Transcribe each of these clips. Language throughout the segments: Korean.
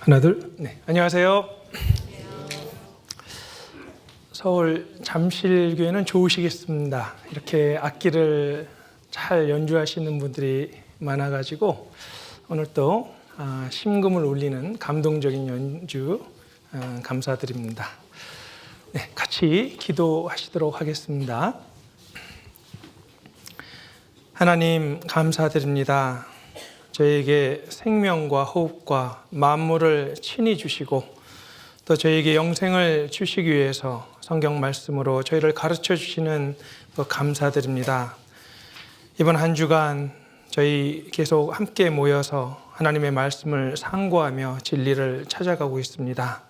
하나 둘. 네, 안녕하세요. 서울 잠실교회는 좋으시겠습니다. 이렇게 악기를 잘 연주하시는 분들이 많아가지고 오늘 또 심금을 울리는 감동적인 연주 감사드립니다. 네, 같이 기도하시도록 하겠습니다. 하나님 감사드립니다. 저에게 생명과 호흡과 만물을 친히 주시고 또 저에게 영생을 주시기 위해서 성경 말씀으로 저희를 가르쳐 주시는 것 감사드립니다. 이번 한 주간 저희 계속 함께 모여서 하나님의 말씀을 상고하며 진리를 찾아가고 있습니다.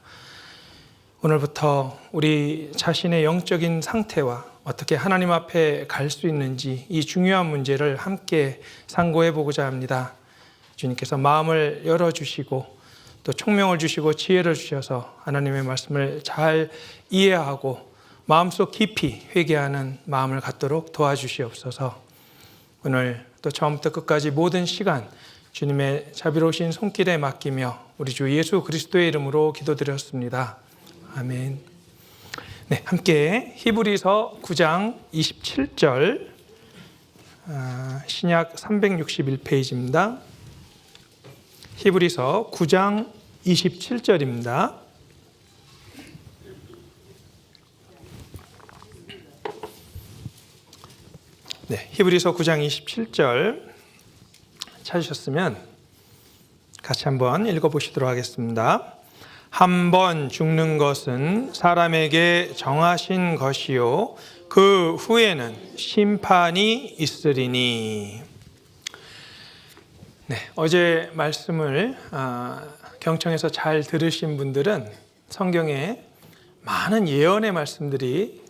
오늘부터 우리 자신의 영적인 상태와 어떻게 하나님 앞에 갈 수 있는지 이 중요한 문제를 함께 상고해 보고자 합니다. 주님께서 마음을 열어주시고 또 총명을 주시고 지혜를 주셔서 하나님의 말씀을 잘 이해하고 마음속 깊이 회개하는 마음을 갖도록 도와주시옵소서. 오늘 또 처음부터 끝까지 모든 시간 주님의 자비로우신 손길에 맡기며 우리 주 예수 그리스도의 이름으로 기도드렸습니다. 아멘. 네, 함께 히브리서 9장 27절 신약 361페이지입니다. 히브리서 9장 27절입니다. 네, 히브리서 9장 27절 찾으셨으면 같이 한번 읽어보시도록 하겠습니다. 한 번 죽는 것은 사람에게 정하신 것이요 그 후에는 심판이 있으리니. 네, 어제 말씀을 경청해서 잘 들으신 분들은 성경에 많은 예언의 말씀들이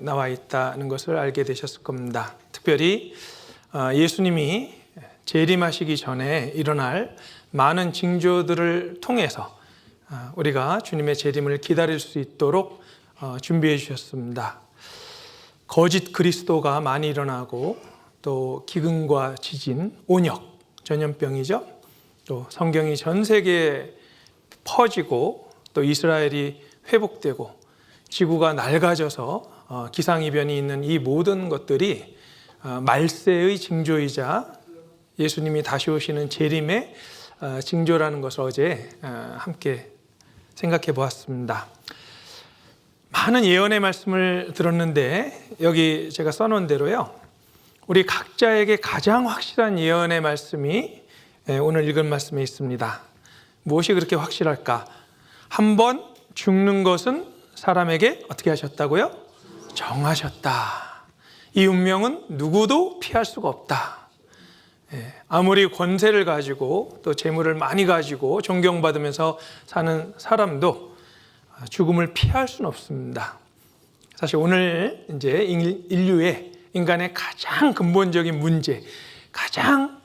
나와 있다는 것을 알게 되셨을 겁니다. 특별히 예수님이 재림하시기 전에 일어날 많은 징조들을 통해서 우리가 주님의 재림을 기다릴 수 있도록 준비해 주셨습니다. 거짓 그리스도가 많이 일어나고 또 기근과 지진, 온역, 전염병이죠. 또 성경이 전 세계에 퍼지고 또 이스라엘이 회복되고 지구가 낡아져서 기상이변이 있는 이 모든 것들이 말세의 징조이자 예수님이 다시 오시는 재림의 징조라는 것을 어제 함께 생각해 보았습니다. 많은 예언의 말씀을 들었는데 여기 제가 써놓은 대로요, 우리 각자에게 가장 확실한 예언의 말씀이 오늘 읽은 말씀에 있습니다. 무엇이 그렇게 확실할까? 한 번 죽는 것은 사람에게 어떻게 하셨다고요? 정하셨다. 이 운명은 누구도 피할 수가 없다. 아무리 권세를 가지고 또 재물을 많이 가지고 존경받으면서 사는 사람도 죽음을 피할 수는 없습니다. 사실 오늘 이제 인간의 가장 근본적인 문제, 가장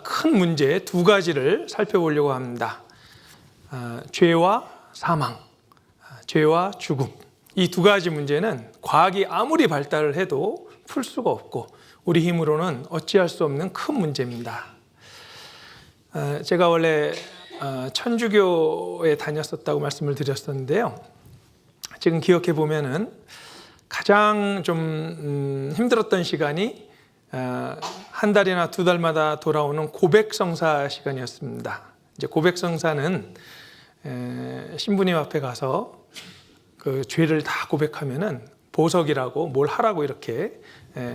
큰 문제 두 가지를 살펴보려고 합니다. 죄와 사망, 죄와 죽음. 이 두 가지 문제는 과학이 아무리 발달을 해도 풀 수가 없고 우리 힘으로는 어찌할 수 없는 큰 문제입니다. 제가 원래 천주교에 다녔었다고 말씀을 드렸었는데요. 지금 기억해 보면은 가장 좀 힘들었던 시간이 한 달이나 두 달마다 돌아오는 고백성사 시간이었습니다. 이제 고백성사는 신부님 앞에 가서 그 죄를 다 고백하면은 보석이라고 뭘 하라고 이렇게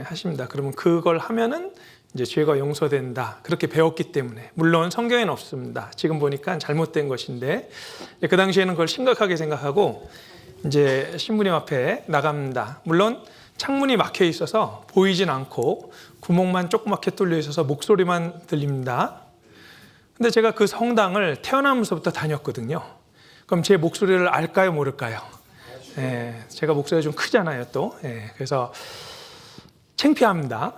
하십니다. 그러면 그걸 하면은 이제 죄가 용서된다. 그렇게 배웠기 때문에. 물론 성경에는 없습니다. 지금 보니까 잘못된 것인데 그 당시에는 그걸 심각하게 생각하고 이제 신부님 앞에 나갑니다. 물론 창문이 막혀 있어서 보이진 않고 구멍만 조그맣게 뚫려 있어서 목소리만 들립니다. 근데 제가 그 성당을 태어나면서부터 다녔거든요. 그럼 제 목소리를 알까요, 모를까요? 제가 목소리가 좀 크잖아요, 또. 그래서 창피합니다.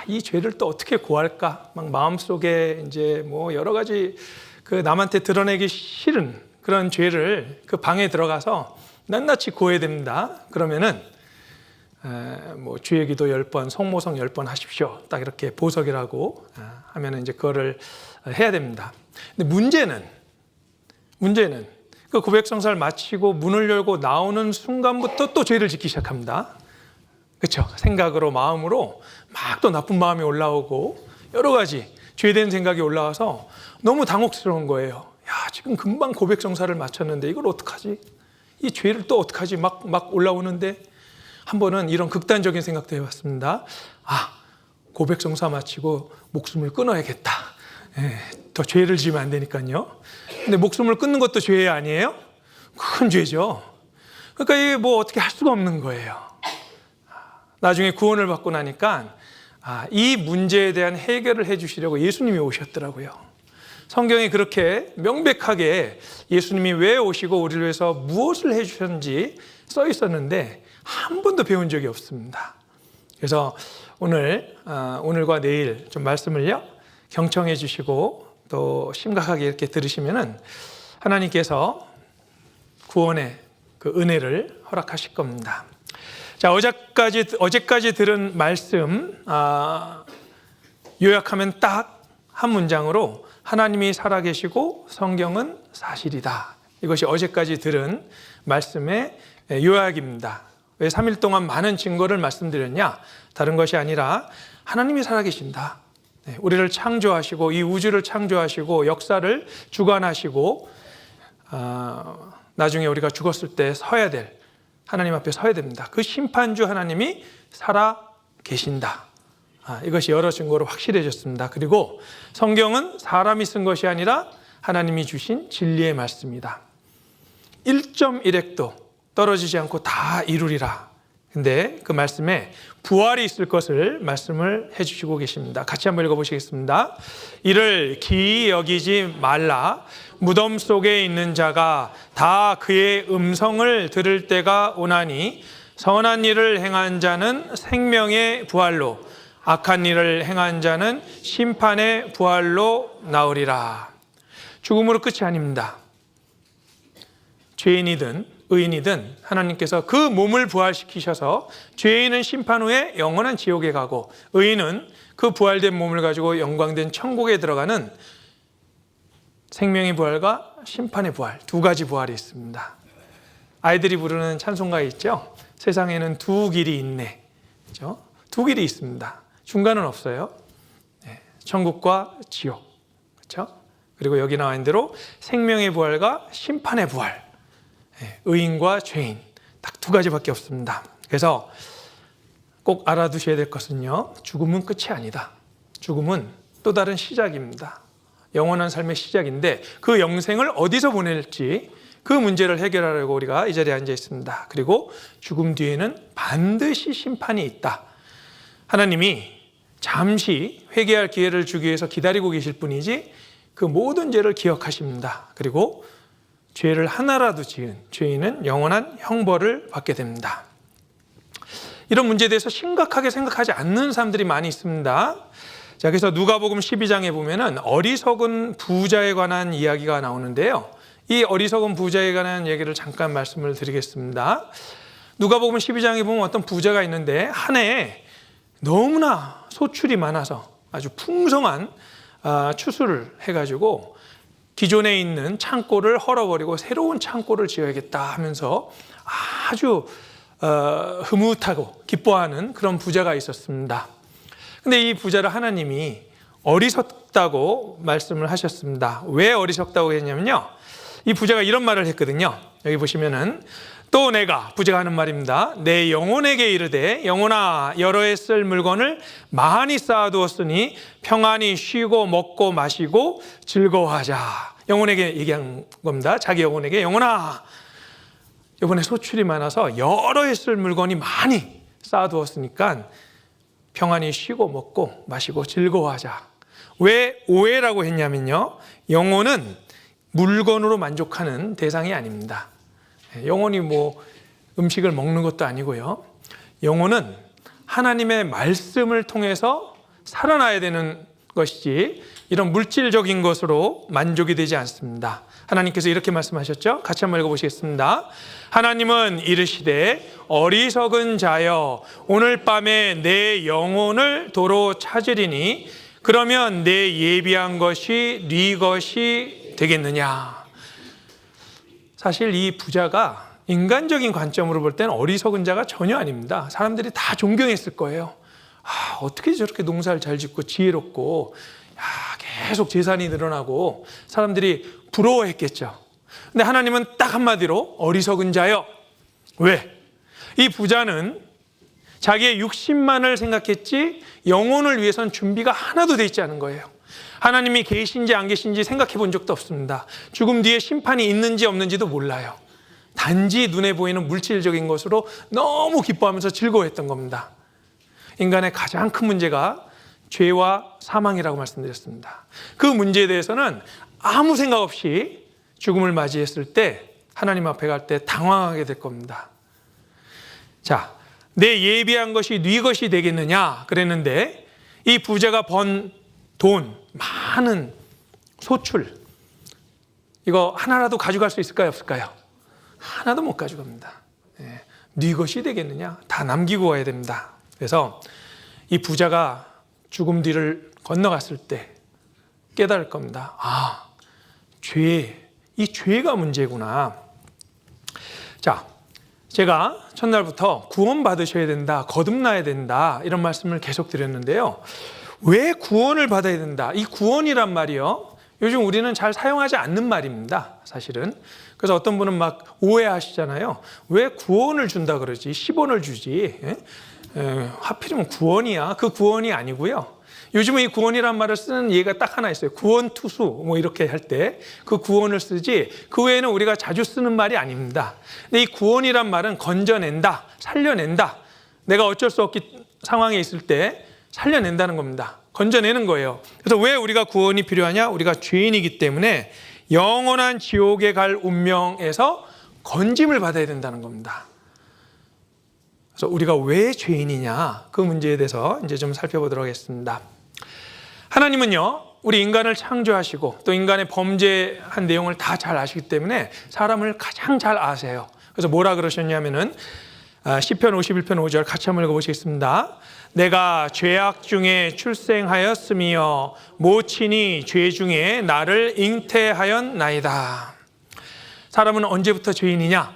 이 죄를 또 어떻게 고할까? 막 마음속에 이제 뭐 여러 가지 그 남한테 드러내기 싫은 그런 죄를 그 방에 들어가서 낱낱이 고해야 됩니다. 그러면은 뭐 주의 기도 10번, 성모성 10번 하십시오. 딱 이렇게 보석이라고 하면은 이제 그거를 해야 됩니다. 근데 문제는 문제는 그 고백성사를 마치고 문을 열고 나오는 순간부터 또 죄를 짓기 시작합니다. 그렇죠? 생각으로, 마음으로 막 또 나쁜 마음이 올라오고 여러 가지 죄된 생각이 올라와서 너무 당혹스러운 거예요. 야, 지금 금방 고백성사를 마쳤는데 이걸 어떡하지? 이 죄를 또 어떡하지? 막 올라오는데 한 번은 이런 극단적인 생각도 해봤습니다. 고백성사 마치고 목숨을 끊어야겠다. 더 죄를 지으면 안 되니까요. 근데 목숨을 끊는 것도 죄 아니에요? 큰 죄죠. 그러니까 이게 뭐 어떻게 할 수가 없는 거예요. 나중에 구원을 받고 나니까 이 문제에 대한 해결을 해주시려고 예수님이 오셨더라고요. 성경이 그렇게 명백하게 예수님이 왜 오시고 우리를 위해서 무엇을 해주셨는지 써 있었는데 한 번도 배운 적이 없습니다. 그래서 오늘과 내일 좀 말씀을요 경청해 주시고 또 심각하게 이렇게 들으시면은 하나님께서 구원의 그 은혜를 허락하실 겁니다. 자, 어제까지 들은 말씀 요약하면 딱 한 문장으로 하나님이 살아계시고 성경은 사실이다. 이것이 어제까지 들은 말씀의 요약입니다. 왜 3일 동안 많은 증거를 말씀드렸냐? 다른 것이 아니라 하나님이 살아계신다. 우리를 창조하시고 이 우주를 창조하시고 역사를 주관하시고 나중에 우리가 죽었을 때 서야 될 하나님 앞에 서야 됩니다. 그 심판주 하나님이 살아계신다. 이것이 여러 증거로 확실해졌습니다. 그리고 성경은 사람이 쓴 것이 아니라 하나님이 주신 진리의 말씀이다. 1.1핵도 떨어지지 않고 다 이루리라. 근데 그 말씀에 부활이 있을 것을 말씀을 해주시고 계십니다. 같이 한번 읽어보시겠습니다. 이를 기이 여기지 말라. 무덤 속에 있는 자가 다 그의 음성을 들을 때가 오나니 선한 일을 행한 자는 생명의 부활로 악한 일을 행한 자는 심판의 부활로 나오리라. 죽음으로 끝이 아닙니다. 죄인이든 의인이든 하나님께서 그 몸을 부활시키셔서 죄인은 심판 후에 영원한 지옥에 가고 의인은 그 부활된 몸을 가지고 영광된 천국에 들어가는 생명의 부활과 심판의 부활, 두 가지 부활이 있습니다. 아이들이 부르는 찬송가 있죠? 세상에는 두 길이 있네. 그렇죠? 두 길이 있습니다. 중간은 없어요. 천국과 지옥. 그렇죠? 그리고 여기 나와 있는 대로 생명의 부활과 심판의 부활. 의인과 죄인. 딱 두 가지밖에 없습니다. 그래서 꼭 알아두셔야 될 것은요. 죽음은 끝이 아니다. 죽음은 또 다른 시작입니다. 영원한 삶의 시작인데 그 영생을 어디서 보낼지 그 문제를 해결하려고 우리가 이 자리에 앉아 있습니다. 그리고 죽음 뒤에는 반드시 심판이 있다. 하나님이 잠시 회개할 기회를 주기 위해서 기다리고 계실 뿐이지 그 모든 죄를 기억하십니다. 그리고 죄를 하나라도 지은 죄인은 영원한 형벌을 받게 됩니다. 이런 문제에 대해서 심각하게 생각하지 않는 사람들이 많이 있습니다. 자, 그래서 누가복음 12장에 보면은 어리석은 부자에 관한 이야기가 나오는데요. 이 어리석은 부자에 관한 얘기를 잠깐 말씀을 드리겠습니다. 누가복음 12장에 보면 어떤 부자가 있는데 한 해에 너무나 소출이 많아서 아주 풍성한 추수를 해가지고 기존에 있는 창고를 헐어버리고 새로운 창고를 지어야겠다 하면서 아주 흐뭇하고 기뻐하는 그런 부자가 있었습니다. 근데 이 부자를 하나님이 어리석다고 말씀을 하셨습니다. 왜 어리석다고 했냐면요. 이 부자가 이런 말을 했거든요. 여기 보시면은 또 내가 부자가 하는 말입니다. 내 영혼에게 이르되 영혼아 여러 해 쓸 물건을 많이 쌓아두었으니 평안히 쉬고 먹고 마시고 즐거워하자. 영혼에게 얘기한 겁니다. 자기 영혼에게 영혼아 이번에 소출이 많아서 여러 해 쓸 물건이 많이 쌓아두었으니까 평안히 쉬고 먹고 마시고 즐거워하자. 왜 오해라고 했냐면요. 영혼은 물건으로 만족하는 대상이 아닙니다. 영혼이 뭐 음식을 먹는 것도 아니고요. 영혼은 하나님의 말씀을 통해서 살아나야 되는 것이지 이런 물질적인 것으로 만족이 되지 않습니다. 하나님께서 이렇게 말씀하셨죠. 같이 한번 읽어보시겠습니다. 하나님은 이르시되 어리석은 자여 오늘 밤에 내 영혼을 도로 찾으리니 그러면 내 예비한 것이 네 것이 되겠느냐. 사실 이 부자가 인간적인 관점으로 볼 때는 어리석은 자가 전혀 아닙니다. 사람들이 다 존경했을 거예요. 어떻게 저렇게 농사를 잘 짓고 지혜롭고 계속 재산이 늘어나고 사람들이 부러워했겠죠. 근데 하나님은 딱 한마디로 어리석은 자여. 왜? 이 부자는 자기의 육신만을 생각했지 영혼을 위해서는 준비가 하나도 돼 있지 않은 거예요. 하나님이 계신지 안 계신지 생각해 본 적도 없습니다. 죽음 뒤에 심판이 있는지 없는지도 몰라요. 단지 눈에 보이는 물질적인 것으로 너무 기뻐하면서 즐거워했던 겁니다. 인간의 가장 큰 문제가 죄와 사망이라고 말씀드렸습니다. 그 문제에 대해서는 아무 생각 없이 죽음을 맞이했을 때 하나님 앞에 갈 때 당황하게 될 겁니다. 자, 내 예비한 것이 네 것이 되겠느냐 그랬는데 이 부자가 번 돈, 많은 소출, 이거 하나라도 가져갈 수 있을까요? 없을까요? 하나도 못 가져갑니다. 네 것이 되겠느냐? 다 남기고 가야 됩니다. 그래서 이 부자가 죽음 뒤를 건너갔을 때 깨달을 겁니다. 이 죄가 문제구나. 자, 제가 첫날부터 구원 받으셔야 된다, 거듭나야 된다 이런 말씀을 계속 드렸는데요. 왜 구원을 받아야 된다? 이 구원이란 말이요, 요즘 우리는 잘 사용하지 않는 말입니다, 사실은. 그래서 어떤 분은 막 오해하시잖아요. 왜 구원을 준다 그러지? 10원을 주지. 하필이면 구원이야. 그 구원이 아니고요. 요즘은 이 구원이란 말을 쓰는 예가 딱 하나 있어요. 구원투수 뭐 이렇게 할 때 그 구원을 쓰지, 그 외에는 우리가 자주 쓰는 말이 아닙니다. 근데 이 구원이란 말은 건져낸다, 살려낸다. 내가 어쩔 수 없기 상황에 있을 때 살려낸다는 겁니다. 건져내는 거예요. 그래서 왜 우리가 구원이 필요하냐? 우리가 죄인이기 때문에 영원한 지옥에 갈 운명에서 건짐을 받아야 된다는 겁니다. 그래서 우리가 왜 죄인이냐, 그 문제에 대해서 이제 좀 살펴보도록 하겠습니다. 하나님은요, 우리 인간을 창조하시고 또 인간의 범죄한 내용을 다 잘 아시기 때문에 사람을 가장 잘 아세요. 그래서 뭐라 그러셨냐면은 시편 51편 5절 같이 한번 읽어보시겠습니다. 내가 죄악 중에 출생하였으며 모친이 죄 중에 나를 잉태하였나이다. 사람은 언제부터 죄인이냐?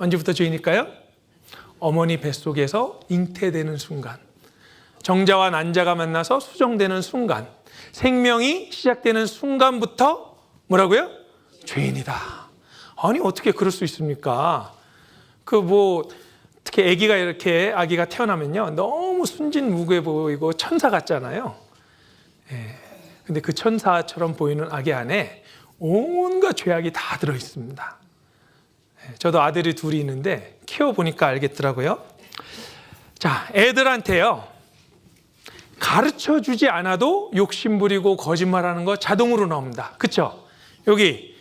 언제부터 죄인일까요? 어머니 뱃속에서 잉태되는 순간, 정자와 난자가 만나서 수정되는 순간, 생명이 시작되는 순간부터 뭐라고요? 죄인이다. 아니 어떻게 그럴 수 있습니까? 특히 아기가 태어나면요, 너무 순진무구해 보이고 천사 같잖아요. 근데 그 천사처럼 보이는 아기 안에 온갖 죄악이 다 들어 있습니다. 저도 아들이 둘이 있는데 키워보니까 알겠더라고요. 자, 애들한테요, 가르쳐 주지 않아도 욕심 부리고 거짓말하는 거 자동으로 나옵니다. 그쵸? 여기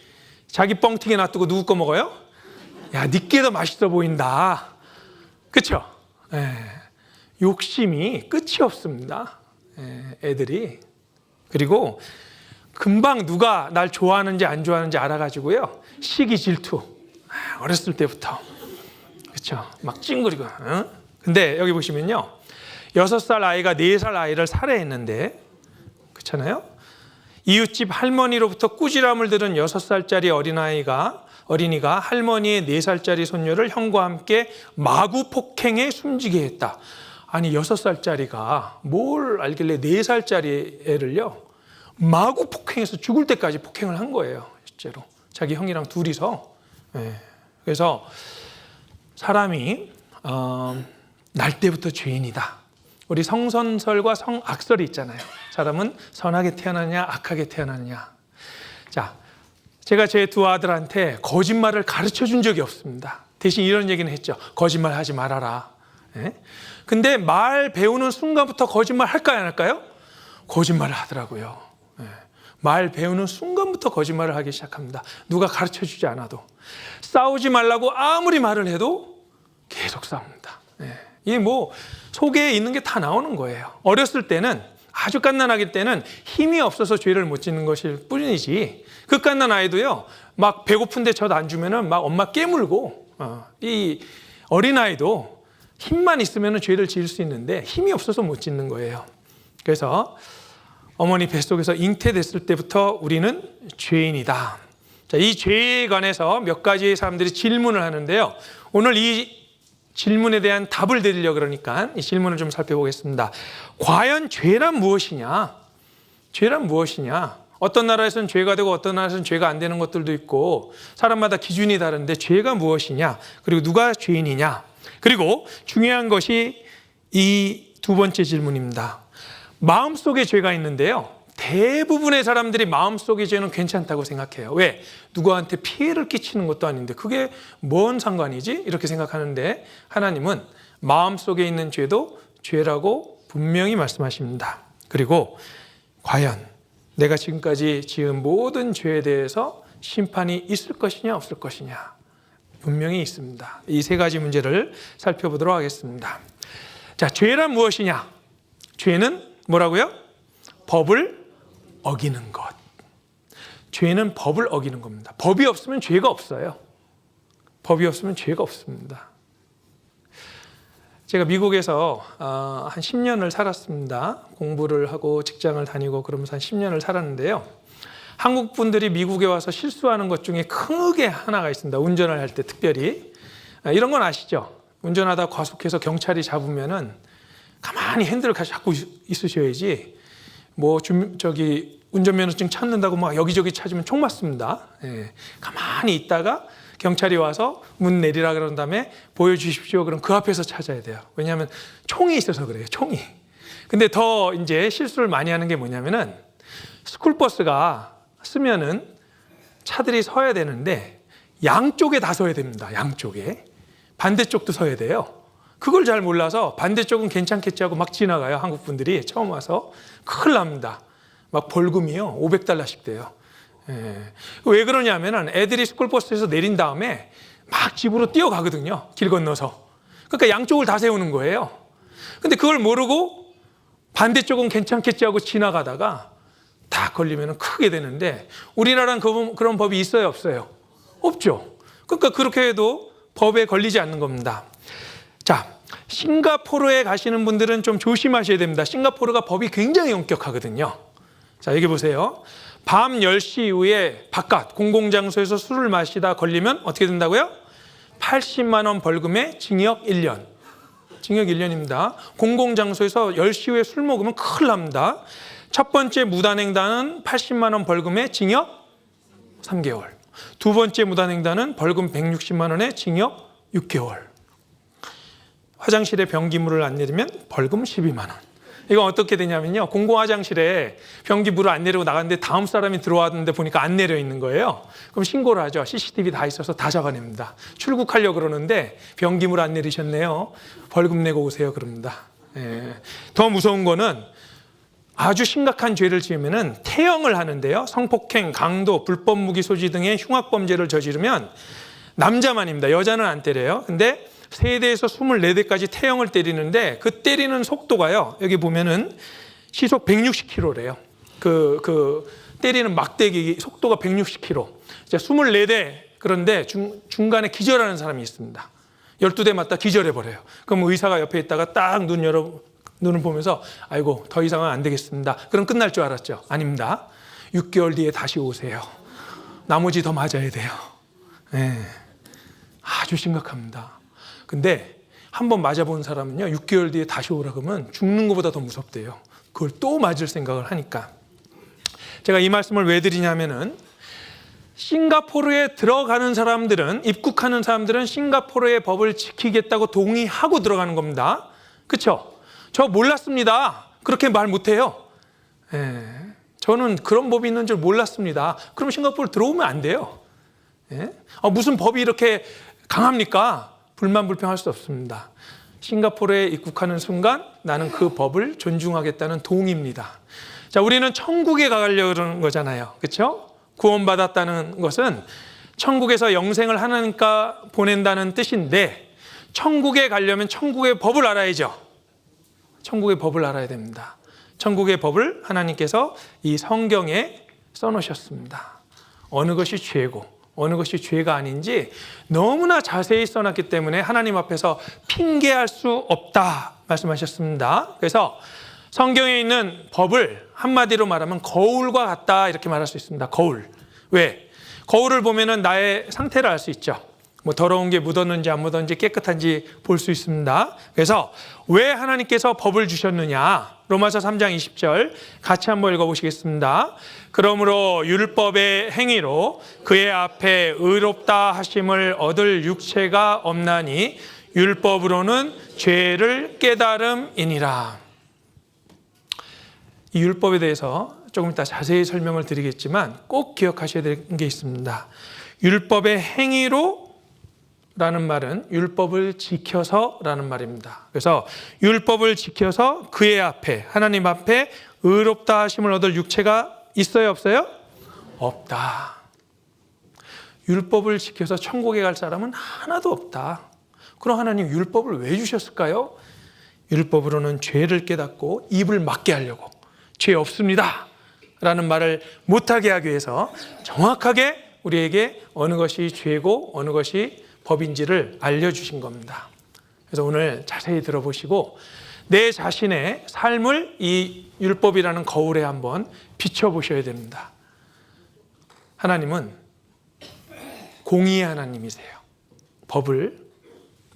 자기 뻥튀기 놔두고 누구 거 먹어요? 야, 니께 더 맛있어 보인다. 그쵸? 욕심이 끝이 없습니다. 애들이. 그리고 금방 누가 날 좋아하는지 안 좋아하는지 알아가지고요, 시기 질투. 어렸을 때부터. 그쵸? 막 찡그리고. 근데 여기 보시면요, 6살 아이가 4살 아이를 살해했는데, 그렇잖아요? 이웃집 할머니로부터 꾸지람을 들은 6살짜리 어린이가 할머니의 4살짜리 손녀를 형과 함께 마구 폭행해 숨지게 했다. 아니 6살짜리가 뭘 알길래 4살짜리 애를요 마구 폭행해서 죽을 때까지 폭행을 한 거예요. 실제로 자기 형이랑 둘이서. 그래서 사람이 날 때부터 죄인이다. 우리 성선설과 성악설이 있잖아요. 사람은 선하게 태어나냐 악하게 태어나냐. 자, 제가 제 두 아들한테 거짓말을 가르쳐 준 적이 없습니다. 대신 이런 얘기는 했죠. 거짓말 하지 말아라. 근데 말 배우는 순간부터 거짓말 할까요, 안 할까요? 거짓말을 하더라고요. 말 배우는 순간부터 거짓말을 하기 시작합니다. 누가 가르쳐 주지 않아도. 싸우지 말라고 아무리 말을 해도 계속 싸웁니다. 이게 속에 있는 게 다 나오는 거예요. 어렸을 때는, 아주 갓난아기 때는 힘이 없어서 죄를 못 짓는 것일 뿐이지, 그 갓난 아이도요, 막 배고픈데 젖 안 주면은 막 엄마 깨물고, 이 어린아이도 힘만 있으면 죄를 지을 수 있는데 힘이 없어서 못 짓는 거예요. 그래서 어머니 뱃속에서 잉태됐을 때부터 우리는 죄인이다. 자, 이 죄에 관해서 몇 가지 사람들이 질문을 하는데요. 오늘 이 질문에 대한 답을 드리려고 그러니까 이 질문을 좀 살펴보겠습니다. 과연 죄란 무엇이냐? 죄란 무엇이냐? 어떤 나라에서는 죄가 되고 어떤 나라에서는 죄가 안 되는 것들도 있고 사람마다 기준이 다른데 죄가 무엇이냐? 그리고 누가 죄인이냐? 그리고 중요한 것이 이 두 번째 질문입니다. 마음속에 죄가 있는데요. 대부분의 사람들이 마음속의 죄는 괜찮다고 생각해요. 왜? 누구한테 피해를 끼치는 것도 아닌데 그게 뭔 상관이지? 이렇게 생각하는데 하나님은 마음속에 있는 죄도 죄라고 분명히 말씀하십니다. 그리고 과연 내가 지금까지 지은 모든 죄에 대해서 심판이 있을 것이냐 없을 것이냐? 분명히 있습니다. 이 세 가지 문제를 살펴보도록 하겠습니다. 자, 죄란 무엇이냐? 죄는 뭐라고요? 법을 어기는 것. 죄는 법을 어기는 겁니다. 법이 없으면 죄가 없어요. 법이 없으면 죄가 없습니다. 제가 미국에서 한 10년을 살았습니다. 공부를 하고 직장을 다니고 그러면서 한 10년을 살았는데요. 한국 분들이 미국에 와서 실수하는 것 중에 크게 하나가 있습니다. 운전을 할 때 특별히. 이런 건 아시죠? 운전하다 과속해서 경찰이 잡으면은 가만히 핸들을 잡고 있으셔야지 운전면허증 찾는다고 막 여기저기 찾으면 총 맞습니다. 예. 가만히 있다가 경찰이 와서 문 내리라 그런 다음에 보여주십시오. 그럼 그 앞에서 찾아야 돼요. 왜냐하면 총이 있어서 그래요. 총이. 근데 더 이제 실수를 많이 하는 게 뭐냐면은 스쿨버스가 쓰면은 차들이 서야 되는데 양쪽에 다 서야 됩니다. 양쪽에. 반대쪽도 서야 돼요. 그걸 잘 몰라서 반대쪽은 괜찮겠지 하고 막 지나가요. 한국 분들이 처음 와서. 큰일 납니다. 막 벌금이요. $500씩 돼요. 예. 왜 그러냐면은 애들이 스쿨버스에서 내린 다음에 막 집으로 뛰어가거든요. 길 건너서. 그러니까 양쪽을 다 세우는 거예요. 근데 그걸 모르고 반대쪽은 괜찮겠지 하고 지나가다가 다 걸리면 크게 되는데 우리나라는 그런 법이 있어요? 없어요? 없죠. 그러니까 그렇게 해도 법에 걸리지 않는 겁니다. 자, 싱가포르에 가시는 분들은 좀 조심하셔야 됩니다. 싱가포르가 법이 굉장히 엄격하거든요. 자, 여기 보세요. 밤 10시 이후에 바깥 공공장소에서 술을 마시다 걸리면 어떻게 된다고요? 80만 원 벌금에 징역 1년. 징역 1년입니다. 공공장소에서 10시 후에 술 먹으면 큰일 납니다. 첫 번째 무단횡단은 80만 원 벌금에 징역 3개월. 두 번째 무단횡단은 벌금 160만 원에 징역 6개월. 화장실에 변기물을 안 내리면 벌금 12만 원. 이건 어떻게 되냐면요. 공공화장실에 변기물을 안 내리고 나갔는데 다음 사람이 들어왔는데 보니까 안 내려 있는 거예요. 그럼 신고를 하죠. CCTV 다 있어서 다 잡아냅니다. 출국하려고 그러는데 변기물 안 내리셨네요. 벌금 내고 오세요. 그럽니다. 예. 더 무서운 거는 아주 심각한 죄를 지으면은 태형을 하는데요. 성폭행, 강도, 불법 무기 소지 등의 흉악범죄를 저지르면 남자만입니다. 여자는 안 때려요. 근데 3대에서 24대까지 태형을 때리는데 그 때리는 속도가요. 여기 보면은 시속 160km래요. 때리는 막대기 속도가 160km. 24대 그런데 중간에 기절하는 사람이 있습니다. 12대 맞다 기절해버려요. 그럼 의사가 옆에 있다가 딱 눈을 보면서 아이고 더 이상은 안 되겠습니다. 그럼 끝날 줄 알았죠? 아닙니다. 6개월 뒤에 다시 오세요. 나머지 더 맞아야 돼요. 네. 아주 심각합니다. 근데 한 번 맞아본 사람은요 6개월 뒤에 다시 오라 그러면 죽는 것보다 더 무섭대요. 그걸 또 맞을 생각을 하니까. 제가 이 말씀을 왜 드리냐면은 싱가포르에 들어가는 사람들은 입국하는 사람들은 싱가포르의 법을 지키겠다고 동의하고 들어가는 겁니다. 그렇죠? 저 몰랐습니다. 그렇게 말 못해요. 예, 저는 그런 법이 있는 줄 몰랐습니다. 그럼 싱가포르 들어오면 안 돼요. 예? 무슨 법이 이렇게 강합니까? 불만불평할 수 없습니다. 싱가포르에 입국하는 순간 나는 그 법을 존중하겠다는 동의입니다. 자, 우리는 천국에 가려고 그러는 거잖아요. 그렇죠? 구원받았다는 것은 천국에서 영생을 하나님과 보낸다는 뜻인데 천국에 가려면 천국의 법을 알아야죠. 천국의 법을 알아야 됩니다. 천국의 법을 하나님께서 이 성경에 써놓으셨습니다. 어느 것이 죄고 어느 것이 죄가 아닌지 너무나 자세히 써놨기 때문에 하나님 앞에서 핑계할 수 없다 말씀하셨습니다. 그래서 성경에 있는 법을 한마디로 말하면 거울과 같다 이렇게 말할 수 있습니다. 거울. 왜? 거울을 보면은 나의 상태를 알 수 있죠. 뭐 더러운 게 묻었는지 안 묻었는지 깨끗한지 볼 수 있습니다. 그래서 왜 하나님께서 법을 주셨느냐? 로마서 3장 20절 같이 한번 읽어보시겠습니다. 그러므로 율법의 행위로 그의 앞에 의롭다 하심을 얻을 육체가 없나니 율법으로는 죄를 깨달음이니라. 이 율법에 대해서 조금 이따 자세히 설명을 드리겠지만 꼭 기억하셔야 될 게 있습니다. 율법의 행위로 라는 말은 율법을 지켜서 라는 말입니다. 그래서 율법을 지켜서 그의 앞에, 하나님 앞에 의롭다 하심을 얻을 육체가 있어요, 없어요? 없다. 율법을 지켜서 천국에 갈 사람은 하나도 없다. 그럼 하나님 율법을 왜 주셨을까요? 율법으로는 죄를 깨닫고 입을 막게 하려고, 죄 없습니다 라는 말을 못하게 하기 위해서 정확하게 우리에게 어느 것이 죄고 어느 것이 법인지를 알려주신 겁니다. 그래서 오늘 자세히 들어보시고 내 자신의 삶을 이 율법이라는 거울에 한번 비춰보셔야 됩니다. 하나님은 공의의 하나님이세요. 법을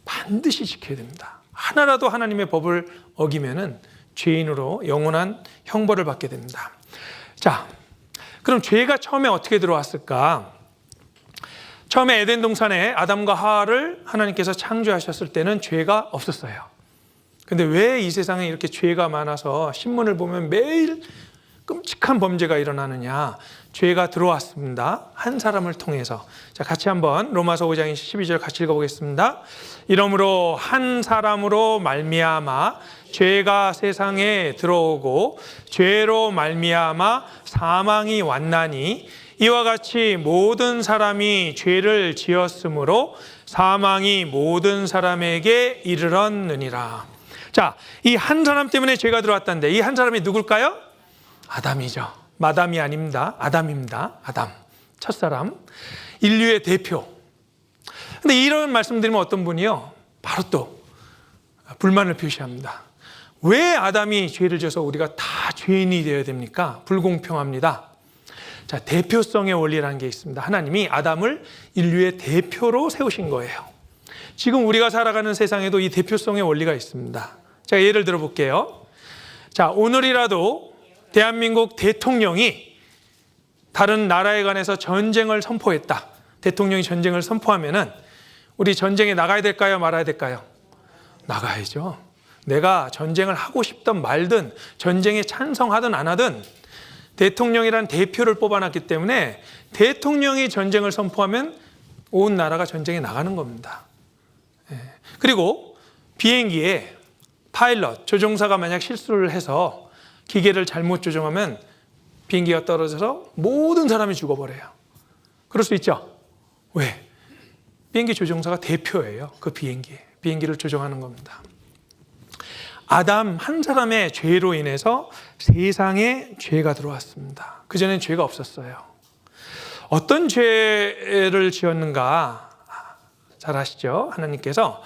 반드시 지켜야 됩니다. 하나라도 하나님의 법을 어기면은 죄인으로 영원한 형벌을 받게 됩니다. 자, 그럼 죄가 처음에 어떻게 들어왔을까? 처음에 에덴 동산에 아담과 하와를 하나님께서 창조하셨을 때는 죄가 없었어요. 근데 왜 이 세상에 이렇게 죄가 많아서 신문을 보면 매일 끔찍한 범죄가 일어나느냐? 죄가 들어왔습니다. 한 사람을 통해서. 자, 같이 한번 로마서 5장 12절 같이 읽어보겠습니다. 이러므로 한 사람으로 말미암아 죄가 세상에 들어오고 죄로 말미암아 사망이 왔나니 이와 같이 모든 사람이 죄를 지었으므로 사망이 모든 사람에게 이르렀느니라. 자, 이 한 사람 때문에 죄가 들어왔다는데 이 한 사람이 누굴까요? 아담이죠. 마담이 아닙니다. 아담입니다. 아담. 첫사람. 인류의 대표. 근데 이런 말씀드리면 어떤 분이요? 바로 또 불만을 표시합니다. 왜 아담이 죄를 져서 우리가 다 죄인이 되어야 됩니까? 불공평합니다. 자, 대표성의 원리라는 게 있습니다. 하나님이 아담을 인류의 대표로 세우신 거예요. 지금 우리가 살아가는 세상에도 이 대표성의 원리가 있습니다. 제가 예를 들어 볼게요. 자, 오늘이라도 대한민국 대통령이 다른 나라에 관해서 전쟁을 선포했다. 대통령이 전쟁을 선포하면은 우리 전쟁에 나가야 될까요? 말아야 될까요? 나가야죠. 내가 전쟁을 하고 싶든 말든 전쟁에 찬성하든 안 하든 대통령이란 대표를 뽑아놨기 때문에 대통령이 전쟁을 선포하면 온 나라가 전쟁에 나가는 겁니다. 그리고 비행기에 파일럿, 조종사가 만약 실수를 해서 기계를 잘못 조종하면 비행기가 떨어져서 모든 사람이 죽어버려요. 그럴 수 있죠? 왜? 비행기 조종사가 대표예요. 그 비행기를 조종하는 겁니다. 아담 한 사람의 죄로 인해서 세상에 죄가 들어왔습니다. 그전엔 죄가 없었어요. 어떤 죄를 지었는가 잘 아시죠? 하나님께서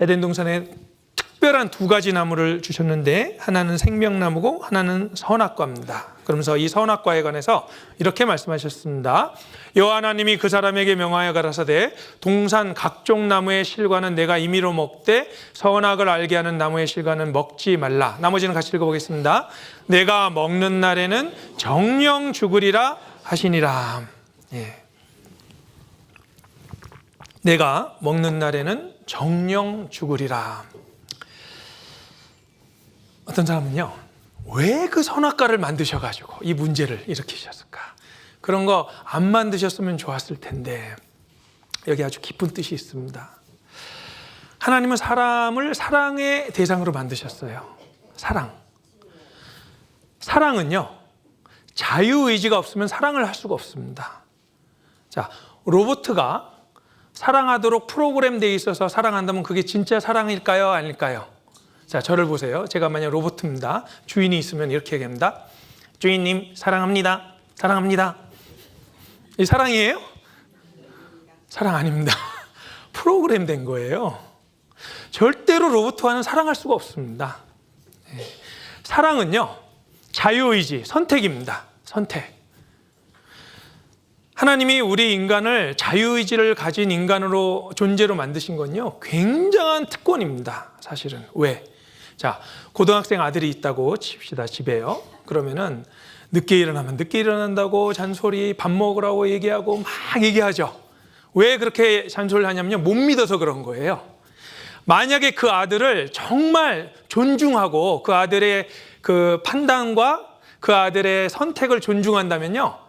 에덴 동산에 특별한 두 가지 나무를 주셨는데 하나는 생명나무고 하나는 선악과입니다. 그러면서 이 선악과에 관해서 이렇게 말씀하셨습니다. 여호와 하나님이 그 사람에게 명하여 가라사대 동산 각종 나무의 실과는 내가 임의로 먹되 선악을 알게 하는 나무의 실과는 먹지 말라. 나머지는 같이 읽어보겠습니다. 내가 먹는 날에는 정령 죽으리라 하시니라. 예. 내가 먹는 날에는 정령 죽으리라. 어떤 사람은요, 왜 그 선악과를 만드셔가지고 이 문제를 일으키셨을까? 그런 거 안 만드셨으면 좋았을 텐데, 여기 아주 깊은 뜻이 있습니다. 하나님은 사람을 사랑의 대상으로 만드셨어요. 사랑은요, 자유의지가 없으면 사랑을 할 수가 없습니다. 자, 로봇가 사랑하도록 프로그램되어 있어서 사랑한다면 그게 진짜 사랑일까요? 아닐까요? 자, 저를 보세요. 제가 만약 로봇입니다. 주인이 있으면 이렇게 얘기합니다. 주인님, 사랑합니다. 사랑합니다. 이 사랑이에요? 사랑 아닙니다. 프로그램된 거예요. 절대로 로봇과는 사랑할 수가 없습니다. 사랑은요, 자유의지, 선택입니다. 선택. 하나님이 우리 인간을 자유의지를 가진 인간으로 존재로 만드신 건요, 굉장한 특권입니다. 사실은. 왜? 자, 고등학생 아들이 있다고 칩시다. 집에요. 그러면은 늦게 일어나면 늦게 일어난다고 잔소리, 밥 먹으라고 얘기하고 막 얘기하죠. 왜 그렇게 잔소리를 하냐면요, 못 믿어서 그런 거예요. 만약에 그 아들을 정말 존중하고 그 아들의 그 판단과 그 아들의 선택을 존중한다면요,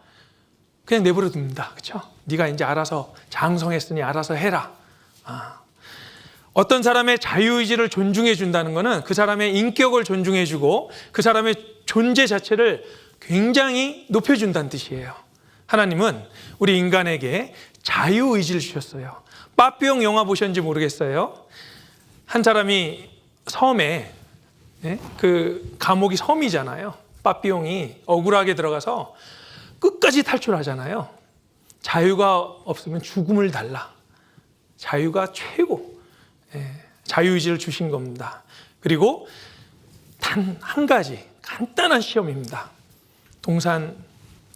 그냥 내버려 둡니다. 그렇죠? 네가 이제 알아서 장성했으니 알아서 해라. 어떤 사람의 자유의지를 존중해 준다는 것은 그 사람의 인격을 존중해 주고 그 사람의 존재 자체를 굉장히 높여준다는 뜻이에요. 하나님은 우리 인간에게 자유의지를 주셨어요. 빠삐용 영화 보셨는지 모르겠어요. 한 사람이 섬에, 그 감옥이 섬이잖아요. 빠삐용이 억울하게 들어가서 끝까지 탈출하잖아요. 자유가 없으면 죽음을 달라. 자유가 최고. 자유의지를 주신 겁니다. 그리고 단 한 가지 간단한 시험입니다. 동산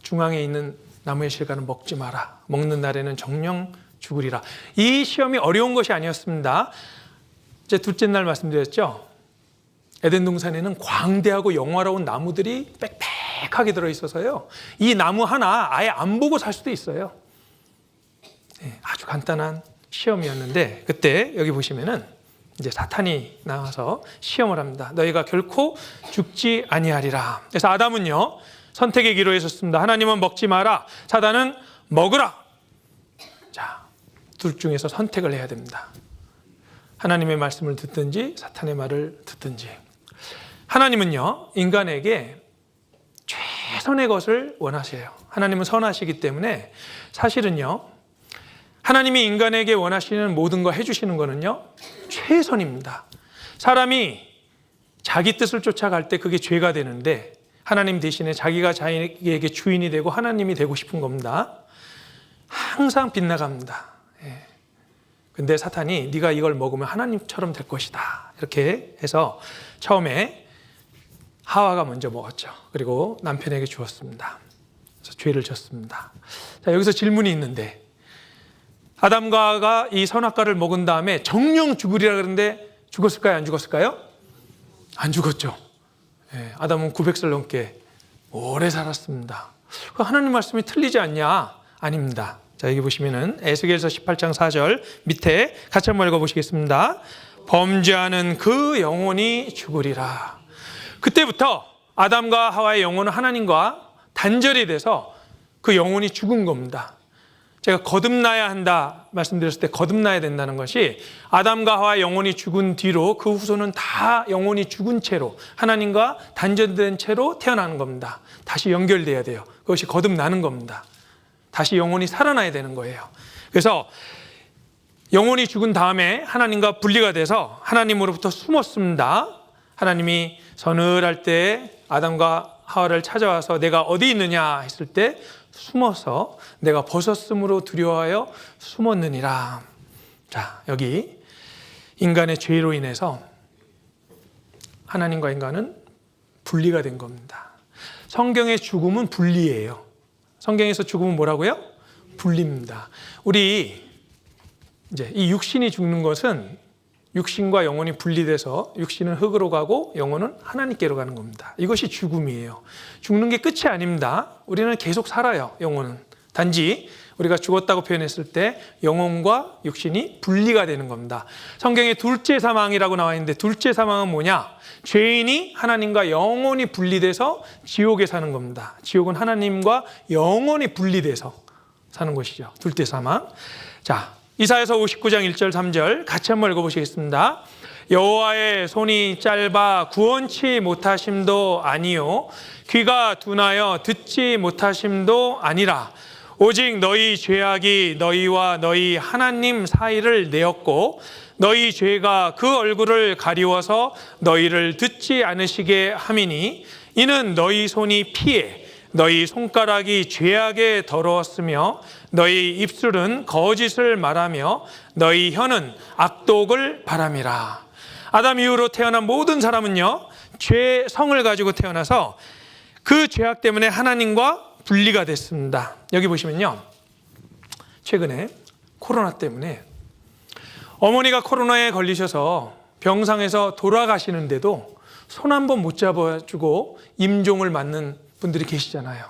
중앙에 있는 나무의 실과는 먹지 마라. 먹는 날에는 정령 죽으리라. 이 시험이 어려운 것이 아니었습니다. 이제 둘째 날 말씀드렸죠. 에덴 동산에는 광대하고 영화로운 나무들이 빽빽하게 들어있어서요, 이 나무 하나 아예 안 보고 살 수도 있어요. 아주 간단한 시험이었는데, 그때 여기 보시면은 이제 사탄이 나와서 시험을 합니다. 너희가 결코 죽지 아니하리라. 그래서 아담은요, 선택의 기로에 섰습니다. 하나님은 먹지 마라, 사단은 먹으라. 자, 둘 중에서 선택을 해야 됩니다. 하나님의 말씀을 듣든지 사탄의 말을 듣든지. 하나님은요, 인간에게 최선의 것을 원하세요. 하나님은 선하시기 때문에 사실은요, 하나님이 인간에게 원하시는 모든 거 해주시는 거는요, 최선입니다. 사람이 자기 뜻을 쫓아갈 때 그게 죄가 되는데, 하나님 대신에 자기가 자기에게 주인이 되고 하나님이 되고 싶은 겁니다. 항상 빗나갑니다. 근데 사탄이 네가 이걸 먹으면 하나님처럼 될 것이다, 이렇게 해서 처음에 하와가 먼저 먹었죠. 그리고 남편에게 주었습니다. 그래서 죄를 졌습니다. 자, 여기서 질문이 있는데, 아담과 하와가 이 선악과를 먹은 다음에 정령 죽으리라 그러는데 죽었을까요? 안 죽었을까요? 안 죽었죠. 아담은 900살 넘게 오래 살았습니다. 하나님 말씀이 틀리지 않냐? 아닙니다. 자, 여기 보시면은 에스겔서 18장 4절 밑에 같이 한번 읽어보시겠습니다. 범죄하는 그 영혼이 죽으리라. 그때부터 아담과 하와의 영혼은 하나님과 단절이 돼서 그 영혼이 죽은 겁니다. 제가 거듭나야 한다 말씀드렸을 때 거듭나야 된다는 것이, 아담과 하와의 영혼이 죽은 뒤로 그 후손은 다 영혼이 죽은 채로 하나님과 단절된 채로 태어나는 겁니다. 다시 연결돼야 돼요. 그것이 거듭나는 겁니다. 다시 영혼이 살아나야 되는 거예요. 그래서 영혼이 죽은 다음에 하나님과 분리가 돼서 하나님으로부터 숨었습니다. 하나님이 서늘할 때 아담과 하와를 찾아와서 내가 어디 있느냐 했을 때 숨어서 내가 벗었음으로 두려워하여 숨었느니라. 자, 여기 인간의 죄로 인해서 하나님과 인간은 분리가 된 겁니다. 성경의 죽음은 분리예요. 성경에서 죽음은 뭐라고요? 분리입니다. 우리 이제 이 육신이 죽는 것은 육신과 영혼이 분리돼서 육신은 흙으로 가고 영혼은 하나님께로 가는 겁니다. 이것이 죽음이에요. 죽는 게 끝이 아닙니다. 우리는 계속 살아요. 영혼은. 단지 우리가 죽었다고 표현했을 때 영혼과 육신이 분리가 되는 겁니다. 성경에 둘째 사망이라고 나와 있는데, 둘째 사망은 뭐냐? 죄인이 하나님과 영혼이 분리돼서 지옥에 사는 겁니다. 지옥은 하나님과 영혼이 분리돼서 사는 것이죠. 둘째 사망. 자, 이사야서 59장 1절 3절 같이 한번 읽어보시겠습니다. 여호와의 손이 짧아 구원치 못하심도 아니요, 귀가 둔하여 듣지 못하심도 아니라, 오직 너희 죄악이 너희와 너희 하나님 사이를 내었고 너희 죄가 그 얼굴을 가리워서 너희를 듣지 않으시게 함이니, 이는 너희 손이 피해 너희 손가락이 죄악에 더러웠으며 너희 입술은 거짓을 말하며 너희 혀는 악독을 바람이라. 아담 이후로 태어난 모든 사람은요, 죄성을 가지고 태어나서 그 죄악 때문에 하나님과 분리가 됐습니다. 여기 보시면요, 최근에 코로나 때문에 어머니가 코로나에 걸리셔서 병상에서 돌아가시는데도 손 한 번 못 잡아주고 임종을 맞는 분들이 계시잖아요.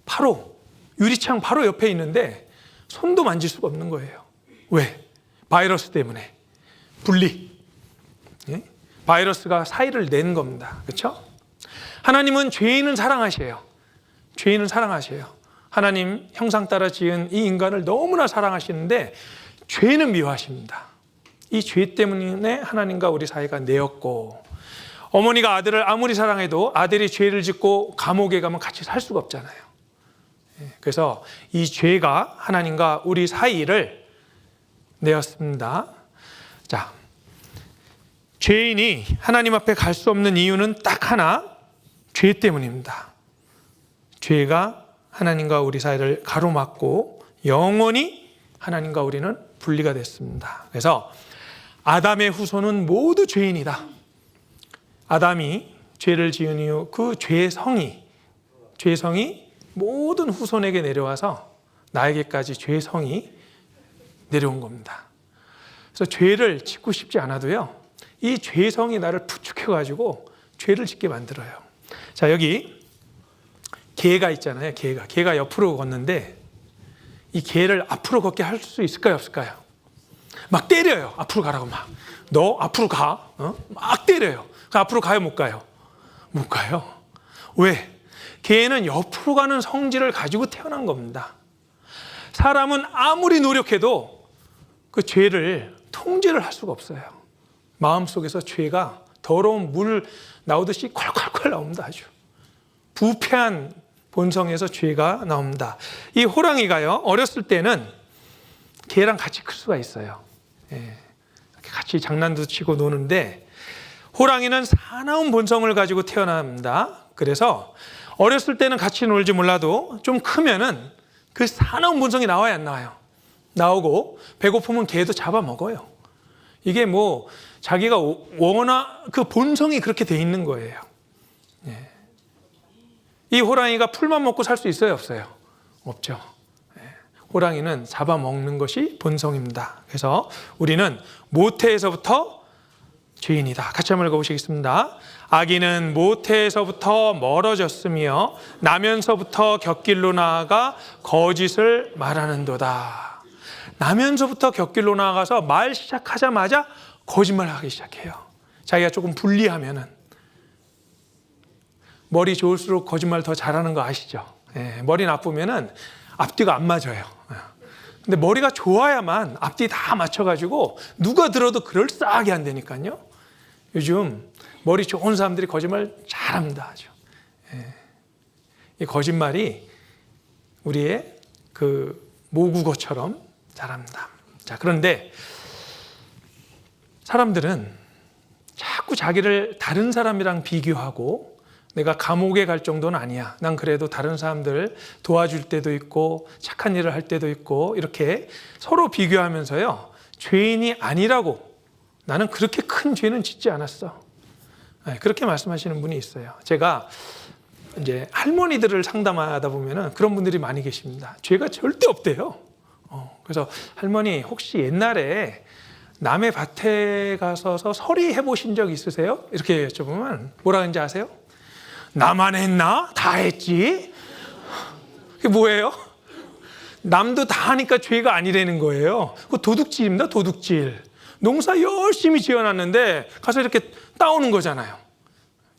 바로 유리창 바로 옆에 있는데 손도 만질 수가 없는 거예요. 왜? 바이러스 때문에. 분리. 예? 바이러스가 사이를 낸 겁니다. 그렇죠? 하나님은 죄인은 사랑하셔요. 죄인은 사랑하셔요. 하나님 형상 따라 지은 이 인간을 너무나 사랑하시는데 죄는 미워하십니다. 이 죄 때문에 하나님과 우리 사이가 내었고, 어머니가 아들을 아무리 사랑해도 아들이 죄를 짓고 감옥에 가면 같이 살 수가 없잖아요. 그래서 이 죄가 하나님과 우리 사이를 내었습니다. 자, 죄인이 하나님 앞에 갈 수 없는 이유는 딱 하나, 죄 때문입니다. 죄가 하나님과 우리 사이를 가로막고 영원히 하나님과 우리는 분리가 됐습니다. 그래서 아담의 후손은 모두 죄인이다. 아담이 죄를 지은 이후 그 죄성이 모든 후손에게 내려와서 나에게까지 죄성이 내려온 겁니다. 그래서 죄를 짓고 싶지 않아도요, 이 죄성이 나를 부축해가지고 죄를 짓게 만들어요. 자, 여기 개가 있잖아요. 개가 옆으로 걷는데 이 개를 앞으로 걷게 할 수 있을까요, 없을까요? 막 때려요. 앞으로 가라고 막. 너 앞으로 가. 막 때려요. 앞으로 가요, 못 가요? 못 가요. 왜? 개는 옆으로 가는 성질을 가지고 태어난 겁니다. 사람은 아무리 노력해도 그 죄를 통제를 할 수가 없어요. 마음속에서 죄가 더러운 물 나오듯이 콸콸콸 나옵니다. 아주 부패한 본성에서 죄가 나옵니다. 이 호랑이가요, 어렸을 때는 개랑 같이 클 수가 있어요. 예, 같이 장난도 치고 노는데 호랑이는 사나운 본성을 가지고 태어납니다. 그래서 어렸을 때는 같이 놀지 몰라도 좀 크면은 그 사나운 본성이 나와요, 안 나와요? 나오고 배고프면 개도 잡아먹어요. 이게 뭐 자기가 워낙 그 본성이 그렇게 돼 있는 거예요. 예. 이 호랑이가 풀만 먹고 살 수 있어요, 없어요? 없죠. 예. 호랑이는 잡아먹는 것이 본성입니다. 그래서 우리는 모태에서부터 죄인이다. 같이 한번 읽어보시겠습니다. 아기는 모태에서부터 멀어졌으며 나면서부터 곁길로 나아가 거짓을 말하는도다. 나면서부터 곁길로 나아가서 말 시작하자마자 거짓말하기 시작해요. 자기가 조금 불리하면은. 머리 좋을수록 거짓말 더 잘하는 거 아시죠? 예, 머리 나쁘면은 앞뒤가 안 맞아요. 근데 머리가 좋아야만 앞뒤 다 맞춰가지고 누가 들어도 그럴싸하게 한다니까요. 요즘 머리 좋은 사람들이 거짓말 잘합니다. 아주. 예. 이 거짓말이 우리의 그 모국어처럼 잘합니다. 자, 그런데 사람들은 자꾸 자기를 다른 사람이랑 비교하고 내가 감옥에 갈 정도는 아니야. 난 그래도 다른 사람들 도와줄 때도 있고 착한 일을 할 때도 있고 이렇게 서로 비교하면서요, 죄인이 아니라고, 나는 그렇게 큰 죄는 짓지 않았어. 그렇게 말씀하시는 분이 있어요. 제가 이제 할머니들을 상담하다 보면은 그런 분들이 많이 계십니다. 죄가 절대 없대요. 그래서 할머니 혹시 옛날에 남의 밭에 가서서 서리 해보신 적 있으세요? 이렇게 여쭤보면 뭐라 하는지 아세요? 나만 했나? 다 했지. 그게 뭐예요? 남도 다 하니까 죄가 아니라는 거예요. 그 도둑질입니다. 도둑질. 농사 열심히 지어놨는데 가서 이렇게 따오는 거잖아요.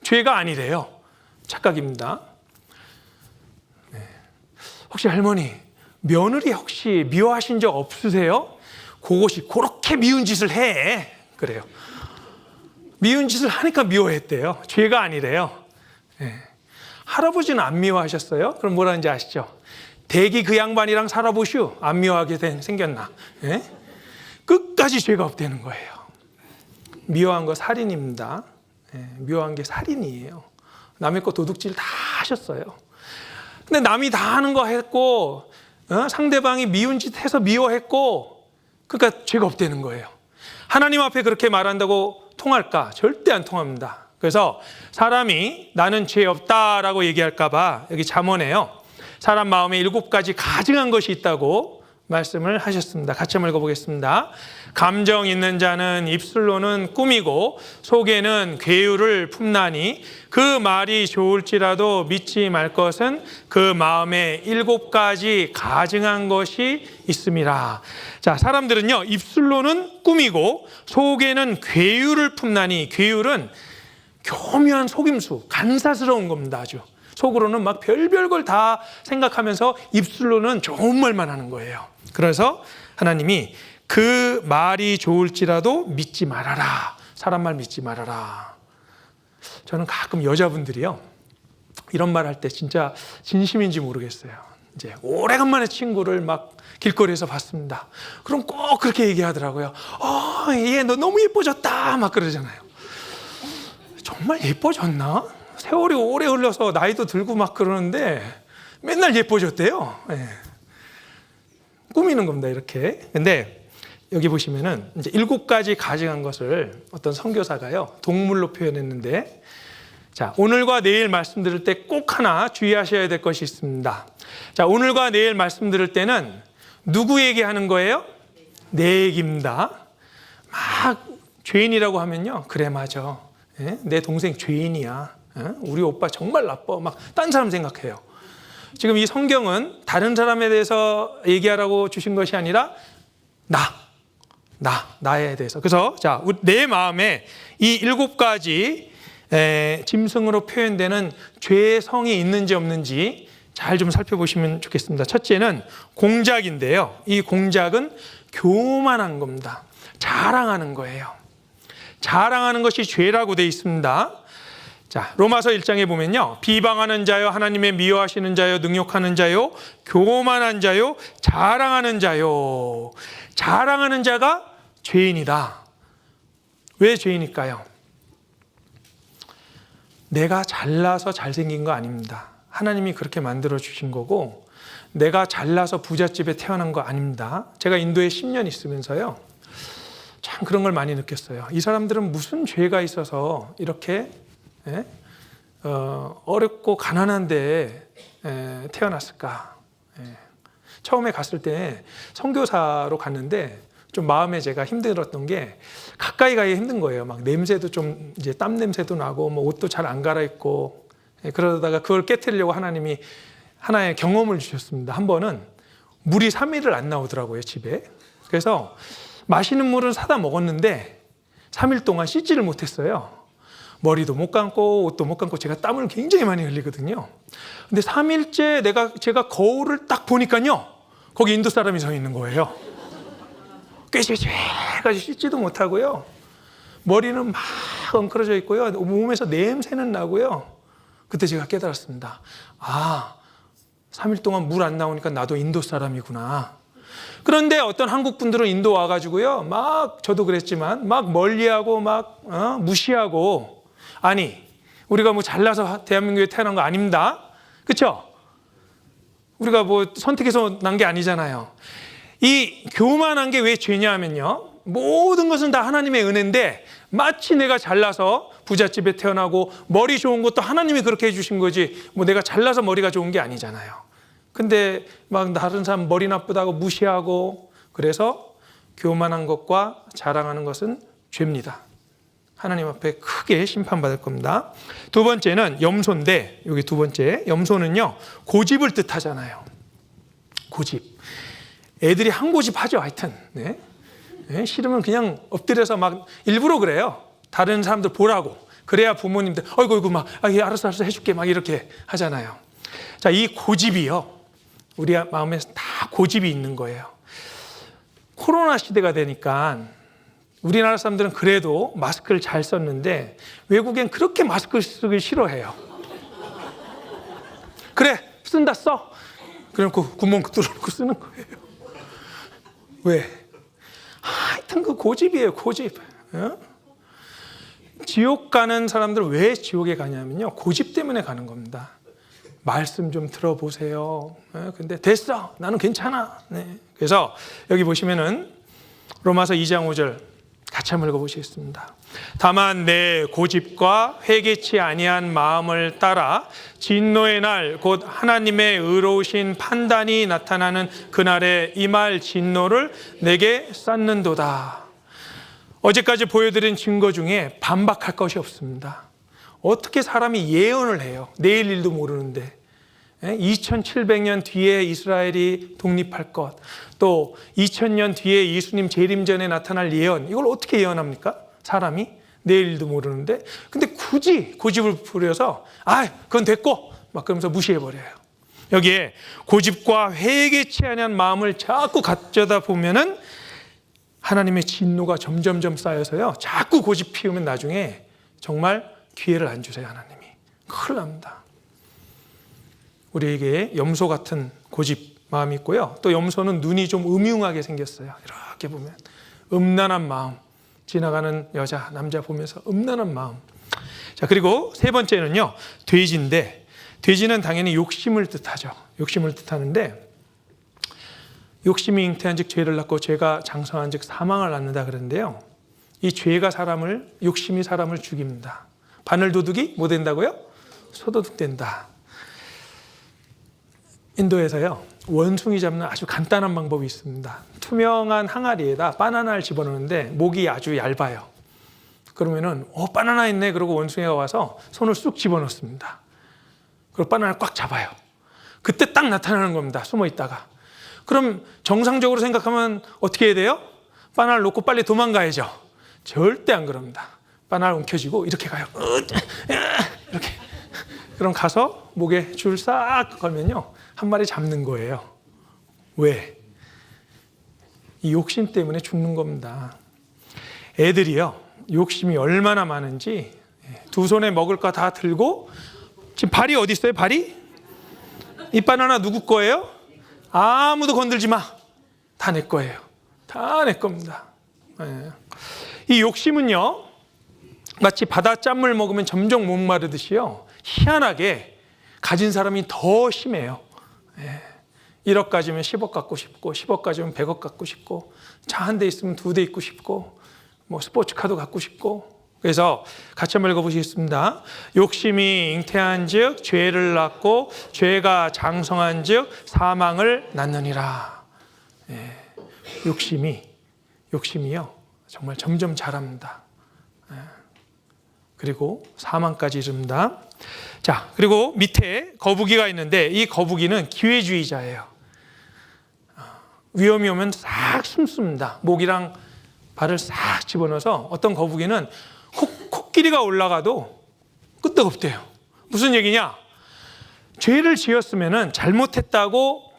죄가 아니래요. 착각입니다. 네. 혹시 할머니 며느리 혹시 미워하신 적 없으세요? 그것이 그렇게 미운 짓을 해. 그래요. 미운 짓을 하니까 미워했대요. 죄가 아니래요. 네. 할아버지는 안 미워하셨어요? 그럼 뭐라는지 아시죠? 대기 그 양반이랑 살아보시오. 안 미워하게 생겼나? 네? 끝까지 죄가 없다는 거예요. 미워한 거 살인입니다. 네, 미워한 게 살인이에요. 남의 거 도둑질 다 하셨어요. 근데 남이 다 하는 거 했고, 상대방이 미운 짓 해서 미워했고, 그러니까 죄가 없다는 거예요. 하나님 앞에 그렇게 말한다고 통할까? 절대 안 통합니다. 그래서 사람이 나는 죄 없다라고 얘기할까 봐 여기 잠언에요. 사람 마음에 7가지 가증한 것이 있다고 말씀을 하셨습니다. 같이 한번 읽어보겠습니다. 감정 있는 자는 입술로는 꾸미고 속에는 괴유를 품나니 그 말이 좋을지라도 믿지 말 것은 그 마음에 7가지 가증한 것이 있음이라. 자, 사람들은요, 입술로는 꾸미고 속에는 괴유를 품나니, 괴유는 교묘한 속임수, 간사스러운 겁니다. 아주 속으로는 막 별별 걸 다 생각하면서 입술로는 좋은 말만 하는 거예요. 그래서 하나님이 그 말이 좋을지라도 믿지 말아라. 사람 말 믿지 말아라. 저는 가끔 여자분들이요, 이런 말 할 때 진짜 진심인지 모르겠어요. 이제 오래간만에 친구를 막 길거리에서 봤습니다. 그럼 꼭 그렇게 얘기하더라고요. 얘 너 너무 예뻐졌다. 막 그러잖아요. 정말 예뻐졌나? 세월이 오래 흘러서 나이도 들고 막 그러는데 맨날 예뻐졌대요. 네. 꾸미는 겁니다, 이렇게. 근데 여기 보시면은 이제 7가지 가증한 것을 어떤 선교사가요, 동물로 표현했는데, 자, 오늘과 내일 말씀 들을 때 꼭 하나 주의하셔야 될 것이 있습니다. 자, 오늘과 내일 말씀 들을 때는 누구 얘기하는 거예요? 내 얘기입니다. 막 죄인이라고 하면요, 그래 맞아. 내 동생 죄인이야. 우리 오빠 정말 나빠. 막 딴 사람 생각해요. 지금 이 성경은 다른 사람에 대해서 얘기하라고 주신 것이 아니라 나에 대해서. 그래서 자, 내 마음에 이 7가지 짐승으로 표현되는 죄의 성이 있는지 없는지 잘 좀 살펴보시면 좋겠습니다. 첫째는 공작인데요. 이 공작은 교만한 겁니다. 자랑하는 거예요. 자랑하는 것이 죄라고 되어 있습니다. 자, 로마서 1장에 보면요, 비방하는 자요, 하나님의 미워하시는 자요, 능욕하는 자요, 교만한 자요, 자랑하는 자요. 자랑하는 자가 죄인이다. 왜 죄인일까요? 내가 잘나서 잘생긴 거 아닙니다. 하나님이 그렇게 만들어 주신 거고, 내가 잘나서 부잣집에 태어난 거 아닙니다. 제가 인도에 10년 있으면서요, 참 그런 걸 많이 느꼈어요. 이 사람들은 무슨 죄가 있어서 이렇게 어렵고 가난한데 태어났을까? 처음에 갔을 때 선교사로 갔는데 좀 마음에 제가 힘들었던 게, 가까이 가기 힘든 거예요. 막 냄새도 좀 이제 땀 냄새도 나고, 뭐 옷도 잘 안 갈아입고, 그러다가 그걸 깨트리려고 하나님이 하나의 경험을 주셨습니다. 한 번은 물이 3일을 안 나오더라고요, 집에. 그래서 마시는 물은 사다 먹었는데 3일 동안 씻지를 못했어요. 머리도 못 감고 옷도 못 감고, 제가 땀을 굉장히 많이 흘리거든요. 근데 3일째 제가 거울을 딱 보니까요, 거기 인도 사람이 서 있는 거예요. 꾀죄죄가지고 씻지도 못하고요, 머리는 막 엉클어져 있고요, 몸에서 냄새는 나고요. 그때 제가 깨달았습니다. 3일 동안 물 안 나오니까 나도 인도 사람이구나. 그런데 어떤 한국 분들은 인도 와가지고요, 막 저도 그랬지만 막 멀리하고 막 무시하고, 아니 우리가 뭐 잘나서 대한민국에 태어난 거 아닙니다. 그렇죠? 우리가 뭐 선택해서 난 게 아니잖아요. 이 교만한 게 왜 죄냐면요, 모든 것은 다 하나님의 은혜인데 마치 내가 잘나서 부잣집에 태어나고 머리 좋은 것도 하나님이 그렇게 해주신 거지, 뭐 내가 잘나서 머리가 좋은 게 아니잖아요. 근데 막 다른 사람 머리 나쁘다고 무시하고, 그래서 교만한 것과 자랑하는 것은 죄입니다. 하나님 앞에 크게 심판받을 겁니다. 두 번째는 염소인데, 여기 두 번째 염소는요, 고집을 뜻하잖아요. 고집. 애들이 한 고집 하죠, 하여튼. 네. 싫으면 그냥 엎드려서 막 일부러 그래요. 다른 사람들 보라고. 그래야 부모님들 어이구 막 알았어 해줄게 막 이렇게 하잖아요. 자, 이 고집이요, 우리 마음에 다 고집이 있는 거예요. 코로나 시대가 되니까 우리나라 사람들은 그래도 마스크를 잘 썼는데 외국엔 그렇게 마스크 쓰기 싫어해요. 그래, 쓴다 써. 그래놓고 구멍 뚫어놓고 쓰는 거예요. 왜? 하여튼 그 고집이에요, 고집. 지옥 가는 사람들 왜 지옥에 가냐면요, 고집 때문에 가는 겁니다. 말씀 좀 들어보세요. 근데 됐어, 나는 괜찮아. 네. 그래서 여기 보시면은 로마서 2장 5절 같이 한번 읽어보시겠습니다. 다만 내 고집과 회개치 아니한 마음을 따라 진노의 날 곧 하나님의 의로우신 판단이 나타나는 그날에 임할 진노를 내게 쌓는도다. 어제까지 보여드린 증거 중에 반박할 것이 없습니다. 어떻게 사람이 예언을 해요? 내일 일도 모르는데. 2700년 뒤에 이스라엘이 독립할 것, 또 2000년 뒤에 예수님 재림 전에 나타날 예언, 이걸 어떻게 예언합니까? 사람이 내일 일도 모르는데. 근데 굳이 고집을 부려서 그건 됐고 막 그러면서 무시해버려요. 여기에 고집과 회개치 아니한 마음을 자꾸 가져다 보면은 하나님의 진노가 점점점 쌓여서요, 자꾸 고집 피우면 나중에 정말 기회를 안 주세요. 하나님이 큰일 납니다. 우리에게 염소 같은 고집 마음이 있고요, 또 염소는 눈이 좀 음흉하게 생겼어요. 이렇게 보면 음란한 마음, 지나가는 여자 남자 보면서 음란한 마음. 자, 그리고 세 번째는요, 돼지인데, 돼지는 당연히 욕심을 뜻하죠. 욕심을 뜻하는데, 욕심이 잉태한 즉 죄를 낳고 죄가 장성한 즉 사망을 낳는다 그러는데요, 이 죄가 욕심이 사람을 죽입니다. 바늘도둑이 뭐 된다고요? 소도둑 된다. 인도에서요, 원숭이 잡는 아주 간단한 방법이 있습니다. 투명한 항아리에다 바나나를 집어넣는데 목이 아주 얇아요. 그러면은 바나나 있네 그러고 원숭이가 와서 손을 쑥 집어넣습니다. 그리고 바나나를 꽉 잡아요. 그때 딱 나타나는 겁니다. 숨어 있다가. 그럼 정상적으로 생각하면 어떻게 해야 돼요? 바나나를 놓고 빨리 도망가야죠. 절대 안 그럽니다. 바나나를 움켜쥐고 이렇게 가요. 이렇게. 그럼 가서 목에 줄 싹 걸면요, 한 마리 잡는 거예요. 왜? 이 욕심 때문에 죽는 겁니다. 애들이요, 욕심이 얼마나 많은지 두 손에 먹을 거 다 들고, 지금 발이 어디 있어요? 발이? 이 바나나 누구 거예요? 아무도 건들지 마. 다 내 거예요. 다 내 겁니다. 이 욕심은요, 마치 바다 짠물 먹으면 점점 목마르듯이요, 희한하게 가진 사람이 더 심해요. 1억 가지면 10억 갖고 싶고, 10억 가지면 100억 갖고 싶고, 차 한 대 있으면 2대 있고 싶고, 뭐 스포츠카도 갖고 싶고. 그래서 같이 한번 읽어보시겠습니다. 욕심이 잉태한 즉 죄를 낳고, 죄가 장성한 즉 사망을 낳느니라. 욕심이요, 정말 점점 자랍니다. 그리고 사망까지 이릅니다. 자, 그리고 밑에 거북이가 있는데, 이 거북이는 기회주의자예요. 위험이 오면 싹 숨습니다. 목이랑 발을 싹 집어넣어서 어떤 거북이는 코끼리가 올라가도 끄떡없대요. 무슨 얘기냐? 죄를 지었으면 잘못했다고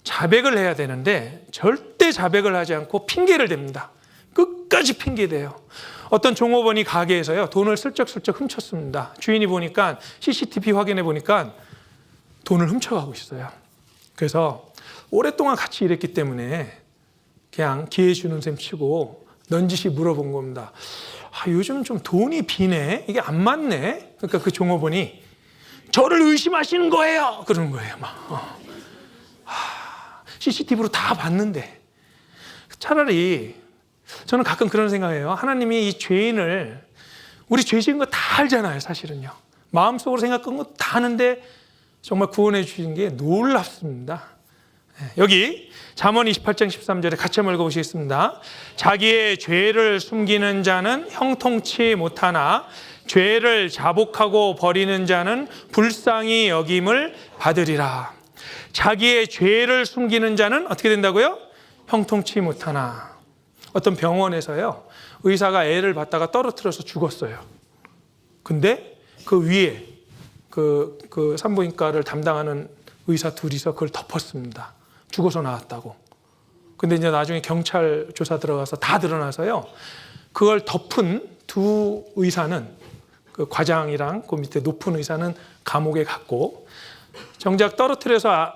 자백을 해야 되는데 절대 자백을 하지 않고 핑계를 댑니다. 끝까지 핑계대요. 어떤 종업원이 가게에서요, 돈을 슬쩍슬쩍 훔쳤습니다. 주인이 보니까, CCTV 확인해 보니까 돈을 훔쳐가고 있어요. 그래서 오랫동안 같이 일했기 때문에 그냥 기회 주는 셈 치고 넌지시 물어본 겁니다. 요즘 좀 돈이 비네, 이게 안 맞네. 그러니까 그 종업원이 저를 의심하시는 거예요 그러는 거예요. 막 CCTV로 다 봤는데. 차라리 저는 가끔 그런 생각해요. 하나님이 이 죄인을, 우리 죄 지은 거 다 알잖아요. 사실은요, 마음속으로 생각한 거 다 아는데 정말 구원해 주신 게 놀랍습니다. 여기 잠언 28장 13절에 같이 한번 읽어보시겠습니다. 자기의 죄를 숨기는 자는 형통치 못하나 죄를 자복하고 버리는 자는 불쌍히 여김을 받으리라. 자기의 죄를 숨기는 자는 어떻게 된다고요? 형통치 못하나. 어떤 병원에서요, 의사가 애를 받다가 떨어뜨려서 죽었어요. 근데 그 위에 그 산부인과를 담당하는 의사 둘이서 그걸 덮었습니다. 죽어서 나왔다고. 근데 이제 나중에 경찰 조사 들어가서 다 드러나서요, 그걸 덮은 두 의사는, 그 과장이랑 그 밑에 높은 의사는 감옥에 갔고, 정작 떨어뜨려서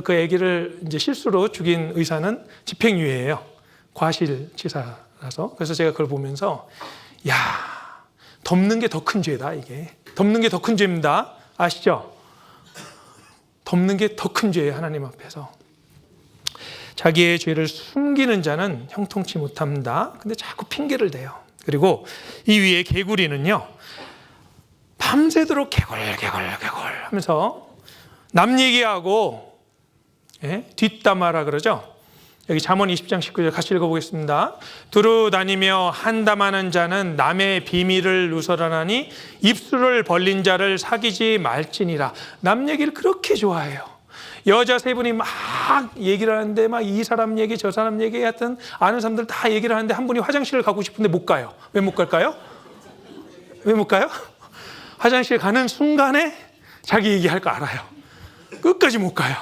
그 아기를 이제 실수로 죽인 의사는 집행유예예요. 과실치사라서. 그래서 제가 그걸 보면서, 덮는 게 더 큰 죄다. 이게 덮는 게 더 큰 죄입니다. 아시죠? 덮는 게 더 큰 죄예요, 하나님 앞에서. 자기의 죄를 숨기는 자는 형통치 못합니다. 근데 자꾸 핑계를 대요. 그리고 이 위에 개구리는요, 밤새도록 개굴개굴개굴 하면서 남 얘기하고, 뒷담화라 그러죠. 여기 잠언 20장 19절 같이 읽어보겠습니다. 두루 다니며 한담하는 자는 남의 비밀을 누설하나니 입술을 벌린 자를 사귀지 말지니라. 남 얘기를 그렇게 좋아해요. 여자 세 분이 막 얘기를 하는데 막 이 사람 얘기 저 사람 얘기 하여튼 아는 사람들 다 얘기를 하는데 한 분이 화장실을 가고 싶은데 못 가요. 왜 못 갈까요? 왜 못 가요? 화장실 가는 순간에 자기 얘기할 거 알아요. 끝까지 못 가요.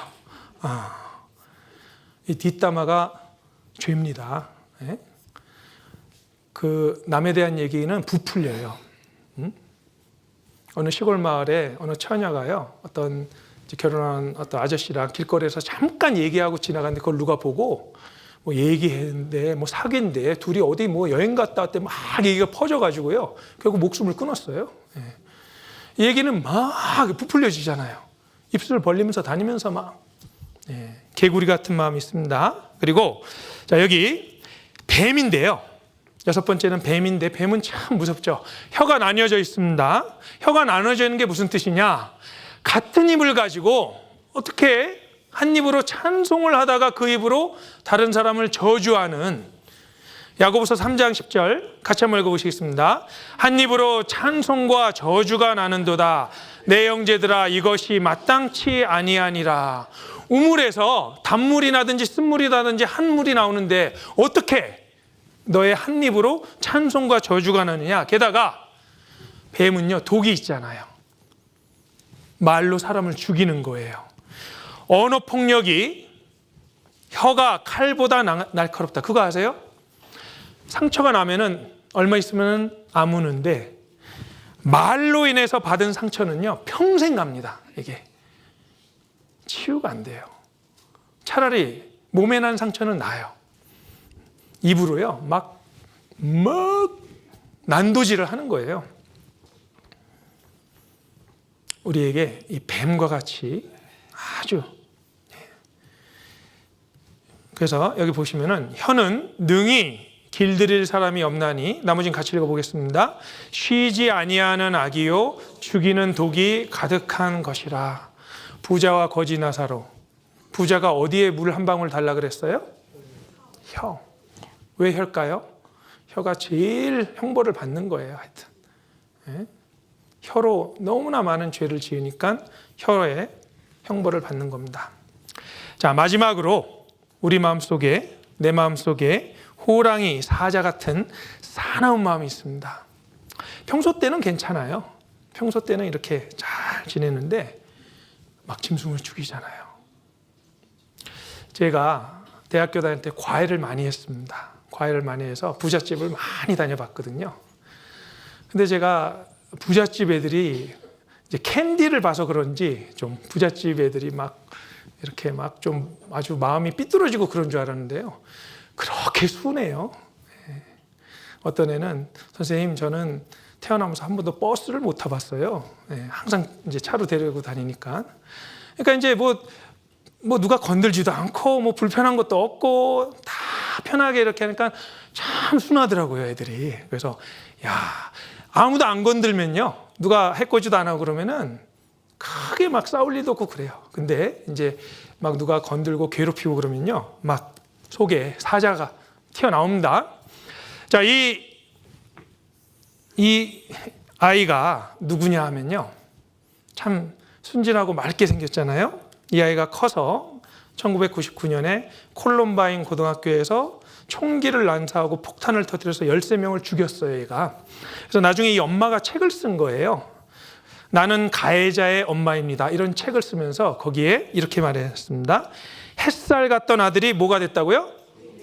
이 뒷담화가 죄입니다. 그 남에 대한 얘기는 부풀려요. 어느 시골 마을에 어느 처녀가요, 어떤 결혼한 어떤 아저씨랑 길거리에서 잠깐 얘기하고 지나갔는데 그걸 누가 보고 뭐 얘기했는데 뭐 사귄데 둘이 어디 뭐 여행 갔다 왔대 막 얘기가 퍼져가지고요, 결국 목숨을 끊었어요. 이 얘기는 막 부풀려지잖아요. 입술 벌리면서 다니면서 막. 개구리 같은 마음이 있습니다. 그리고 자, 여기 뱀인데요. 6번째는 뱀인데 뱀은 참 무섭죠. 혀가 나뉘어져 있습니다. 혀가 나눠져 있는 게 무슨 뜻이냐? 같은 입을 가지고 어떻게 한 입으로 찬송을 하다가 그 입으로 다른 사람을 저주하는, 야고보서 3장 10절 같이 한번 읽어보시겠습니다. 한 입으로 찬송과 저주가 나는도다. 내 형제들아 이것이 마땅치 아니하니라. 우물에서 단물이 나든지 쓴물이 나든지 한물이 나오는데 어떻게 너의 한 입으로 찬송과 저주가 나느냐. 게다가 뱀은요, 독이 있잖아요. 말로 사람을 죽이는 거예요. 언어 폭력이 혀가 칼보다 날카롭다. 그거 아세요? 상처가 나면은 얼마 있으면 아무는데 말로 인해서 받은 상처는요, 평생 갑니다. 이게 치유가 안 돼요. 차라리 몸에 난 상처는 나아요. 입으로요, 막 난도질을 하는 거예요. 우리에게 이 뱀과 같이 아주. 그래서 여기 보시면은 혀는 능히 길들일 사람이 없나니, 나머지는 같이 읽어보겠습니다. 쉬지 아니하는 악이요 죽이는 독이 가득한 것이라. 부자와 거지 나사로. 부자가 어디에 물 한 방울 달라 그랬어요? 혀. 왜 혀일까요? 혀가 제일 형벌을 받는 거예요. 하여튼 혀로 너무나 많은 죄를 지으니까 혀에 형벌을 받는 겁니다. 자, 마지막으로 우리 마음속에, 내 마음속에 호랑이, 사자 같은 사나운 마음이 있습니다. 평소 때는 괜찮아요. 평소 때는 이렇게 잘 지내는데 막 짐승을 죽이잖아요. 제가 대학교 다닐 때 과외를 많이 했습니다. 과외를 많이 해서 부잣집을 많이 다녀봤거든요. 근데 제가 부잣집 애들이 이제 캔디를 봐서 그런지 좀 부잣집 애들이 막 이렇게 막 좀 아주 마음이 삐뚤어지고 그런 줄 알았는데요. 그렇게 순해요. 어떤 애는 선생님 저는 태어나면서 한 번도 버스를 못 타봤어요. 항상 이제 차로 데리고 다니니까. 그러니까 이제 뭐 누가 건들지도 않고 뭐 불편한 것도 없고 다 편하게 이렇게 하니까 참 순하더라고요, 애들이. 그래서 야, 아무도 안 건들면요, 누가 해코지도 안 하고 그러면은 크게 막 싸울 일도 없고 그래요. 근데 이제 막 누가 건들고 괴롭히고 그러면요, 막 속에 사자가 튀어나옵니다. 자, 이 아이가 누구냐 하면요, 참 순진하고 맑게 생겼잖아요. 이 아이가 커서 1999년에 콜럼바인 고등학교에서 총기를 난사하고 폭탄을 터뜨려서 13명을 죽였어요, 얘가. 그래서 나중에 이 엄마가 책을 쓴 거예요. 나는 가해자의 엄마입니다. 이런 책을 쓰면서 거기에 이렇게 말했습니다. 햇살 같던 아들이 뭐가 됐다고요?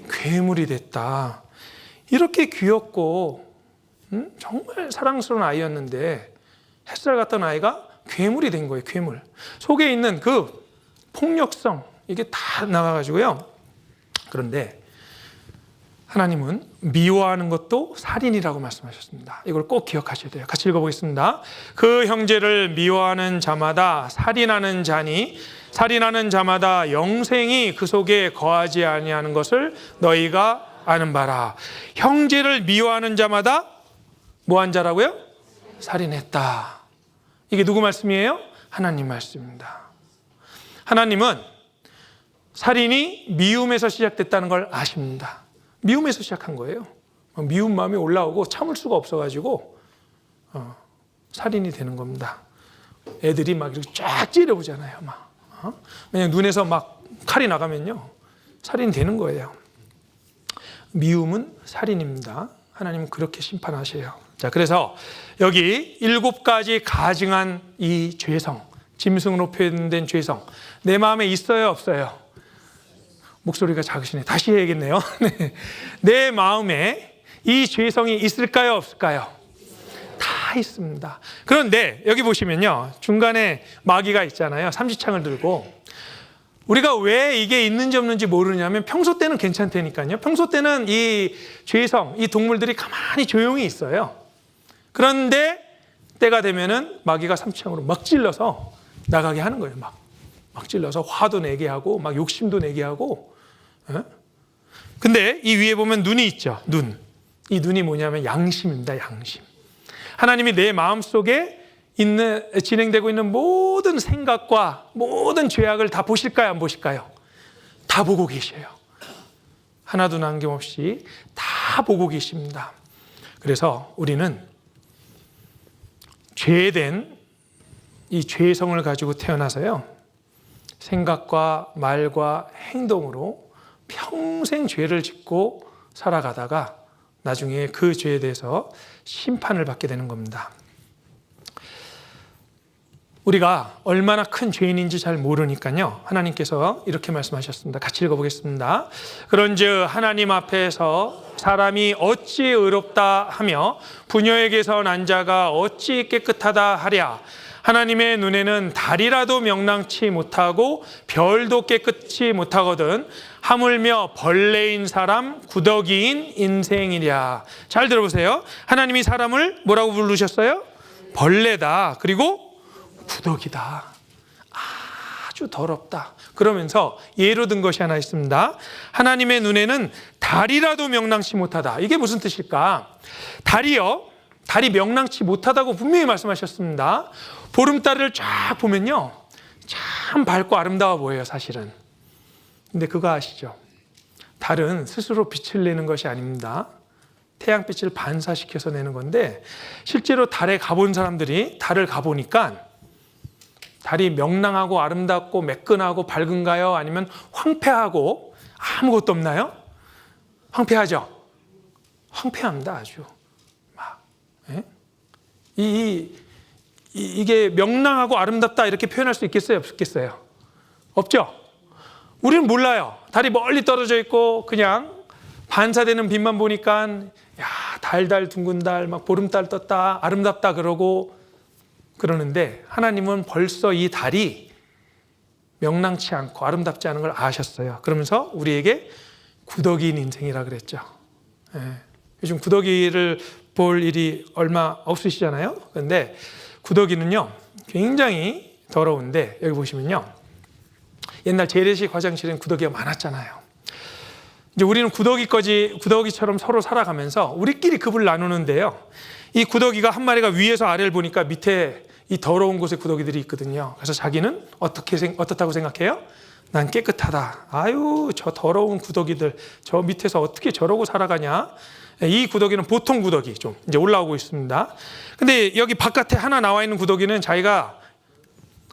괴물이 됐다. 이렇게 귀엽고 정말 사랑스러운 아이였는데 햇살 같던 아이가 괴물이 된 거예요. 괴물. 속에 있는 그 폭력성, 이게 다 나와가지고요. 그런데 하나님은 미워하는 것도 살인이라고 말씀하셨습니다. 이걸 꼭 기억하셔야 돼요. 같이 읽어보겠습니다. 그 형제를 미워하는 자마다 살인하는 자니 살인하는 자마다 영생이 그 속에 거하지 아니하는 것을 너희가 아는 바라. 형제를 미워하는 자마다 뭐한 자라고요? 살인했다. 이게 누구 말씀이에요? 하나님 말씀입니다. 하나님은 살인이 미움에서 시작됐다는 걸 아십니다. 미움에서 시작한 거예요. 미운 마음이 올라오고 참을 수가 없어가지고 살인이 되는 겁니다. 애들이 막 이렇게 쫙 찌려보잖아요. 그냥 눈에서 막 칼이 나가면요, 살인이 되는 거예요. 미움은 살인입니다. 하나님은 그렇게 심판하셔요. 자, 그래서 여기 7가지 가증한 이 죄성, 짐승으로 표현된 죄성, 내 마음에 있어요, 없어요? 목소리가 작으시네. 다시 해야겠네요. 네. 내 마음에 이 죄성이 있을까요, 없을까요? 다 있습니다. 그런데 여기 보시면요, 중간에 마귀가 있잖아요. 삼지창을 들고. 우리가 왜 이게 있는지 없는지 모르냐면 평소 때는 괜찮다니까요. 평소 때는 이 죄성, 이 동물들이 가만히 조용히 있어요. 그런데 때가 되면은 마귀가 삼지창으로 막 찔러서 나가게 하는 거예요. 막 찔러서 화도 내게 하고 막 욕심도 내게 하고. 근데 이 위에 보면 눈이 있죠. 눈. 이 눈이 뭐냐면 양심입니다. 양심. 하나님이 내 마음속에 진행되고 있는 모든 생각과 모든 죄악을 다 보실까요, 안 보실까요? 다 보고 계셔요. 하나도 남김없이 다 보고 계십니다. 그래서 우리는 죄된 이 죄성을 가지고 태어나서요, 생각과 말과 행동으로 평생 죄를 짓고 살아가다가 나중에 그 죄에 대해서 심판을 받게 되는 겁니다. 우리가 얼마나 큰 죄인인지 잘 모르니까요, 하나님께서 이렇게 말씀하셨습니다. 같이 읽어보겠습니다. 그런즉 하나님 앞에서 사람이 어찌 의롭다 하며 부녀에게서 난 자가 어찌 깨끗하다 하랴. 하나님의 눈에는 달이라도 명랑치 못하고 별도 깨끗이 못하거든 하물며 벌레인 사람 구더기인 인생이랴. 잘 들어보세요. 하나님이 사람을 뭐라고 부르셨어요? 벌레다. 그리고 구더기다. 아주 더럽다. 그러면서 예로 든 것이 하나 있습니다. 하나님의 눈에는 달이라도 명랑치 못하다. 이게 무슨 뜻일까? 달이 명랑치 못하다고 분명히 말씀하셨습니다. 보름달을 쫙 보면요, 참 밝고 아름다워 보여요, 사실은. 근데 그거 아시죠? 달은 스스로 빛을 내는 것이 아닙니다. 태양빛을 반사시켜서 내는 건데, 실제로 달에 가본 사람들이 달을 가보니까 달이 명랑하고 아름답고 매끈하고 밝은가요? 아니면 황폐하고 아무것도 없나요? 황폐하죠? 황폐합니다, 아주. 이게 명랑하고 아름답다 이렇게 표현할 수 있겠어요, 없겠어요? 없죠? 우리는 몰라요. 달이 멀리 떨어져 있고 그냥 반사되는 빛만 보니까 야, 달달 둥근 달, 막 보름달 떴다, 아름답다 그러는데 하나님은 벌써 이 달이 명랑치 않고 아름답지 않은 걸 아셨어요. 그러면서 우리에게 구더기인 인생이라 그랬죠. 요즘 구더기를 볼 일이 얼마 없으시잖아요. 그런데 구더기는요, 굉장히 더러운데, 여기 보시면요, 옛날 재래식 화장실엔 구더기가 많았잖아요. 이제 우리는 구더기처럼 서로 살아가면서 우리끼리 급을 나누는데요, 이 구더기가 한 마리가 위에서 아래를 보니까 밑에 이 더러운 곳에 구더기들이 있거든요. 그래서 자기는 어떻다고 생각해요? 난 깨끗하다. 아유, 저 더러운 구더기들 저 밑에서 어떻게 저러고 살아가냐. 이 구더기는 보통 구더기 좀 이제 올라오고 있습니다. 근데 여기 바깥에 하나 나와 있는 구더기는 자기가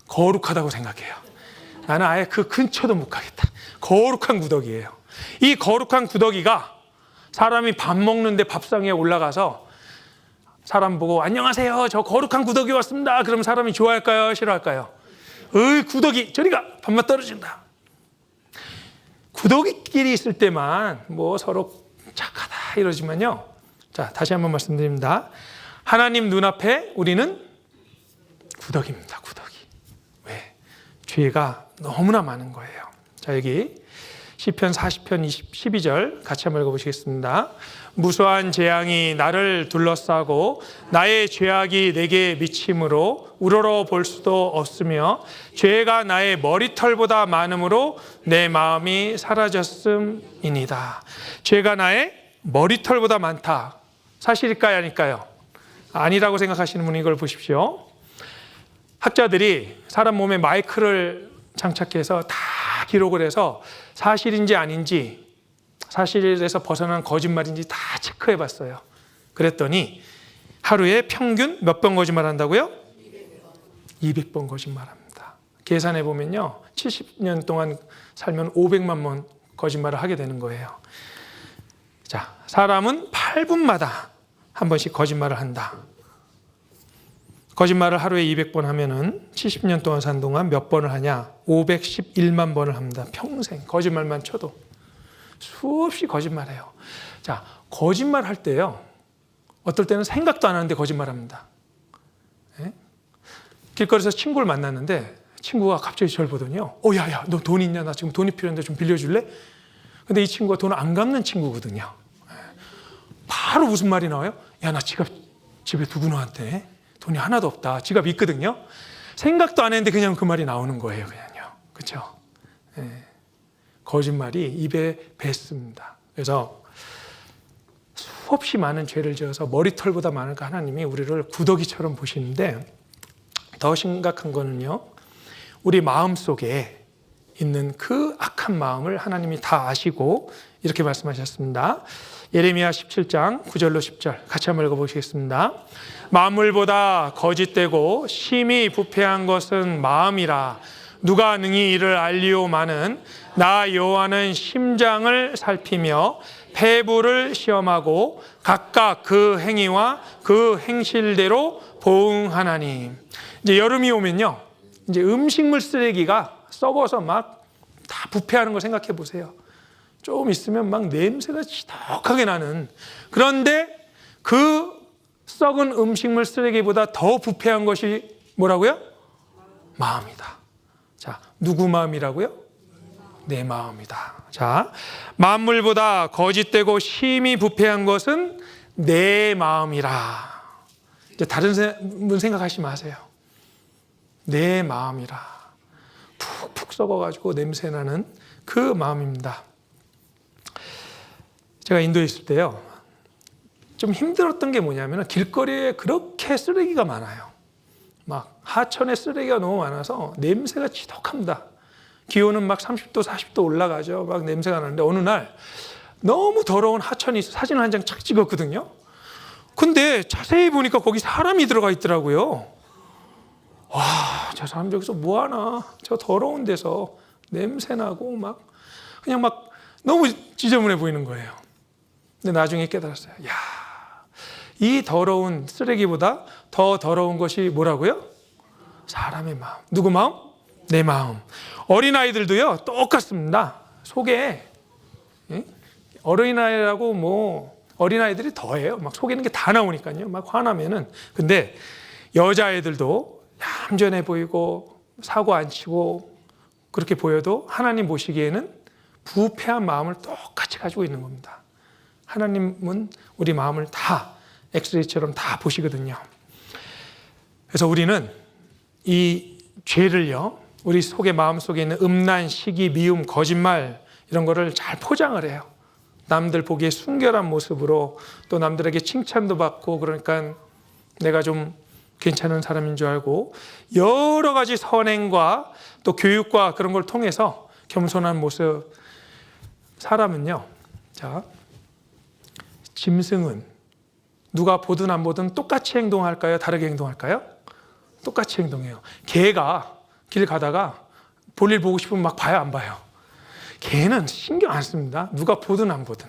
거룩하다고 생각해요. 나는 아예 그 근처도 못 가겠다. 거룩한 구더기예요. 이 거룩한 구더기가 사람이 밥 먹는데 밥상에 올라가서 사람 보고 안녕하세요, 저 거룩한 구더기 왔습니다. 그럼 사람이 좋아할까요, 싫어할까요? 어이, 구더기 저리가, 밥맛 떨어진다. 구더기끼리 있을 때만 뭐 서로 착하다 이러지만요, 자, 다시 한번 말씀드립니다. 하나님 눈앞에 우리는 구더기입니다. 구더기. 왜? 죄가 너무나 많은 거예요. 자, 여기 시편 40편 12절 같이 한번 읽어보시겠습니다. 무수한 재앙이 나를 둘러싸고 나의 죄악이 내게 미침으로 우러러 볼 수도 없으며 죄가 나의 머리털보다 많음으로 내 마음이 사라졌음이니이다. 죄가 나의 머리털보다 많다. 사실일까요, 아닐까요? 아니라고 생각하시는 분이 이걸 보십시오. 학자들이 사람 몸에 마이크를 장착해서 다 기록을 해서 사실인지 아닌지, 사실에서 벗어난 거짓말인지 다 체크해 봤어요. 그랬더니 하루에 평균 몇 번 거짓말 한다고요? 200번 거짓말합니다. 계산해 보면요, 70년 동안 살면 500만 번 거짓말을 하게 되는 거예요. 자, 사람은 8분마다 한 번씩 거짓말을 한다. 거짓말을 하루에 200번 하면은 70년 동안 산 동안 몇 번을 하냐? 511만 번을 합니다. 평생 거짓말만 쳐도 수없이 거짓말해요. 자, 거짓말 할 때요, 어떨 때는 생각도 안 하는데 거짓말합니다. 예? 길거리에서 친구를 만났는데 친구가 갑자기 저를 보더니요, 야야, 너 돈 있냐? 나 지금 돈이 필요한데 좀 빌려줄래? 근데 이 친구가 돈을 안 갚는 친구거든요. 바로 무슨 말이 나와요? 야, 나 지갑 집에 두고 나왔대. 돈이 하나도 없다. 지갑 있거든요. 생각도 안 했는데 그냥 그 말이 나오는 거예요. 그냥요. 그렇죠? 예. 거짓말이 입에 뱄습니다. 그래서 수없이 많은 죄를 지어서 머리털보다 많을까 하나님이 우리를 구더기처럼 보시는데, 더 심각한 거는요, 우리 마음속에 있는 그 악한 마음을 하나님이 다 아시고 이렇게 말씀하셨습니다. 예레미야 17장 9절로 10절 같이 한번 읽어보시겠습니다. 만물보다 거짓되고 심히 부패한 것은 마음이라. 누가 능히 이를 알리오마는 나 여호와는 심장을 살피며 폐부를 시험하고 각각 그 행위와 그 행실대로 보응하나니. 이제 여름이 오면요, 이제 음식물 쓰레기가 썩어서 막 다 부패하는 걸 생각해 보세요. 좀 있으면 막 냄새가 지독하게 나는. 그런데 그 썩은 음식물 쓰레기보다 더 부패한 것이 뭐라고요? 마음이다. 자, 누구 마음이라고요? 내 마음이다. 자, 만물보다 거짓되고 심히 부패한 것은 내 마음이라. 이제 다른 분 생각하지 마세요. 내 마음이라. 푹푹 썩어가지고 냄새나는 그 마음입니다. 제가 인도에 있을 때요, 좀 힘들었던 게 뭐냐면 길거리에 그렇게 쓰레기가 많아요. 막 하천에 쓰레기가 너무 많아서 냄새가 지독합니다. 기온은 막 30도, 40도 올라가죠. 막 냄새가 나는데 어느 날 너무 더러운 하천이 있어. 사진을 한 장 착 찍었거든요. 근데 자세히 보니까 거기 사람이 들어가 있더라고요. 와, 저 사람 저기서 뭐하나. 저 더러운 데서 냄새나고 막 그냥 막 너무 지저분해 보이는 거예요. 근데 나중에 깨달았어요. 야, 이 더러운 쓰레기보다 더 더러운 것이 뭐라고요? 사람의 마음. 누구 마음? 내 마음. 어린아이들도요, 똑같습니다. 속에, 어린아이라고 뭐 어린아이들이 더해요. 막 속에 있는 게 다 나오니까요. 막 화나면은. 근데 여자애들도 얌전해 보이고 사고 안 치고 그렇게 보여도 하나님 보시기에는 부패한 마음을 똑같이 가지고 있는 겁니다. 하나님은 우리 마음을 다 엑스레이처럼 다 보시거든요. 그래서 우리는 이 죄를요, 우리 속에 마음 속에 있는 음란, 시기, 미움, 거짓말 이런 거를 잘 포장을 해요. 남들 보기에 순결한 모습으로, 또 남들에게 칭찬도 받고, 그러니까 내가 좀 괜찮은 사람인 줄 알고 여러 가지 선행과 또 교육과 그런 걸 통해서 겸손한 모습. 사람은요, 자, 짐승은 누가 보든 안 보든 똑같이 행동할까요? 다르게 행동할까요? 똑같이 행동해요. 개가 길 가다가 볼일 보고 싶으면 막 봐요, 안 봐요? 개는 신경 안 씁니다. 누가 보든 안 보든.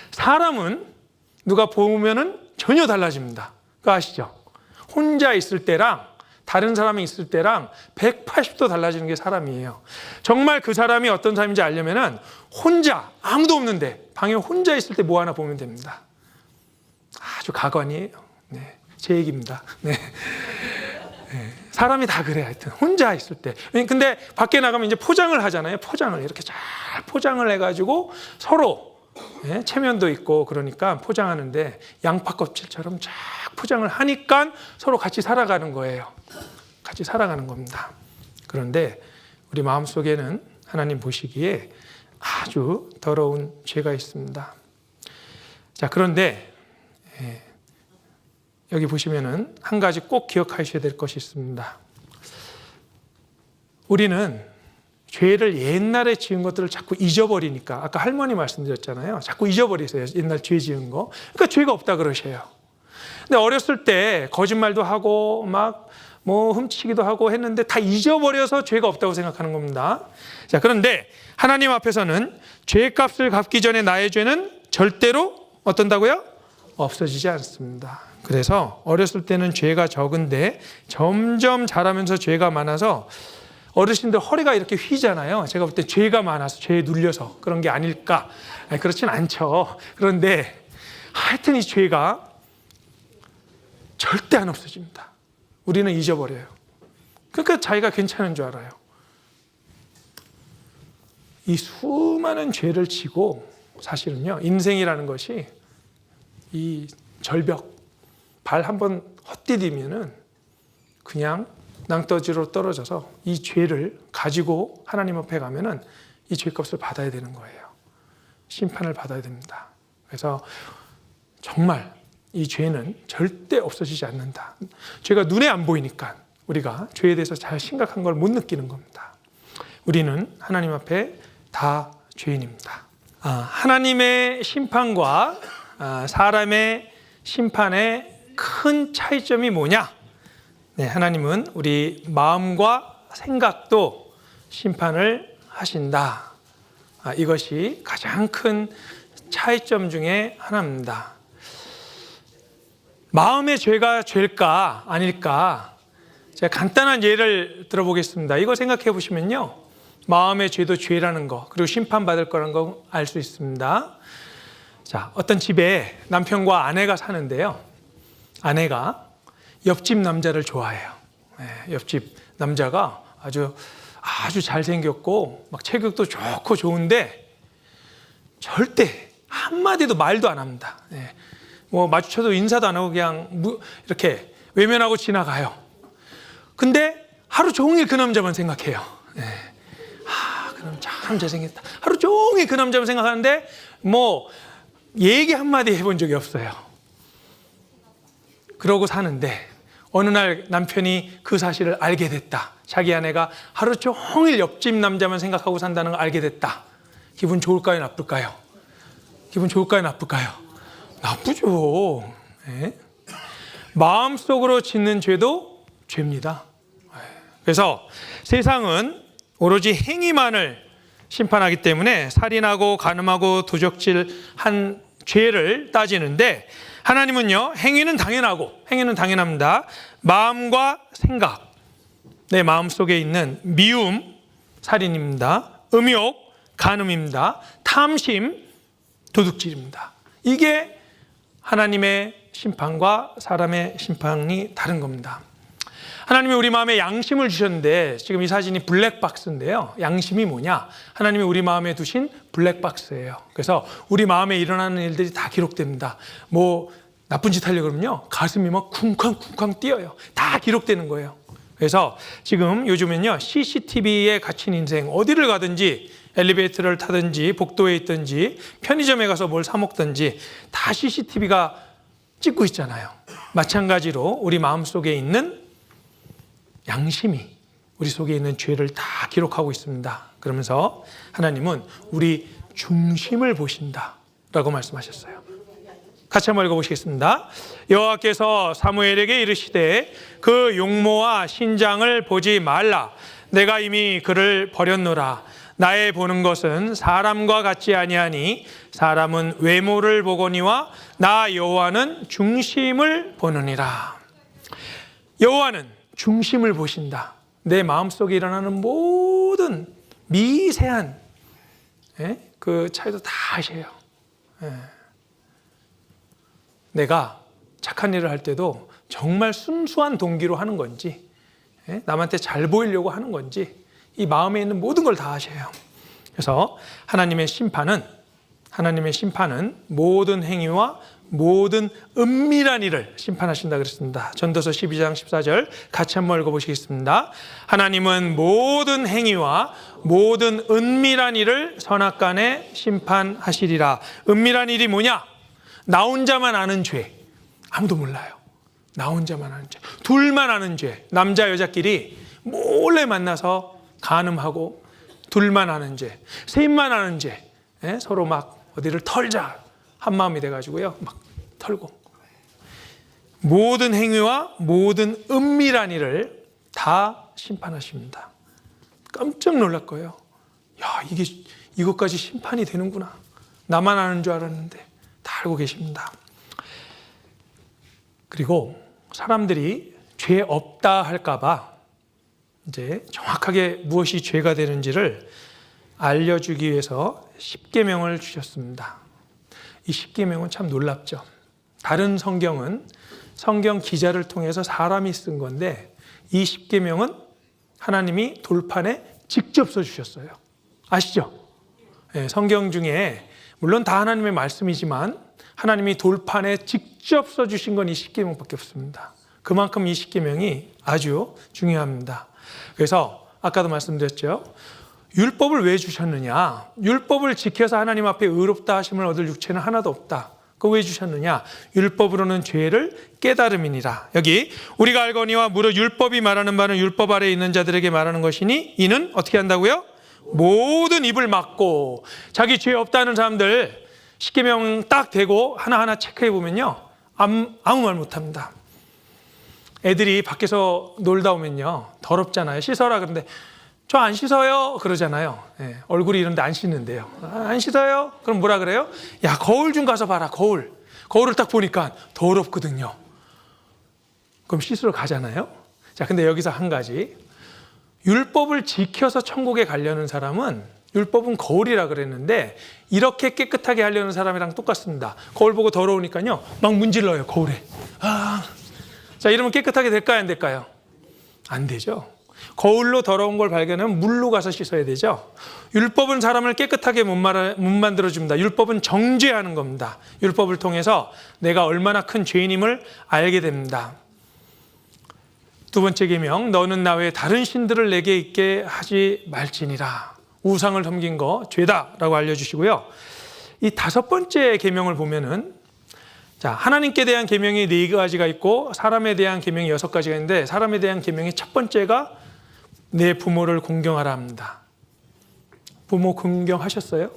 사람은 누가 보면은 전혀 달라집니다. 그거 아시죠? 혼자 있을 때랑 다른 사람이 있을 때랑 180도 달라지는 게 사람이에요. 정말 그 사람이 어떤 사람인지 알려면은 혼자, 아무도 없는데 방에 혼자 있을 때 뭐 하나 보면 됩니다. 아주 가관이에요. 네, 제 얘기입니다. 네. 네. 사람이 다 그래. 하여튼 혼자 있을 때. 근데 밖에 나가면 이제 포장을 하잖아요. 포장을 이렇게 잘 포장을 해가지고 서로 체면도 있고 그러니까 포장하는데 양파 껍질처럼 쫙 포장을 하니까 서로 같이 살아가는 거예요. 같이 살아가는 겁니다. 그런데 우리 마음속에는 하나님 보시기에 아주 더러운 죄가 있습니다. 자, 그런데 여기 보시면은 한 가지 꼭 기억하셔야 될 것이 있습니다. 우리는 죄를 옛날에 지은 것들을 자꾸 잊어버리니까, 아까 할머니 말씀드렸잖아요. 자꾸 잊어버리세요. 옛날 죄 지은 거. 그러니까 죄가 없다 그러셔요. 근데 어렸을 때 거짓말도 하고 막 뭐 훔치기도 하고 했는데 다 잊어버려서 죄가 없다고 생각하는 겁니다. 자, 그런데 하나님 앞에서는 죄값을 갚기 전에 나의 죄는 절대로 어떤다고요? 없어지지 않습니다. 그래서 어렸을 때는 죄가 적은데 점점 자라면서 죄가 많아서 어르신들 허리가 이렇게 휘잖아요. 제가 볼 때 죄가 많아서 죄에 눌려서 그런 게 아닐까. 그렇진 않죠. 그런데 하여튼 이 죄가 절대 안 없어집니다. 우리는 잊어버려요. 그러니까 자기가 괜찮은 줄 알아요. 이 수많은 죄를 지고 사실은요, 인생이라는 것이 이 절벽, 발 한번 헛디디면은 그냥 낭떠지로 떨어져서 이 죄를 가지고 하나님 앞에 가면은 이 죄값을 받아야 되는 거예요. 심판을 받아야 됩니다. 그래서 정말 이 죄는 절대 없어지지 않는다. 죄가 눈에 안 보이니까 우리가 죄에 대해서 잘 심각한 걸 못 느끼는 겁니다. 우리는 하나님 앞에 다 죄인입니다. 하나님의 심판과 사람의 심판의 큰 차이점이 뭐냐? 네, 하나님은 우리 마음과 생각도 심판을 하신다. 이것이 가장 큰 차이점 중에 하나입니다. 마음의 죄가 죄일까 아닐까? 제가 간단한 예를 들어보겠습니다. 이거 생각해 보시면요, 마음의 죄도 죄라는 거, 그리고 심판받을 거라는 거 알 수 있습니다. 자, 어떤 집에 남편과 아내가 사는데요, 아내가 옆집 남자를 좋아해요. 옆집 남자가 아주 잘생겼고 막 체격도 좋고 좋은데 절대 한마디도 말도 안 합니다. 뭐 마주쳐도 인사도 안 하고 그냥 이렇게 외면하고 지나가요. 근데 하루 종일 그 남자만 생각해요. 그 남자 참 잘생겼다. 하루 종일 그 남자만 생각하는데 뭐 얘기 한마디 해본 적이 없어요. 그러고 사는데 어느 날 남편이 그 사실을 알게 됐다. 자기 아내가 하루 종일 옆집 남자만 생각하고 산다는 걸 알게 됐다. 기분 좋을까요? 나쁠까요? 기분 좋을까요? 나쁠까요? 나쁘죠. 마음속으로 짓는 죄도 죄입니다. 그래서 세상은 오로지 행위만을 심판하기 때문에 살인하고 간음하고 도적질한 죄를 따지는데, 하나님은요, 행위는 당연합니다. 마음과 생각, 내 마음속에 있는 미움, 살인입니다. 음욕, 간음입니다. 탐심, 도둑질입니다. 이게 하나님의 심판과 사람의 심판이 다른 겁니다. 하나님이 우리 마음에 양심을 주셨는데, 지금 이 사진이 블랙박스인데요. 양심이 뭐냐? 하나님이 우리 마음에 두신 블랙박스예요. 그래서 우리 마음에 일어나는 일들이 다 기록됩니다. 뭐 나쁜 짓 하려고 그러면요, 가슴이 막 쿵쾅쿵쾅 뛰어요. 다 기록되는 거예요. 그래서 지금 요즘은요, CCTV에 갇힌 인생, 어디를 가든지 엘리베이터를 타든지 복도에 있든지 편의점에 가서 뭘 사 먹든지 다 CCTV가 찍고 있잖아요. 마찬가지로 우리 마음속에 있는 양심이 우리 속에 있는 죄를 다 기록하고 있습니다. 그러면서 하나님은 우리 중심을 보신다라고 말씀하셨어요. 같이 한번 읽어보시겠습니다. 여호와께서 사무엘에게 이르시되 그 용모와 신장을 보지 말라. 내가 이미 그를 버렸노라. 나의 보는 것은 사람과 같지 아니하니 사람은 외모를 보거니와 나 여호와는 중심을 보느니라. 여호와는 중심을 보신다. 내 마음속에 일어나는 모든 미세한 그 차이도 다 아셔요. 내가 착한 일을 할 때도 정말 순수한 동기로 하는 건지, 남한테 잘 보이려고 하는 건지 이 마음에 있는 모든 걸 다 아셔요. 그래서 하나님의 심판은 모든 행위와 모든 은밀한 일을 심판하신다 그랬습니다. 전도서 12장 14절 같이 한번 읽어보시겠습니다. 하나님은 모든 행위와 모든 은밀한 일을 선악간에 심판하시리라. 은밀한 일이 뭐냐? 나 혼자만 아는 죄. 아무도 몰라요. 나 혼자만 아는 죄. 둘만 아는 죄. 남자 여자끼리 몰래 만나서 간음하고 둘만 아는 죄. 셋만 아는 죄. 서로 막 어디를 털자 한 마음이 돼가지고요. 막 털고. 모든 행위와 모든 은밀한 일을 다 심판하십니다. 깜짝 놀랄 거예요. 야, 이것까지 심판이 되는구나. 나만 아는 줄 알았는데 다 알고 계십니다. 그리고 사람들이 죄 없다 할까봐 이제 정확하게 무엇이 죄가 되는지를 알려주기 위해서 십계명을 주셨습니다. 이 십계명은 참 놀랍죠. 다른 성경은 성경 기자를 통해서 사람이 쓴 건데 이 십계명은 하나님이 돌판에 직접 써주셨어요. 아시죠? 네, 성경 중에 물론 다 하나님의 말씀이지만 하나님이 돌판에 직접 써주신 건 이 십계명밖에 없습니다. 그만큼 이 십계명이 아주 중요합니다. 그래서 아까도 말씀드렸죠. 율법을 왜 주셨느냐? 율법을 지켜서 하나님 앞에 의롭다 하심을 얻을 육체는 하나도 없다. 그거 왜 주셨느냐? 율법으로는 죄를 깨달음이니라. 여기 우리가 알거니와 무릇 율법이 말하는 바는 율법 아래에 있는 자들에게 말하는 것이니 이는 어떻게 한다고요? 모든 입을 막고. 자기 죄 없다는 사람들 십계명 딱 대고 하나하나 체크해 보면요, 아무 말 못합니다. 애들이 밖에서 놀다 오면요 더럽잖아요. 씻어라 그런데 저 안 씻어요 그러잖아요. 얼굴이 이런데 안 씻는데요. 안 씻어요? 그럼 뭐라 그래요? 야, 거울 좀 가서 봐라. 거울을 딱 보니까 더럽거든요. 그럼 씻으러 가잖아요. 자, 근데 여기서 한 가지, 율법을 지켜서 천국에 가려는 사람은, 율법은 거울이라 그랬는데 이렇게 깨끗하게 하려는 사람이랑 똑같습니다. 거울 보고 더러우니까요 막 문질러요 거울에. 자, 이러면 깨끗하게 될까요 안 될까요? 안 되죠. 거울로 더러운 걸 발견하면 물로 가서 씻어야 되죠. 율법은 사람을 깨끗하게 못 만들어줍니다. 율법은 정죄하는 겁니다. 율법을 통해서 내가 얼마나 큰 죄인임을 알게 됩니다. 두 번째 계명, 너는 나 외에 다른 신들을 내게 있게 하지 말지니라. 우상을 섬긴 거 죄다라고 알려주시고요. 이 다섯 번째 계명을 보면은, 자, 하나님께 대한 계명이 4가지가 있고 사람에 대한 계명이 6가지가 있는데, 사람에 대한 계명이 첫 번째가 내 부모를 공경하라 합니다. 부모 공경하셨어요?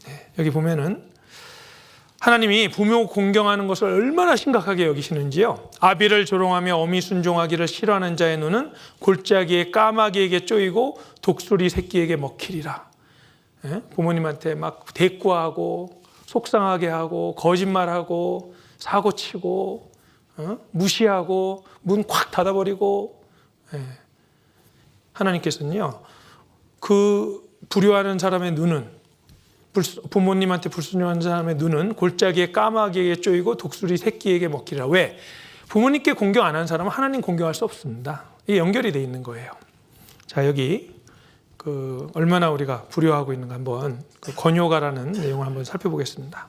네, 여기 보면은 하나님이 부모 공경하는 것을 얼마나 심각하게 여기시는지요. 아비를 조롱하며 어미 순종하기를 싫어하는 자의 눈은 골짜기에 까마귀에게 쪼이고 독수리 새끼에게 먹히리라. 네? 부모님한테 막 대꾸하고 속상하게 하고 거짓말하고 사고치고 무시하고 문 콱 닫아버리고. 네. 하나님께서는요, 그 불효하는 사람의 눈은, 부모님한테 불순종하는 사람의 눈은 골짜기에 까마귀에게 쪼이고 독수리 새끼에게 먹히라. 왜? 부모님께 공경 안 하는 사람은 하나님 공경할 수 없습니다. 이게 연결이 돼 있는 거예요. 자, 여기 얼마나 우리가 불효하고 있는가 한번 권효가라는 내용을 한번 살펴보겠습니다.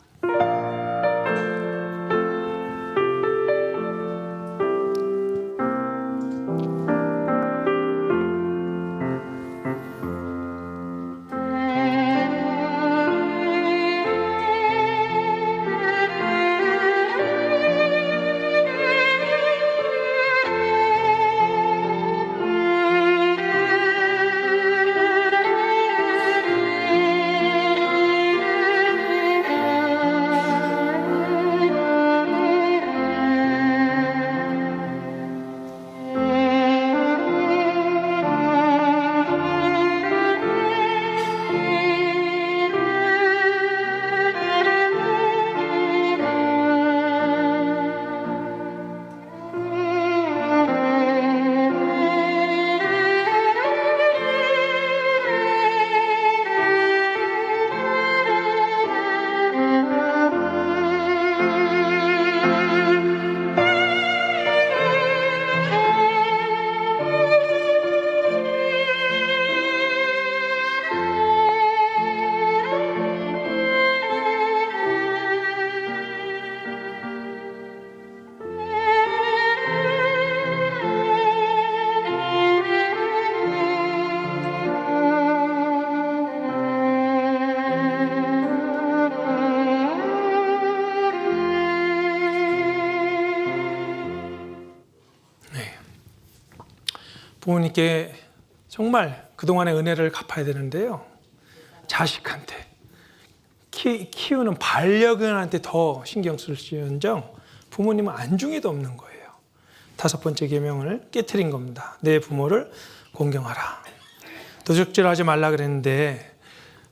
부모님께 정말 그동안의 은혜를 갚아야 되는데요. 자식한테 키우는 반려견한테 더 신경 쓸지언정 부모님은 안중에도 없는 거예요. 5번째 계명을 깨트린 겁니다. 내 부모를 공경하라. 도적질하지 말라 그랬는데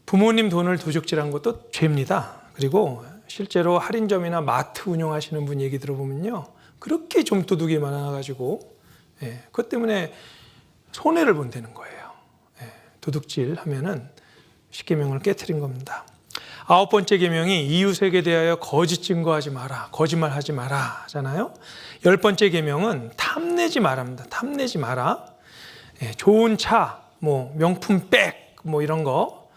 부모님 돈을 도적질한 것도 죄입니다. 그리고 실제로 할인점이나 마트 운영하시는 분 얘기 들어보면요, 그렇게 좀도둑이 많아가지고 그것 때문에 손해를 본다는 거예요. 도둑질 하면은 10계명을 깨트린 겁니다. 9번째 계명이 이웃에게 대하여 거짓 증거하지 마라, 거짓말하지 마라 하잖아요. 10번째 계명은 탐내지 말합니다. 탐내지 마라. 좋은 차, 뭐 명품 백, 뭐 이런 거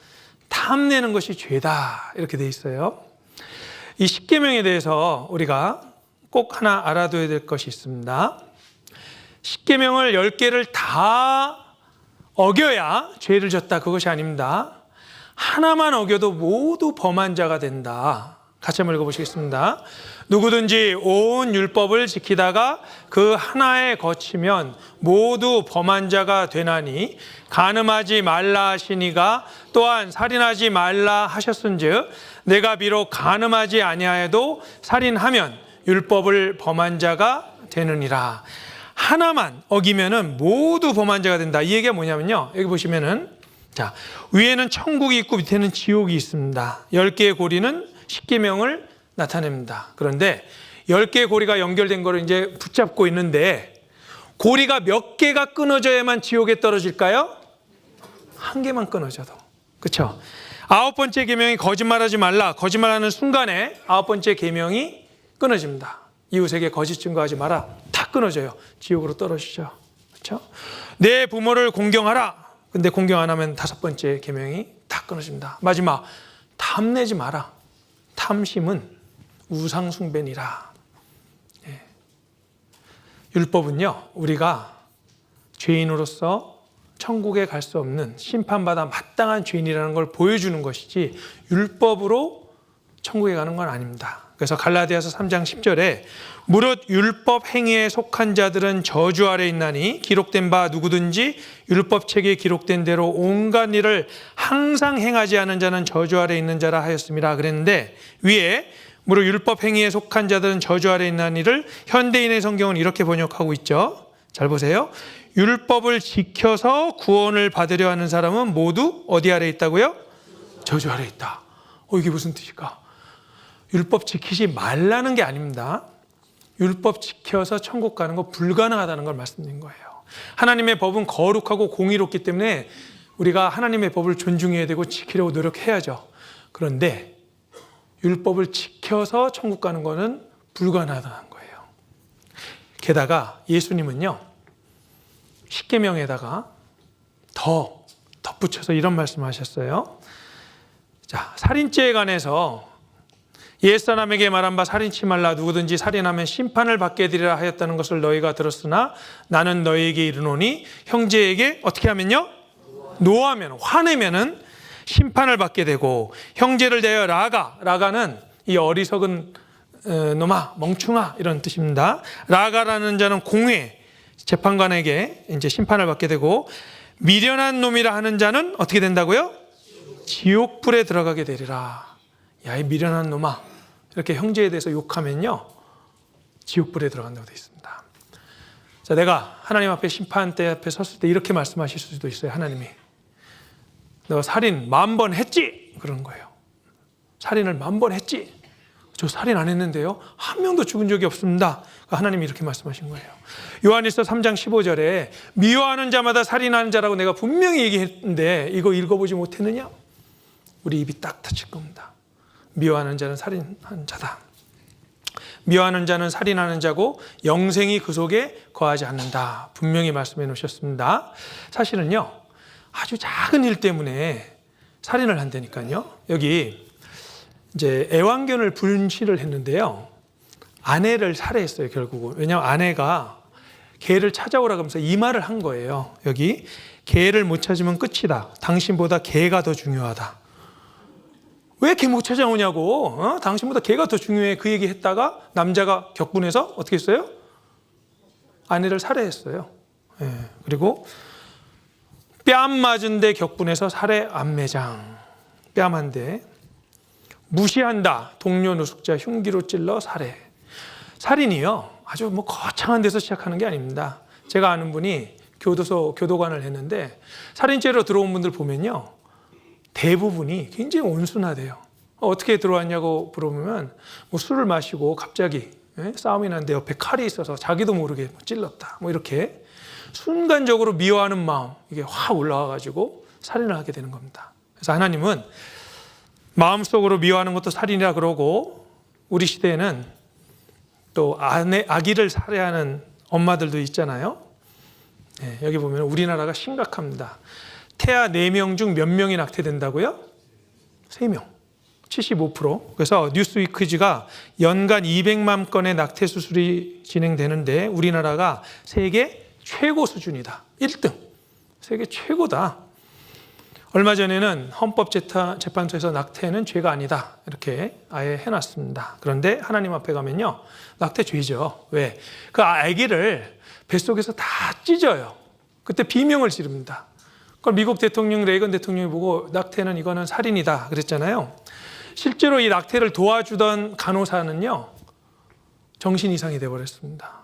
탐내는 것이 죄다 이렇게 돼 있어요. 이 10계명에 대해서 우리가 꼭 하나 알아둬야 될 것이 있습니다. 10계명을 10개를 다 어겨야 죄를 졌다, 그것이 아닙니다. 하나만 어겨도 모두 범한 자가 된다. 같이 한번 읽어보시겠습니다. 누구든지 온 율법을 지키다가 그 하나에 거치면 모두 범한 자가 되나니 간음하지 말라 하시니가 또한 살인하지 말라 하셨은즉 내가 비록 간음하지 아니하여도 살인하면 율법을 범한 자가 되느니라. 하나만 어기면은 모두 범한 자가 된다. 이 얘기가 뭐냐면요, 여기 보시면은 자, 위에는 천국이 있고 밑에는 지옥이 있습니다. 10개의 고리는 10계명을 나타냅니다. 그런데 10개의 고리가 연결된 거를 이제 붙잡고 있는데 고리가 몇 개가 끊어져야만 지옥에 떨어질까요? 한 개만 끊어져도. 그렇죠? 9번째 계명이 거짓말하지 말라. 거짓말하는 순간에 9번째 계명이 끊어집니다. 이웃에게 거짓 증거하지 마라. 다 끊어져요. 지옥으로 떨어지죠. 그렇죠? 내 부모를 공경하라. 근데 공경 안 하면 5번째 계명이 다 끊어집니다. 마지막, 탐내지 마라. 탐심은 우상 숭배니라. 율법은요, 우리가 죄인으로서 천국에 갈 수 없는 심판받아 마땅한 죄인이라는 걸 보여주는 것이지 율법으로 천국에 가는 건 아닙니다. 그래서 갈라디아서 3장 10절에 무릇 율법 행위에 속한 자들은 저주 아래 있나니 기록된 바 누구든지 율법책에 기록된 대로 온갖 일을 항상 행하지 않은 자는 저주 아래 있는 자라 하였습니다. 그랬는데 위에 무릇 율법 행위에 속한 자들은 저주 아래 있나니를 현대인의 성경은 이렇게 번역하고 있죠. 잘 보세요. 율법을 지켜서 구원을 받으려 하는 사람은 모두 어디 아래 있다고요? 저주 아래 있다. 이게 무슨 뜻일까? 율법 지키지 말라는 게 아닙니다. 율법 지켜서 천국 가는 거 불가능하다는 걸 말씀드린 거예요. 하나님의 법은 거룩하고 공의롭기 때문에 우리가 하나님의 법을 존중해야 되고 지키려고 노력해야죠. 그런데 율법을 지켜서 천국 가는 거는 불가능하다는 거예요. 게다가 예수님은요, 10계명에다가 더 덧붙여서 이런 말씀하셨어요. 자, 살인죄에 관해서 옛사람에게 말한 바 살인치 말라. 누구든지 살인하면 심판을 받게 되리라 하였다는 것을 너희가 들었으나 나는 너희에게 이르노니 형제에게 어떻게 하면요? 노하면, 화내면은 심판을 받게 되고 형제를 대하여 라가는 이 어리석은 놈아, 멍충아 이런 뜻입니다. 라가라는 자는 공회, 재판관에게 이제 심판을 받게 되고 미련한 놈이라 하는 자는 어떻게 된다고요? 지옥불에 들어가게 되리라. 야, 이 미련한 놈아. 이렇게 형제에 대해서 욕하면요, 지옥불에 들어간다고 되어 있습니다. 자, 내가 하나님 앞에 심판대 앞에 섰을 때 이렇게 말씀하실 수도 있어요. 하나님이 너 살인 10,000번 했지? 그러는 거예요. 살인을 10,000번 했지? 저 살인 안 했는데요, 한 명도 죽은 적이 없습니다. 하나님이 이렇게 말씀하신 거예요. 요한일서 3장 15절에 미워하는 자마다 살인하는 자라고 내가 분명히 얘기했는데 이거 읽어보지 못했느냐? 우리 입이 딱 닫힐 겁니다. 미워하는 자는 살인한 자다. 미워하는 자는 살인하는 자고 영생이 그 속에 거하지 않는다. 분명히 말씀해 놓으셨습니다. 사실은요, 아주 작은 일 때문에 살인을 한다니까요. 여기 이제 애완견을 분실을 했는데요, 아내를 살해했어요, 결국은. 왜냐하면 아내가 개를 찾아오라 그러면서 이 말을 한 거예요. 여기 개를 못 찾으면 끝이다. 당신보다 개가 더 중요하다. 왜 개 못 찾아오냐고. 당신보다 개가 더 중요해. 그 얘기 했다가 남자가 격분해서 어떻게 했어요? 아내를 살해했어요. 그리고 뺨 맞은 데 격분해서 살해 암매장. 뺨 한 대. 무시한다. 동료 노숙자 흉기로 찔러 살해. 살인이요. 아주 뭐 거창한 데서 시작하는 게 아닙니다. 제가 아는 분이 교도관을 했는데 살인죄로 들어온 분들 보면요. 대부분이 굉장히 온순하대요. 어떻게 들어왔냐고 물어보면 뭐 술을 마시고 갑자기 싸움이 났는데 옆에 칼이 있어서 자기도 모르게 찔렀다. 뭐 이렇게 순간적으로 미워하는 마음 이게 확 올라와가지고 살인을 하게 되는 겁니다. 그래서 하나님은 마음속으로 미워하는 것도 살인이라 그러고 우리 시대에는 또 아기를 살해하는 엄마들도 있잖아요. 여기 보면 우리나라가 심각합니다. 태아 4명 중 몇 명이 낙태된다고요? 3명. 75%. 그래서 뉴스위크지가 연간 200만 건의 낙태 수술이 진행되는데 우리나라가 세계 최고 수준이다. 1등. 세계 최고다. 얼마 전에는 헌법재판소에서 낙태는 죄가 아니다. 이렇게 아예 해놨습니다. 그런데 하나님 앞에 가면요. 낙태 죄죠. 왜? 그 아기를 뱃속에서 다 찢어요. 그때 비명을 지릅니다. 그걸 미국 대통령 레이건 대통령이 보고 낙태는 이거는 살인이다 그랬잖아요. 실제로 이 낙태를 도와주던 간호사는요. 정신 이상이 돼버렸습니다.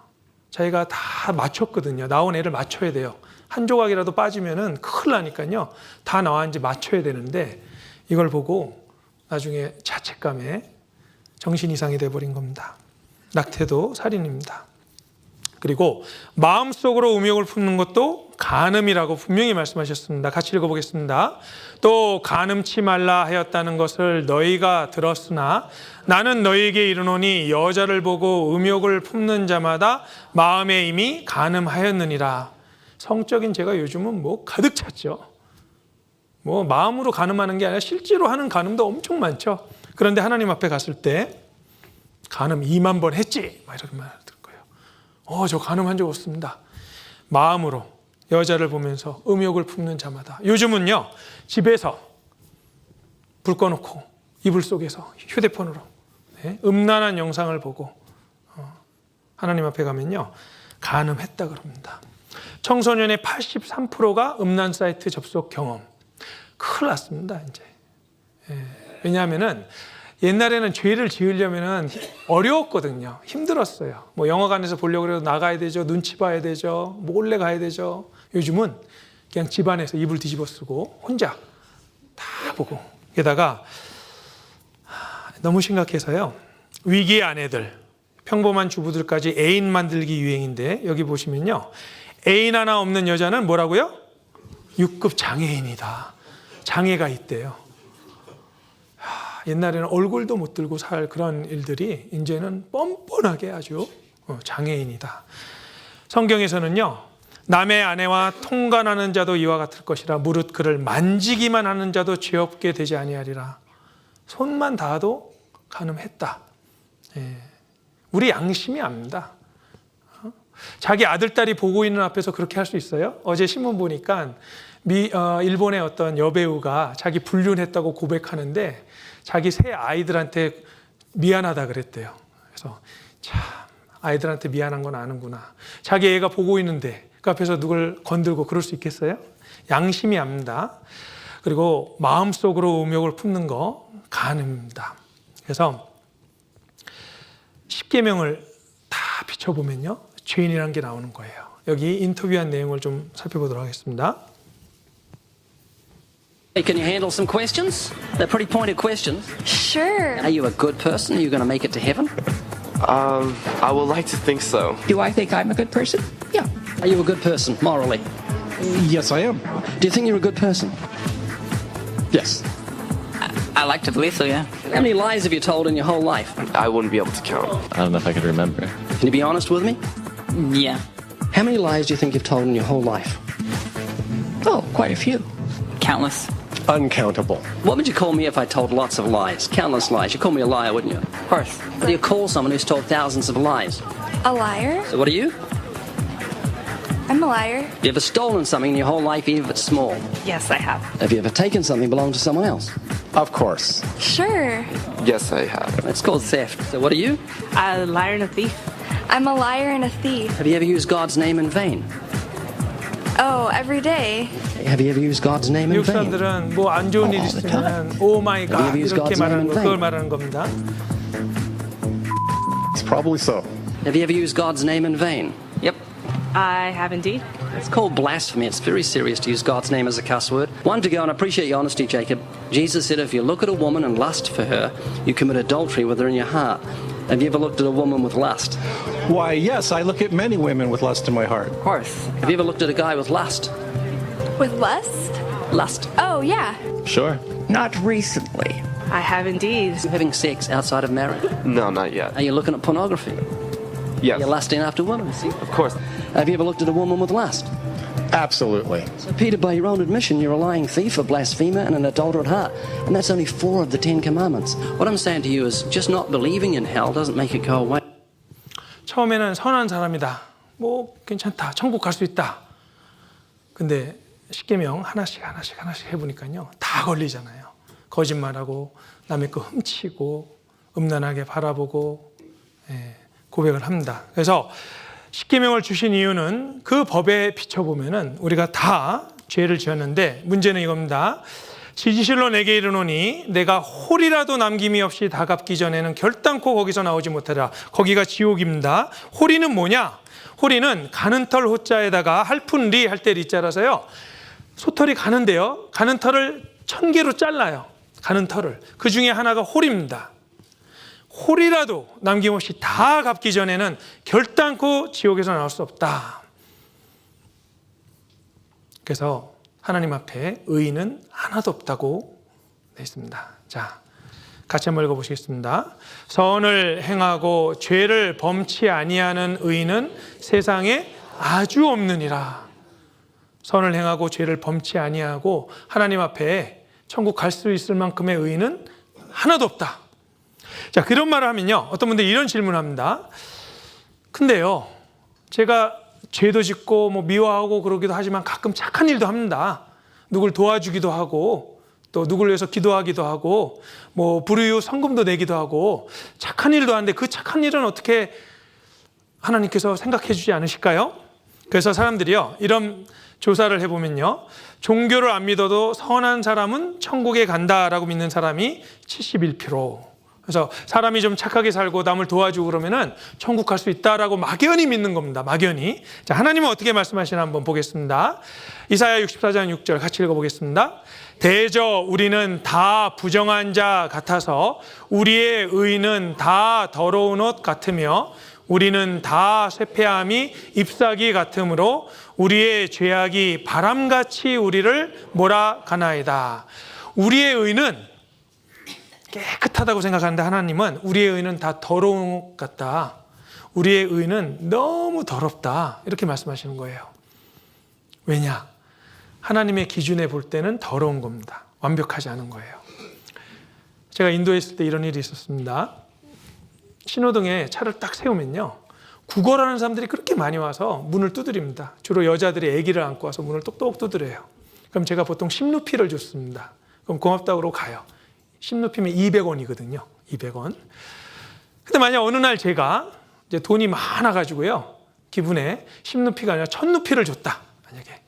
자기가 다 맞췄거든요. 나온 애를 맞춰야 돼요. 한 조각이라도 빠지면은 큰일 나니까요. 다 나왔는지 맞춰야 되는데 이걸 보고 나중에 자책감에 정신 이상이 돼버린 겁니다. 낙태도 살인입니다. 그리고 마음속으로 음욕을 품는 것도 간음이라고 분명히 말씀하셨습니다. 같이 읽어보겠습니다. 또 간음치 말라 하였다는 것을 너희가 들었으나 나는 너희에게 이르노니 여자를 보고 음욕을 품는 자마다 마음에 이미 간음하였느니라. 성적인 죄가 요즘은 뭐 가득 찼죠. 뭐 마음으로 간음하는 게 아니라 실제로 하는 간음도 엄청 많죠. 그런데 하나님 앞에 갔을 때 간음 2만 번 했지? 막 이렇게 말할 거예요. 저 간음한 적 없습니다. 마음으로 여자를 보면서 음욕을 품는 자마다. 요즘은요. 집에서 불 꺼놓고 이불 속에서 휴대폰으로 음란한 영상을 보고 하나님 앞에 가면요. 간음했다 그럽니다. 청소년의 83%가 음란 사이트 접속 경험. 큰일 났습니다, 이제. 왜냐하면은 옛날에는 죄를 지으려면은 어려웠거든요. 힘들었어요. 뭐 영화관에서 보려고 해도 나가야 되죠. 눈치 봐야 되죠. 몰래 가야 되죠. 요즘은 그냥 집안에서 이불 뒤집어 쓰고 혼자 다 보고. 게다가 너무 심각해서요. 위기의 아내들, 평범한 주부들까지 애인 만들기 유행인데 여기 보시면요. 애인 하나 없는 여자는 뭐라고요? 6급 장애인이다. 장애가 있대요. 옛날에는 얼굴도 못 들고 살 그런 일들이 이제는 뻔뻔하게 아주 장애인이다. 성경에서는요. 남의 아내와 통간하는 자도 이와 같을 것이라 무릇 그를 만지기만 하는 자도 죄 없게 되지 아니하리라. 손만 닿아도 간음했다. 우리 양심이 압니다. 자기 아들, 딸이 보고 있는 앞에서 그렇게 할 수 있어요? 어제 신문 보니까 일본의 어떤 여배우가 자기 불륜했다고 고백하는데 자기 새 아이들한테 미안하다 그랬대요. 그래서 참 아이들한테 미안한 건 아는구나. 자기 애가 보고 있는데 그 앞에서 누굴 건들고 그럴 수 있겠어요? 양심이 압니다. 그리고 마음속으로 음욕을 품는 거 간음입니다. 그래서 10계명을 다 비춰보면요. 죄인이라는 게 나오는 거예요. 여기 인터뷰한 내용을 좀 살펴보도록 하겠습니다. Hey, can you handle some questions? They're pretty pointed questions. Sure. Are you a good person? Are you going to make it to heaven? I would like to think so. Do I think I'm a good person? Yeah. Are you a good person, morally? Yes, I am. Do you think you're a good person? Yes. I like to believe so, yeah. How many lies have you told in your whole life? I wouldn't be able to count. I don't know if I could remember. Can you be honest with me? Yeah. How many lies do you think you've told in your whole life? Oh, quite a few. Countless. Uncountable. What would you call me if I told lots of lies? Countless lies. You'd call me a liar, wouldn't you? Of course. What do you call someone who's told thousands of lies? A liar? So what are you? I'm a liar. Have you ever stolen something in your whole life, even if it's small? Yes, I have. Have you ever taken something that belonged to someone else? Of course. Sure. Yes, I have. It's called theft. So what are you? A liar and a thief. I'm a liar and a thief. Have you ever used God's name in vain? Oh, every day. Have you ever used God's name in 미국 vain? 사람들은 뭐 안 좋은 일 있으면 오 마이 갓 Have you used 이렇게 God's 말하는 name 거 in 그걸 vain? 말하는 겁니다. It's probably so. Have you ever used God's name in vain? Yep. I have indeed. It's called blasphemy. It's very serious to use God's name as a cuss word. One to go, and I appreciate your honesty, Jacob. Jesus said if you look at a woman and lust for her, you commit adultery with her in your heart. Have you ever looked at a woman with lust? Why, yes, I look at many women with lust in my heart. Of course. Have you ever looked at a guy with lust? With lust? Lust. Oh, yeah. Sure. Not recently. I have indeed. Having sex outside of marriage. No, not yet. Are you looking at pornography? Yes. You're lusting after women. See? Of course. Have you ever looked at a woman with lust? Absolutely. So, Peter, by your own admission, you're a lying thief, a blasphemer, and an adulterer at heart. And that's only 4 of the 10 commandments. What I'm saying to you is just not believing in hell doesn't make it go away. 처음에는 선한 사람이다. 뭐 괜찮다. 천국 갈 수 있다. 근데 십계명 하나씩 해보니까요. 다 걸리잖아요. 거짓말하고 남의 거 훔치고 음란하게 바라보고 고백을 합니다. 그래서 십계명을 주신 이유는 그 법에 비춰보면은 우리가 다 죄를 지었는데 문제는 이겁니다. 진실로 내게 이르노니 내가 홀이라도 남김이 없이 다 갚기 전에는 결단코 거기서 나오지 못하리라. 거기가 지옥입니다. 홀이는 뭐냐? 홀이는 가는 털 호자에다가 할푼 리 할 때 리자라서요. 소털이 가는데요. 가는 털을 1000개로 잘라요. 가는 털을. 그 중에 하나가 홀입니다. 홀이라도 남김없이 다 갚기 전에는 결단코 지옥에서 나올 수 없다. 그래서 하나님 앞에 의인은 하나도 없다고 되어 있습니다. 자, 같이 한번 읽어보시겠습니다. 선을 행하고 죄를 범치 아니하는 의인은 세상에 아주 없느니라. 선을 행하고 죄를 범치 아니하고 하나님 앞에 천국 갈 수 있을 만큼의 의인은 하나도 없다. 자, 그런 말을 하면요, 어떤 분들이 이런 질문을 합니다. 근데요, 제가 죄도 짓고 뭐 미워하고 그러기도 하지만 가끔 착한 일도 합니다. 누굴 도와주기도 하고 또 누굴 위해서 기도하기도 하고 뭐 불우이웃 성금도 내기도 하고 착한 일도 하는데 그 착한 일은 어떻게 하나님께서 생각해 주지 않으실까요? 그래서 사람들이요, 이런 조사를 해보면요, 종교를 안 믿어도 선한 사람은 천국에 간다라고 믿는 사람이 71%. 그래서 사람이 좀 착하게 살고 남을 도와주고 그러면은 천국 갈 수 있다라고 막연히 믿는 겁니다. 막연히. 자, 하나님은 어떻게 말씀하시나 한번 보겠습니다. 이사야 64장 6절 같이 읽어보겠습니다. 대저 우리는 다 부정한 자 같아서 우리의 의는 다 더러운 옷 같으며 우리는 다 쇠폐함이 잎사귀 같으므로 우리의 죄악이 바람같이 우리를 몰아가나이다. 우리의 의는 깨끗하다고 생각하는데 하나님은 우리의 의는 다 더러운 것 같다. 우리의 의는 너무 더럽다. 이렇게 말씀하시는 거예요. 왜냐? 하나님의 기준에 볼 때는 더러운 겁니다. 완벽하지 않은 거예요. 제가 인도에 있을 때 이런 일이 있었습니다. 신호등에 차를 딱 세우면요, 구걸하는 사람들이 그렇게 많이 와서 문을 두드립니다. 주로 여자들이 아기를 안고 와서 문을 똑똑 두드려요. 그럼 제가 보통 10루피를 줬습니다. 그럼 고맙다고 그러고 가요. 10루피면 200원이거든요. 200원. 근데 만약 어느 날 제가 이제 돈이 많아가지고요, 기분에 10루피가 아니라 1000루피를 줬다. 만약에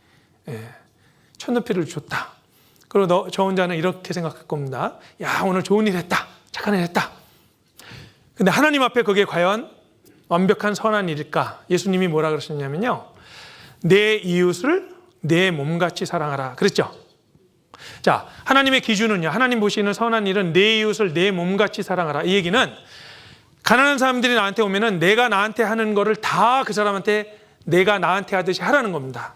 1000루피를 줬다. 그리고 저 혼자는 이렇게 생각할 겁니다. 야, 오늘 좋은 일 했다. 착한 일 했다. 근데 하나님 앞에 그게 과연 완벽한 선한 일일까? 예수님이 뭐라 그러셨냐면요, 내 이웃을 내 몸같이 사랑하라 그랬죠. 자, 하나님의 기준은요, 하나님 보시는 선한 일은 내 이웃을 내 몸같이 사랑하라. 이 얘기는 가난한 사람들이 나한테 오면은 내가 나한테 하는 거를 다 그 사람한테 내가 나한테 하듯이 하라는 겁니다.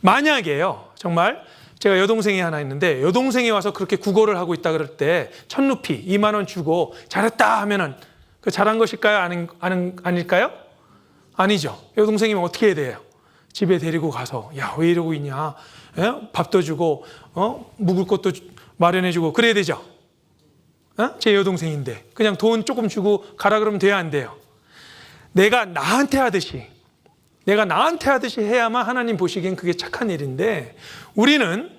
만약에요, 정말 제가 여동생이 하나 있는데 여동생이 와서 그렇게 구걸을 하고 있다 그럴 때 1000루피 2만 원 주고 잘했다 하면은 그 잘한 것일까요? 아닐까요? 아니죠. 여동생이면 어떻게 해야 돼요? 집에 데리고 가서 야, 왜 이러고 있냐? 밥도 주고 묵을 곳도 마련해주고 그래야 되죠. 제 여동생인데 그냥 돈 조금 주고 가라 그러면 돼야 안 돼요? 내가 나한테 하듯이 해야만 하나님 보시기엔 그게 착한 일인데, 우리는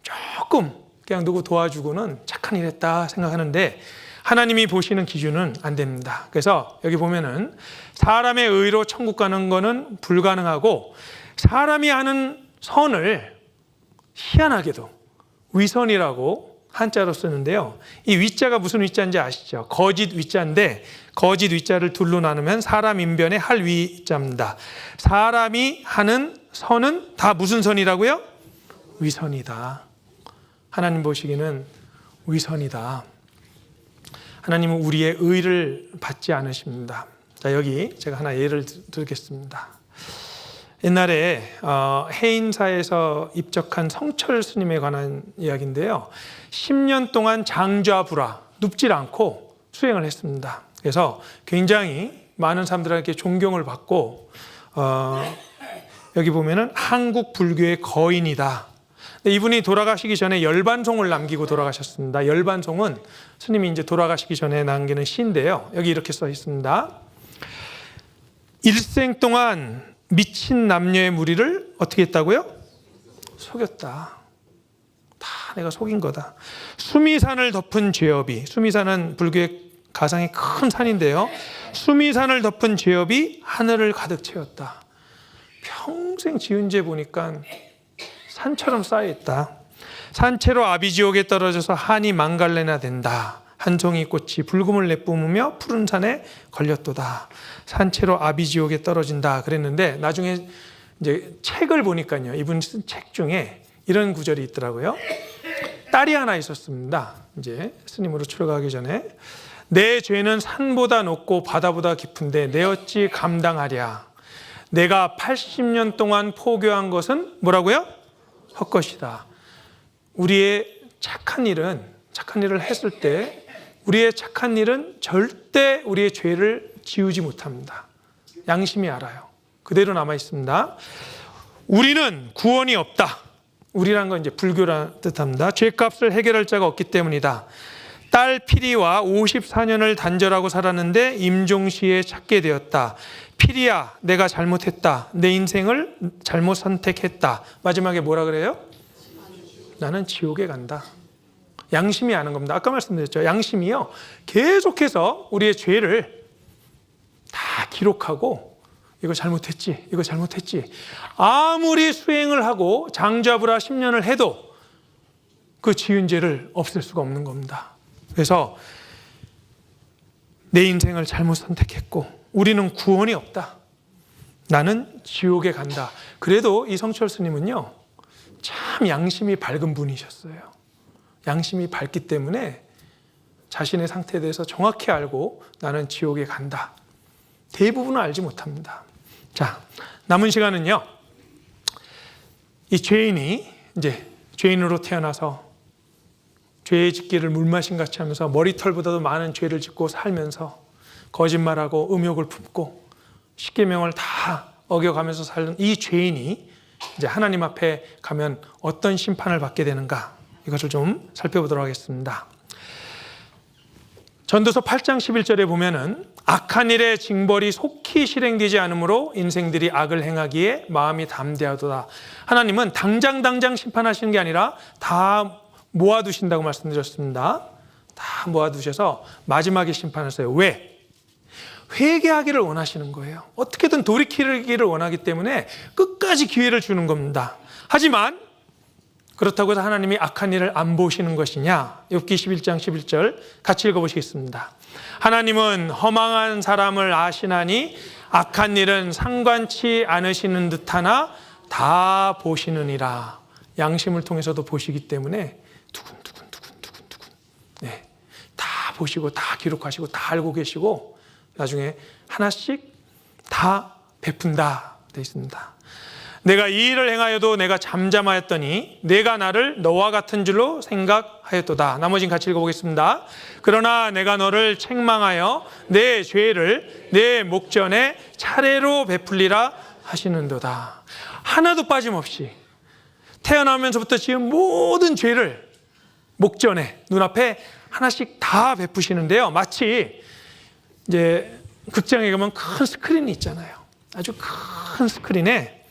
조금 그냥 누구 도와주고는 착한 일 했다 생각하는데 하나님이 보시는 기준은 안 됩니다. 그래서 여기 보면은 사람의 의로 천국 가는 거는 불가능하고 사람이 하는 선을 희한하게도 위선이라고 한자로 쓰는데요. 이 위자가 무슨 위자인지 아시죠? 거짓 위자인데 거짓 위자를 둘로 나누면 사람 인변의 할 위자입니다. 사람이 하는 선은 다 무슨 선이라고요? 위선이다. 하나님 보시기는 위선이다. 하나님은 우리의 의를 받지 않으십니다. 자, 여기 제가 하나 예를 들겠습니다. 옛날에 해인사에서 입적한 성철 스님에 관한 이야기인데요. 10년 동안 장좌불화, 눕질 않고 수행을 했습니다. 그래서 굉장히 많은 사람들에게 존경을 받고 여기 보면은 한국 불교의 거인이다. 이분이 돌아가시기 전에 열반송을 남기고 돌아가셨습니다. 열반송은 스님이 이제 돌아가시기 전에 남기는 시인데요. 여기 이렇게 써 있습니다. 일생 동안 미친 남녀의 무리를 어떻게 했다고요? 속였다. 다 내가 속인 거다. 수미산을 덮은 죄업이, 수미산은 불교의 가상의 큰 산인데요. 수미산을 덮은 죄업이 하늘을 가득 채웠다. 평생 지은 죄 보니까 산처럼 쌓여있다. 산채로 아비지옥에 떨어져서 한이 망갈래나 된다. 한 송이 꽃이 불금을 내뿜으며 푸른 산에 걸렸도다. 산채로 아비지옥에 떨어진다 그랬는데 나중에 이제 책을 보니까요. 이분 쓴 책 중에 이런 구절이 있더라고요. 딸이 하나 있었습니다. 이제 스님으로 출가하기 전에 내 죄는 산보다 높고 바다보다 깊은데 내 어찌 감당하랴. 내가 80년 동안 포교한 것은 뭐라고요? 헛것이다. 우리의 착한 일을 했을 때 우리의 착한 일은 절대 우리의 죄를 지우지 못합니다. 양심이 알아요. 그대로 남아 있습니다. 우리는 구원이 없다. 우리란 건 이제 불교란 뜻합니다. 죄값을 해결할 자가 없기 때문이다. 딸 피리와 54년을 단절하고 살았는데 임종시에 찾게 되었다. 피리야, 내가 잘못했다. 내 인생을 잘못 선택했다. 마지막에 뭐라 그래요? 나는 지옥에 간다. 양심이 아는 겁니다. 아까 말씀드렸죠. 양심이요. 계속해서 우리의 죄를 다 기록하고 이거 잘못했지, 이거 잘못했지. 아무리 수행을 하고 장좌불화 10년을 해도 그 지은 죄를 없앨 수가 없는 겁니다. 그래서 내 인생을 잘못 선택했고 우리는 구원이 없다. 나는 지옥에 간다. 그래도 이 성철 스님은요, 참 양심이 밝은 분이셨어요. 양심이 밝기 때문에 자신의 상태에 대해서 정확히 알고 나는 지옥에 간다. 대부분은 알지 못합니다. 자, 남은 시간은요, 이 죄인이 이제 죄인으로 태어나서 죄의 짓기를 물마신 같이 하면서 머리털보다도 많은 죄를 짓고 살면서 거짓말하고 음욕을 품고 십계명을 다 어겨가면서 살는 이 죄인이 이제 하나님 앞에 가면 어떤 심판을 받게 되는가, 이것을 좀 살펴보도록 하겠습니다. 전도서 8장 11절에 보면은 악한 일의 징벌이 속히 실행되지 않으므로 인생들이 악을 행하기에 마음이 담대하도다. 하나님은 당장 심판하시는 게 아니라 다 모아두신다고 말씀드렸습니다. 다 모아두셔서 마지막에 심판하세요. 왜? 회개하기를 원하시는 거예요. 어떻게든 돌이키기를 원하기 때문에 끝까지 기회를 주는 겁니다. 하지만 그렇다고 해서 하나님이 악한 일을 안 보시는 것이냐? 욥기 11장 11절 같이 읽어보시겠습니다. 하나님은 허망한 사람을 아시나니 악한 일은 상관치 않으시는 듯하나 다 보시느니라. 양심을 통해서도 보시기 때문에 두근두근 네, 다 보시고 다 기록하시고 다 알고 계시고 나중에 하나씩 다 베푼다 되어 있습니다. 내가 이 일을 행하여도 내가 잠잠하였더니 내가 나를 너와 같은 줄로 생각하였도다. 나머지는 같이 읽어보겠습니다. 그러나 내가 너를 책망하여 내 죄를 내 목전에 차례로 베풀리라 하시는도다. 하나도 빠짐없이 태어나면서부터 지은 모든 죄를 목전에 눈앞에 하나씩 다 베푸시는데요. 마치 이제 극장에 가면 큰 스크린이 있잖아요. 아주 큰 스크린에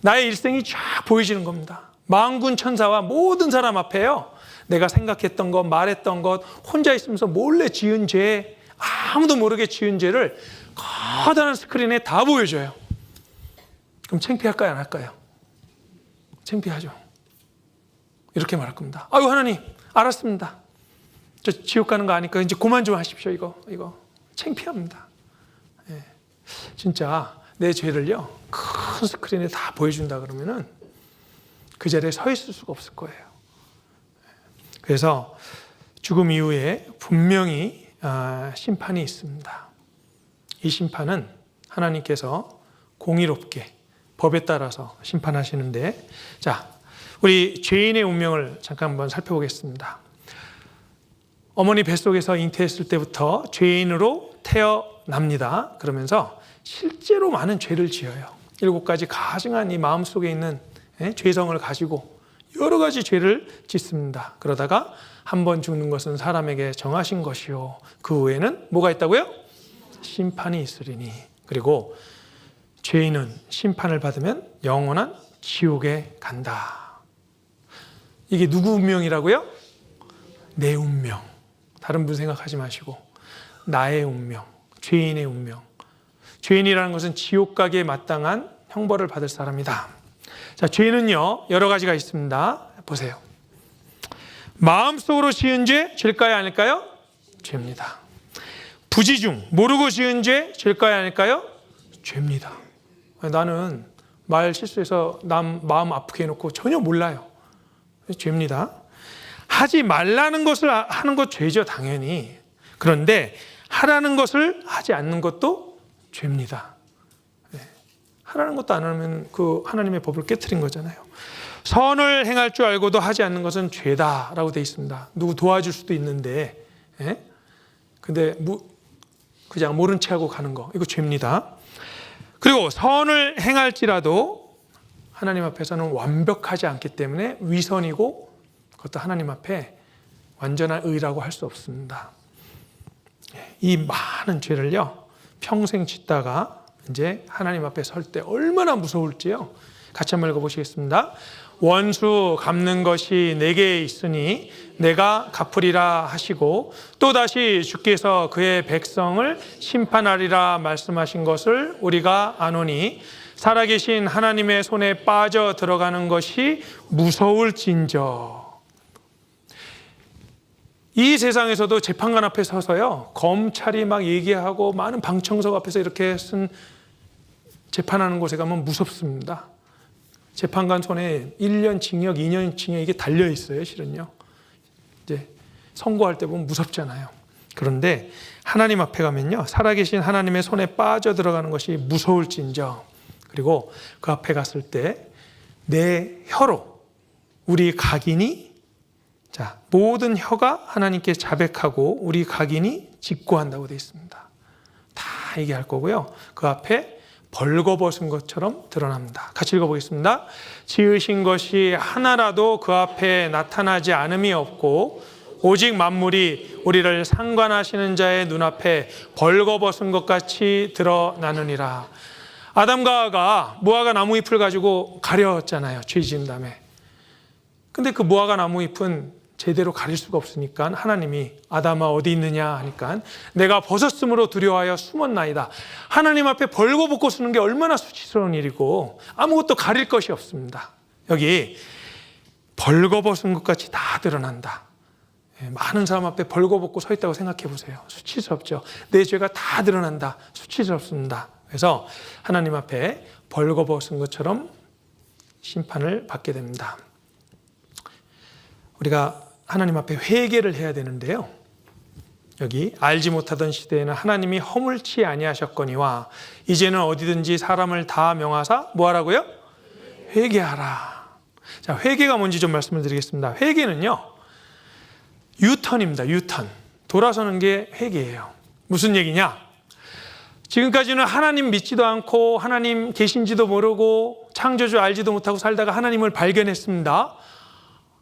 나의 일생이 쫙 보여지는 겁니다. 만군 천사와 모든 사람 앞에요. 내가 생각했던 것, 말했던 것, 혼자 있으면서 몰래 지은 죄, 아무도 모르게 지은 죄를 커다란 스크린에 다 보여줘요. 그럼 창피할까요? 안 할까요? 창피하죠. 이렇게 말할 겁니다. 아유, 하나님, 알았습니다. 저 지옥 가는 거 아니까 이제 그만 좀 하십시오. 이거 창피합니다. 예. 진짜 내 죄를요, 큰 스크린에 다 보여준다 그러면은 그 자리에 서 있을 수가 없을 거예요. 그래서 죽음 이후에 분명히 심판이 있습니다. 이 심판은 하나님께서 공의롭게 법에 따라서 심판하시는데, 자, 우리 죄인의 운명을 잠깐 한번 살펴보겠습니다. 어머니 뱃속에서 잉태했을 때부터 죄인으로 태어납니다. 그러면서 실제로 많은 죄를 지어요. 7가지 가증한 이 마음속에 있는 죄성을 가지고 여러 가지 죄를 짓습니다. 그러다가 한 번 죽는 것은 사람에게 정하신 것이요, 그 후에는 뭐가 있다고요? 심판이 있으리니. 그리고 죄인은 심판을 받으면 영원한 지옥에 간다. 이게 누구 운명이라고요? 내 운명. 다른 분 생각하지 마시고 나의 운명, 죄인의 운명. 죄인이라는 것은 지옥 가기에 마땅한 형벌을 받을 사람이다. 자, 죄는요, 여러 가지가 있습니다. 보세요. 마음속으로 지은 죄, 죄일까요, 아닐까요? 죄입니다. 부지중, 모르고 지은 죄, 죄일까요, 아닐까요? 죄입니다. 나는 말 실수해서 남 마음 아프게 해놓고 전혀 몰라요. 죄입니다. 하지 말라는 것을 하는 것 죄죠, 당연히. 그런데 하라는 것을 하지 않는 것도 죄입니다. 하라는 것도 안 하면 그 하나님의 법을 깨트린 거잖아요. 선을 행할 줄 알고도 하지 않는 것은 죄다라고 되어 있습니다. 누구 도와줄 수도 있는데, 근데 그냥 모른 채 하고 가는 거, 이거 죄입니다. 그리고 선을 행할지라도 하나님 앞에서는 완벽하지 않기 때문에 위선이고, 그것도 하나님 앞에 완전한 의라고 할 수 없습니다. 이 많은 죄를요, 평생 짓다가 이제 하나님 앞에 설 때 얼마나 무서울지요. 같이 한번 읽어보시겠습니다. 원수 갚는 것이 내게 있으니 내가 갚으리라 하시고, 또다시 주께서 그의 백성을 심판하리라 말씀하신 것을 우리가 아노니, 살아계신 하나님의 손에 빠져 들어가는 것이 무서울진저. 이 세상에서도 재판관 앞에 서서요, 검찰이 막 얘기하고 많은 방청석 앞에서 이렇게 쓴 재판하는 곳에 가면 무섭습니다. 재판관 손에 1년 징역, 2년 징역 이게 달려 있어요, 실은요. 이제 선고할 때 보면 무섭잖아요. 그런데 하나님 앞에 가면요, 살아계신 하나님의 손에 빠져 들어가는 것이 무서울진저. 그리고 그 앞에 갔을 때 내 혀로 우리 각인이, 자, 모든 혀가 하나님께 자백하고 우리 각인이 직고한다고 되어 있습니다. 다 얘기할 거고요. 그 앞에 벌거벗은 것처럼 드러납니다. 같이 읽어보겠습니다. 지으신 것이 하나라도 그 앞에 나타나지 않음이 없고, 오직 만물이 우리를 상관하시는 자의 눈앞에 벌거벗은 것 같이 드러나느니라. 아담과 하와가 무화과 나무 잎을 가지고 가렸잖아요, 죄 지은 다음에. 근데 그 무화과 나무 잎은 제대로 가릴 수가 없으니까 하나님이 아담아 어디 있느냐 하니까 내가 벗었으므로 두려워하여 숨었나이다. 하나님 앞에 벌거벗고 쓰는 게 얼마나 수치스러운 일이고 아무것도 가릴 것이 없습니다. 여기 벌거벗은 것 같이 다 드러난다. 많은 사람 앞에 벌거벗고 서 있다고 생각해 보세요. 수치스럽죠. 내 죄가 다 드러난다. 수치스럽습니다. 그래서 하나님 앞에 벌거벗은 것처럼 심판을 받게 됩니다. 우리가 하나님 앞에 회개를 해야 되는데요. 여기 알지 못하던 시대에는 하나님이 허물치 아니하셨거니와 이제는 어디든지 사람을 다 명하사 뭐하라고요? 회개하라. 자, 회개가 뭔지 좀 말씀을 드리겠습니다. 회개는요, 유턴입니다. 유턴. 돌아서는 게 회개예요. 무슨 얘기냐? 지금까지는 하나님 믿지도 않고 하나님 계신지도 모르고 창조주 알지도 못하고 살다가 하나님을 발견했습니다.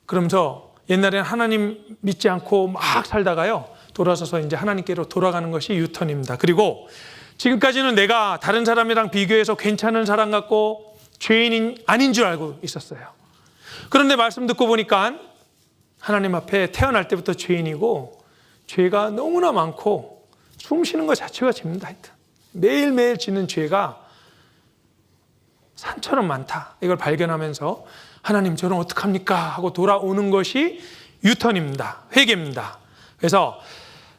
그러면서 옛날에는 하나님 믿지 않고 막 살다가요, 돌아서서 이제 하나님께로 돌아가는 것이 유턴입니다. 그리고 지금까지는 내가 다른 사람이랑 비교해서 괜찮은 사람 같고 죄인이 아닌 줄 알고 있었어요. 그런데 말씀 듣고 보니까 하나님 앞에 태어날 때부터 죄인이고 죄가 너무나 많고 숨 쉬는 것 자체가 죄입니다. 하여튼 매일매일 짓는 죄가 산처럼 많다. 이걸 발견하면서 하나님 저는 어떡합니까? 하고 돌아오는 것이 유턴입니다. 회개입니다. 그래서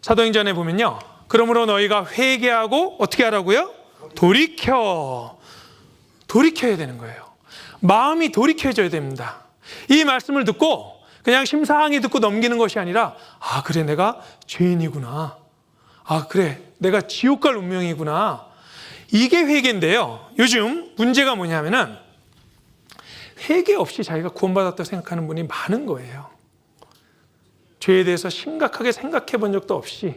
사도행전에 보면요. 그러므로 너희가 회개하고 어떻게 하라고요? 돌이켜야 되는 거예요. 마음이 돌이켜져야 됩니다. 이 말씀을 듣고 그냥 심상히 듣고 넘기는 것이 아니라 아 그래 내가 죄인이구나. 아 그래 내가 지옥 갈 운명이구나. 이게 회개인데요. 요즘 문제가 뭐냐면은 회개 없이 자기가 구원받았다고 생각하는 분이 많은 거예요. 죄에 대해서 심각하게 생각해 본 적도 없이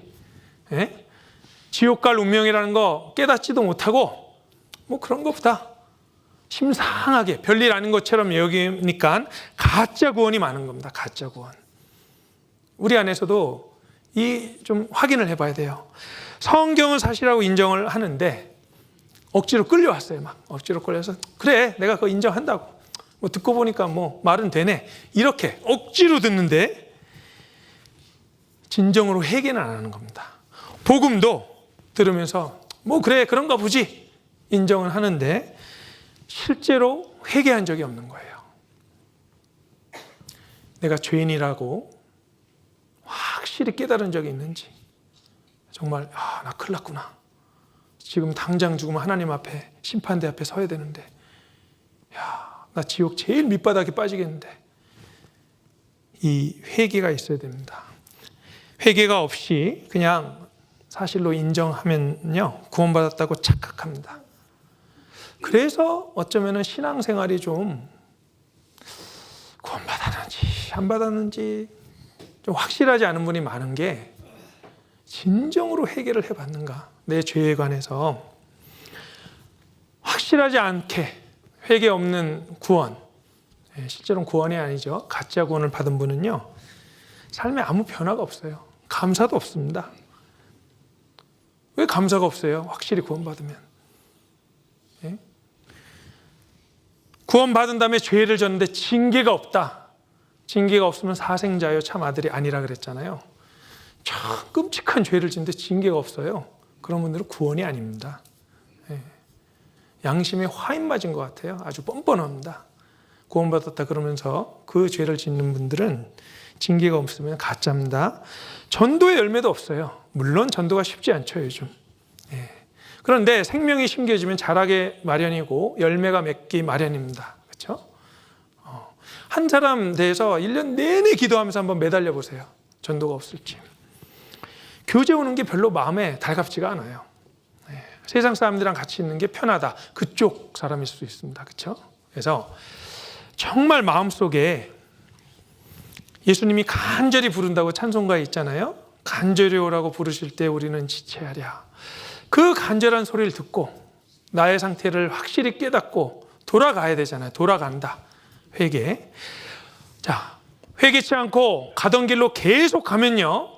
지옥 갈 운명이라는 거 깨닫지도 못하고 뭐 그런 것보다 심상하게 별일 아닌 것처럼 여기니까 가짜 구원이 많은 겁니다. 가짜 구원. 우리 안에서도 이 좀 확인을 해봐야 돼요. 성경은 사실이라고 인정을 하는데 억지로 끌려왔어요. 막 억지로 끌려서 그래 내가 그거 인정한다고. 뭐 듣고 보니까 뭐 말은 되네. 이렇게 억지로 듣는데 진정으로 회개는 안 하는 겁니다. 복음도 들으면서 뭐 그래 그런가 보지 인정을 하는데 실제로 회개한 적이 없는 거예요. 내가 죄인이라고 확실히 깨달은 적이 있는지 정말 나 큰일 났구나. 지금 당장 죽으면 하나님 앞에 심판대 앞에 서야 되는데 나 지옥 제일 밑바닥에 빠지겠는데 이 회개가 있어야 됩니다. 회개가 없이 그냥 사실로 인정하면요 구원받았다고 착각합니다. 그래서 어쩌면 신앙생활이 좀 구원받았는지 안 받았는지 좀 확실하지 않은 분이 많은 게 진정으로 회개를 해봤는가 내 죄에 관해서 확실하지 않게 회개 없는 구원 실제로는 구원이 아니죠. 가짜 구원을 받은 분은요 삶에 아무 변화가 없어요. 감사도 없습니다. 왜 감사가 없어요? 확실히 구원받으면 구원받은 다음에 죄를 졌는데 징계가 없다. 징계가 없으면 사생자여 참 아들이 아니라 그랬잖아요. 참 끔찍한 죄를 짓는데 징계가 없어요. 그런 분들은 구원이 아닙니다. 양심에 화인 맞은 것 같아요. 아주 뻔뻔합니다. 구원받았다 그러면서 그 죄를 짓는 분들은 징계가 없으면 가짜입니다. 전도의 열매도 없어요. 물론 전도가 쉽지 않죠 요즘. 그런데 생명이 심겨지면 자라게 마련이고 열매가 맺기 마련입니다. 그렇죠? 한 사람 대해서 1년 내내 기도하면서 한번 매달려 보세요. 전도가 없을지. 교제 오는 게 별로 마음에 달갑지가 않아요. 세상 사람들이랑 같이 있는 게 편하다. 그쪽 사람일 수도 있습니다. 그렇죠? 그래서 정말 마음속에 예수님이 간절히 부른다고 찬송가에 있잖아요. 간절히 오라고 부르실 때 우리는 지체하랴. 그 간절한 소리를 듣고 나의 상태를 확실히 깨닫고 돌아가야 되잖아요. 돌아간다. 회개. 자, 회개치 않고 가던 길로 계속 가면요.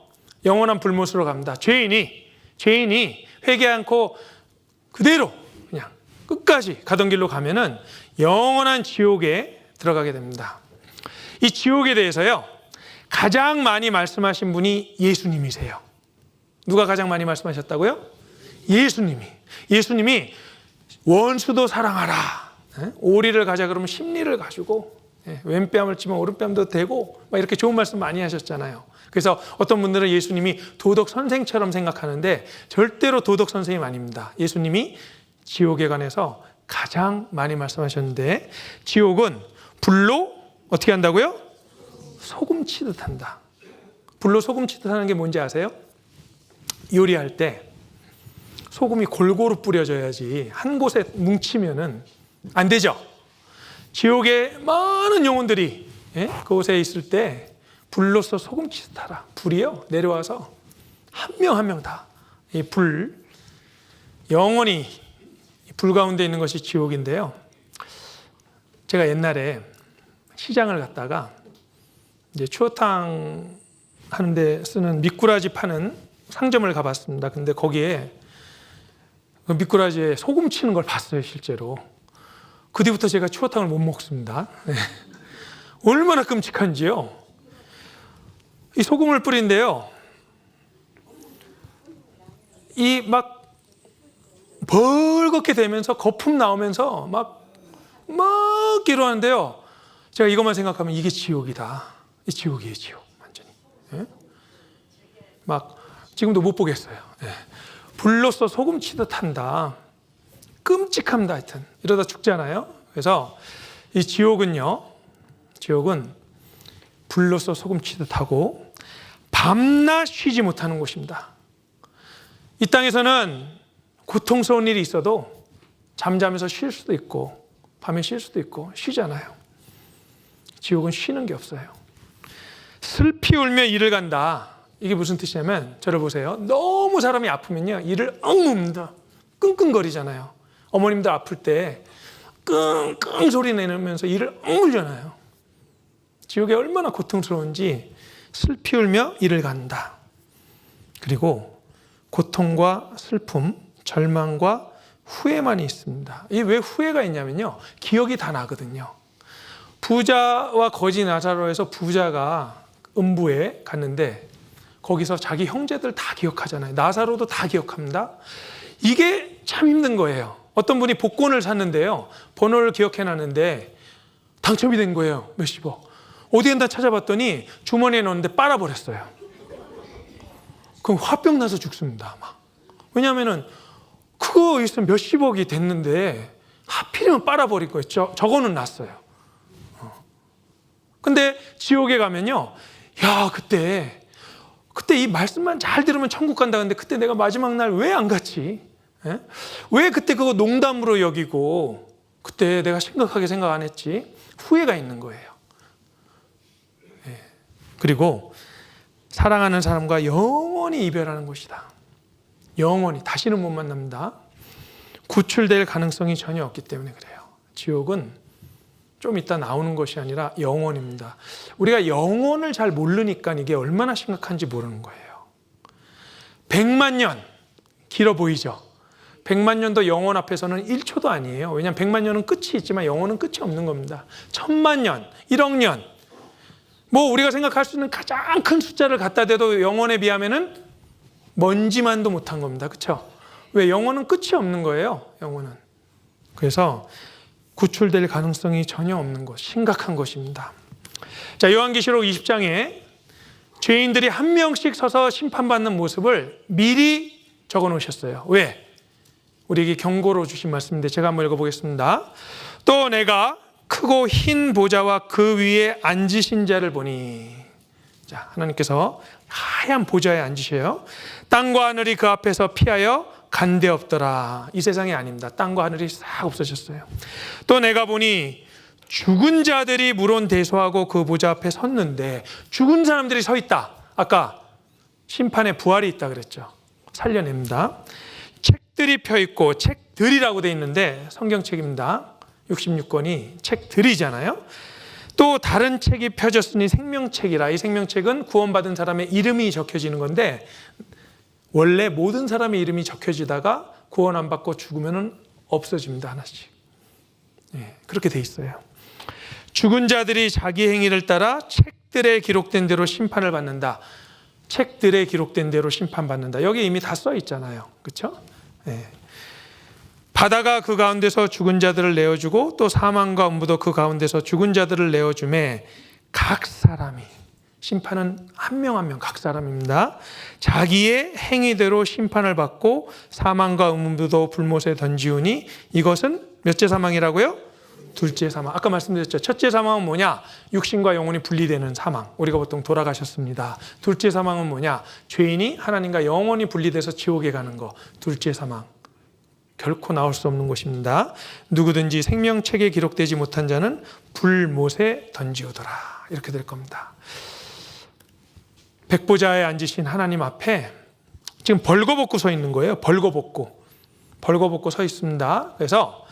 영원한 불못으로 갑니다. 죄인이 회개 않고 그대로 그냥 끝까지 가던 길로 가면은 영원한 지옥에 들어가게 됩니다. 이 지옥에 대해서요. 가장 많이 말씀하신 분이 예수님이세요. 누가 가장 많이 말씀하셨다고요? 예수님이 원수도 사랑하라. 오리를 가자 그러면 십리를 가지고 왼뺨을 치면 오른뺨도 대고 막 이렇게 좋은 말씀 많이 하셨잖아요. 그래서 어떤 분들은 예수님이 도덕 선생처럼 생각하는데 절대로 도덕 선생님 아닙니다. 예수님이 지옥에 관해서 가장 많이 말씀하셨는데 지옥은 불로 어떻게 한다고요? 소금 치듯 한다. 불로 소금 치듯 하는 게 뭔지 아세요? 요리할 때 소금이 골고루 뿌려져야지 한 곳에 뭉치면은 안 되죠. 지옥에 많은 영혼들이 그곳에 있을 때 불로서 소금 치듯 하라. 불이요 내려와서 한 명 한 명 다 이 불 영원히 불 가운데 있는 것이 지옥인데요. 제가 옛날에 시장을 갔다가 이제 추어탕 하는데 쓰는 미꾸라지 파는 상점을 가봤습니다. 근데 거기에 그 미꾸라지에 소금 치는 걸 봤어요, 실제로. 그 뒤부터 제가 추어탕을 못 먹습니다. 얼마나 끔찍한지요. 이 소금을 뿌린데요. 이 막 벌겋게 되면서 거품 나오면서 막 막 기도하는데요. 제가 이것만 생각하면 이게 지옥이다. 이 지옥이에요, 지옥. 완전히. 예? 막 지금도 못 보겠어요. 예. 불로써 소금 치듯 한다. 끔찍합니다. 하여튼 이러다 죽잖아요. 그래서 이 지옥은요, 지옥은 불로써 소금 치듯 하고 밤낮 쉬지 못하는 곳입니다. 이 땅에서는 고통스러운 일이 있어도 잠자면서 쉴 수도 있고 밤에 쉴 수도 있고 쉬잖아요. 지옥은 쉬는 게 없어요. 슬피 울며 이를 간다. 이게 무슨 뜻이냐면, 저를 보세요. 너무 사람이 아프면요, 이를 엉뭅니다. 끙끙거리잖아요. 어머님들 아플 때 끙끙 소리 내면서 이를 엉물잖아요. 지옥이 얼마나 고통스러운지 슬피 울며 이를 간다. 그리고 고통과 슬픔, 절망과 후회만 있습니다. 이게 왜 후회가 있냐면요, 기억이 다 나거든요. 부자와 거지 나사로에서 부자가 음부에 갔는데 거기서 자기 형제들 다 기억하잖아요. 나사로도 다 기억합니다. 이게 참 힘든 거예요. 어떤 분이 복권을 샀는데요, 번호를 기억해놨는데 당첨이 된 거예요. 몇십억. 어디엔다 찾아봤더니 주머니에 넣었는데 빨아버렸어요. 그럼 화병 나서 죽습니다, 아마. 왜냐하면 그거 있으면 몇십억이 됐는데 하필이면 빨아버린 거예요. 저거는 났어요. 근데 지옥에 가면요, 야, 그때 이 말씀만 잘 들으면 천국 간다. 근데 그때 내가 마지막 날 왜 안 갔지? 예? 왜 그때 그거 농담으로 여기고 그때 내가 심각하게 생각 안 했지? 후회가 있는 거예요. 예. 그리고 사랑하는 사람과 영원히 이별하는 것이다. 영원히 다시는 못 만납니다. 구출될 가능성이 전혀 없기 때문에 그래요. 지옥은 좀 이따 나오는 것이 아니라 영원입니다. 우리가 영원을 잘 모르니까 이게 얼마나 심각한지 모르는 거예요. 100만 년 길어 보이죠? 100만 년도 영원 앞에서는 1초도 아니에요. 왜냐하면 100만 년은 끝이 있지만 영원은 끝이 없는 겁니다. 1000만 년, 1억 년, 뭐 우리가 생각할 수 있는 가장 큰 숫자를 갖다 대도 영원에 비하면은 먼지만도 못한 겁니다. 그렇죠? 왜? 영원은 끝이 없는 거예요. 영원은. 그래서 구출될 가능성이 전혀 없는 것, 심각한 것입니다. 자, 요한계시록 20장에 죄인들이 한 명씩 서서 심판받는 모습을 미리 적어 놓으셨어요. 왜? 우리에게 경고로 주신 말씀인데 제가 한번 읽어보겠습니다. 또 내가 크고 흰 보좌와 그 위에 앉으신 자를 보니, 자, 하나님께서 하얀 보좌에 앉으셔요. 땅과 하늘이 그 앞에서 피하여 간데 없더라. 이 세상이 아닙니다. 땅과 하늘이 싹 없어졌어요. 또 내가 보니 죽은 자들이 물론 대소하고 그 보좌 앞에 섰는데, 죽은 사람들이 서 있다. 아까 심판에 부활이 있다 그랬죠. 살려냅니다. 책들이 펴 있고, 책들이라고 돼 있는데 성경책입니다. 66권이 책들이잖아요. 또 다른 책이 펴졌으니 생명책이라. 이 생명책은 구원받은 사람의 이름이 적혀지는 건데, 원래 모든 사람의 이름이 적혀지다가 구원 안 받고 죽으면 없어집니다. 하나씩. 예, 그렇게 돼 있어요. 죽은 자들이 자기 행위를 따라 책들에 기록된 대로 심판을 받는다. 책들에 기록된 대로 심판받는다. 여기 이미 다 써 있잖아요. 그렇죠? 예. 바다가 그 가운데서 죽은 자들을 내어주고 또 사망과 음부도 그 가운데서 죽은 자들을 내어주매 각 사람이, 심판은 한 명 한 명 각 사람입니다. 자기의 행위대로 심판을 받고 사망과 음부도 불못에 던지우니, 이것은 몇째 사망이라고요? 둘째 사망. 아까 말씀드렸죠. 첫째 사망은 뭐냐? 육신과 영혼이 분리되는 사망. 우리가 보통 돌아가셨습니다. 둘째 사망은 뭐냐? 죄인이 하나님과 영원히 분리돼서 지옥에 가는 거. 둘째 사망. 결코 나올 수 없는 것입니다. 누구든지 생명책에 기록되지 못한 자는 불못에 던지우더라. 이렇게 될 겁니다. 백보좌에 앉으신 하나님 앞에 지금 벌거벗고 서 있는 거예요. 벌거벗고 서 있습니다. 그래서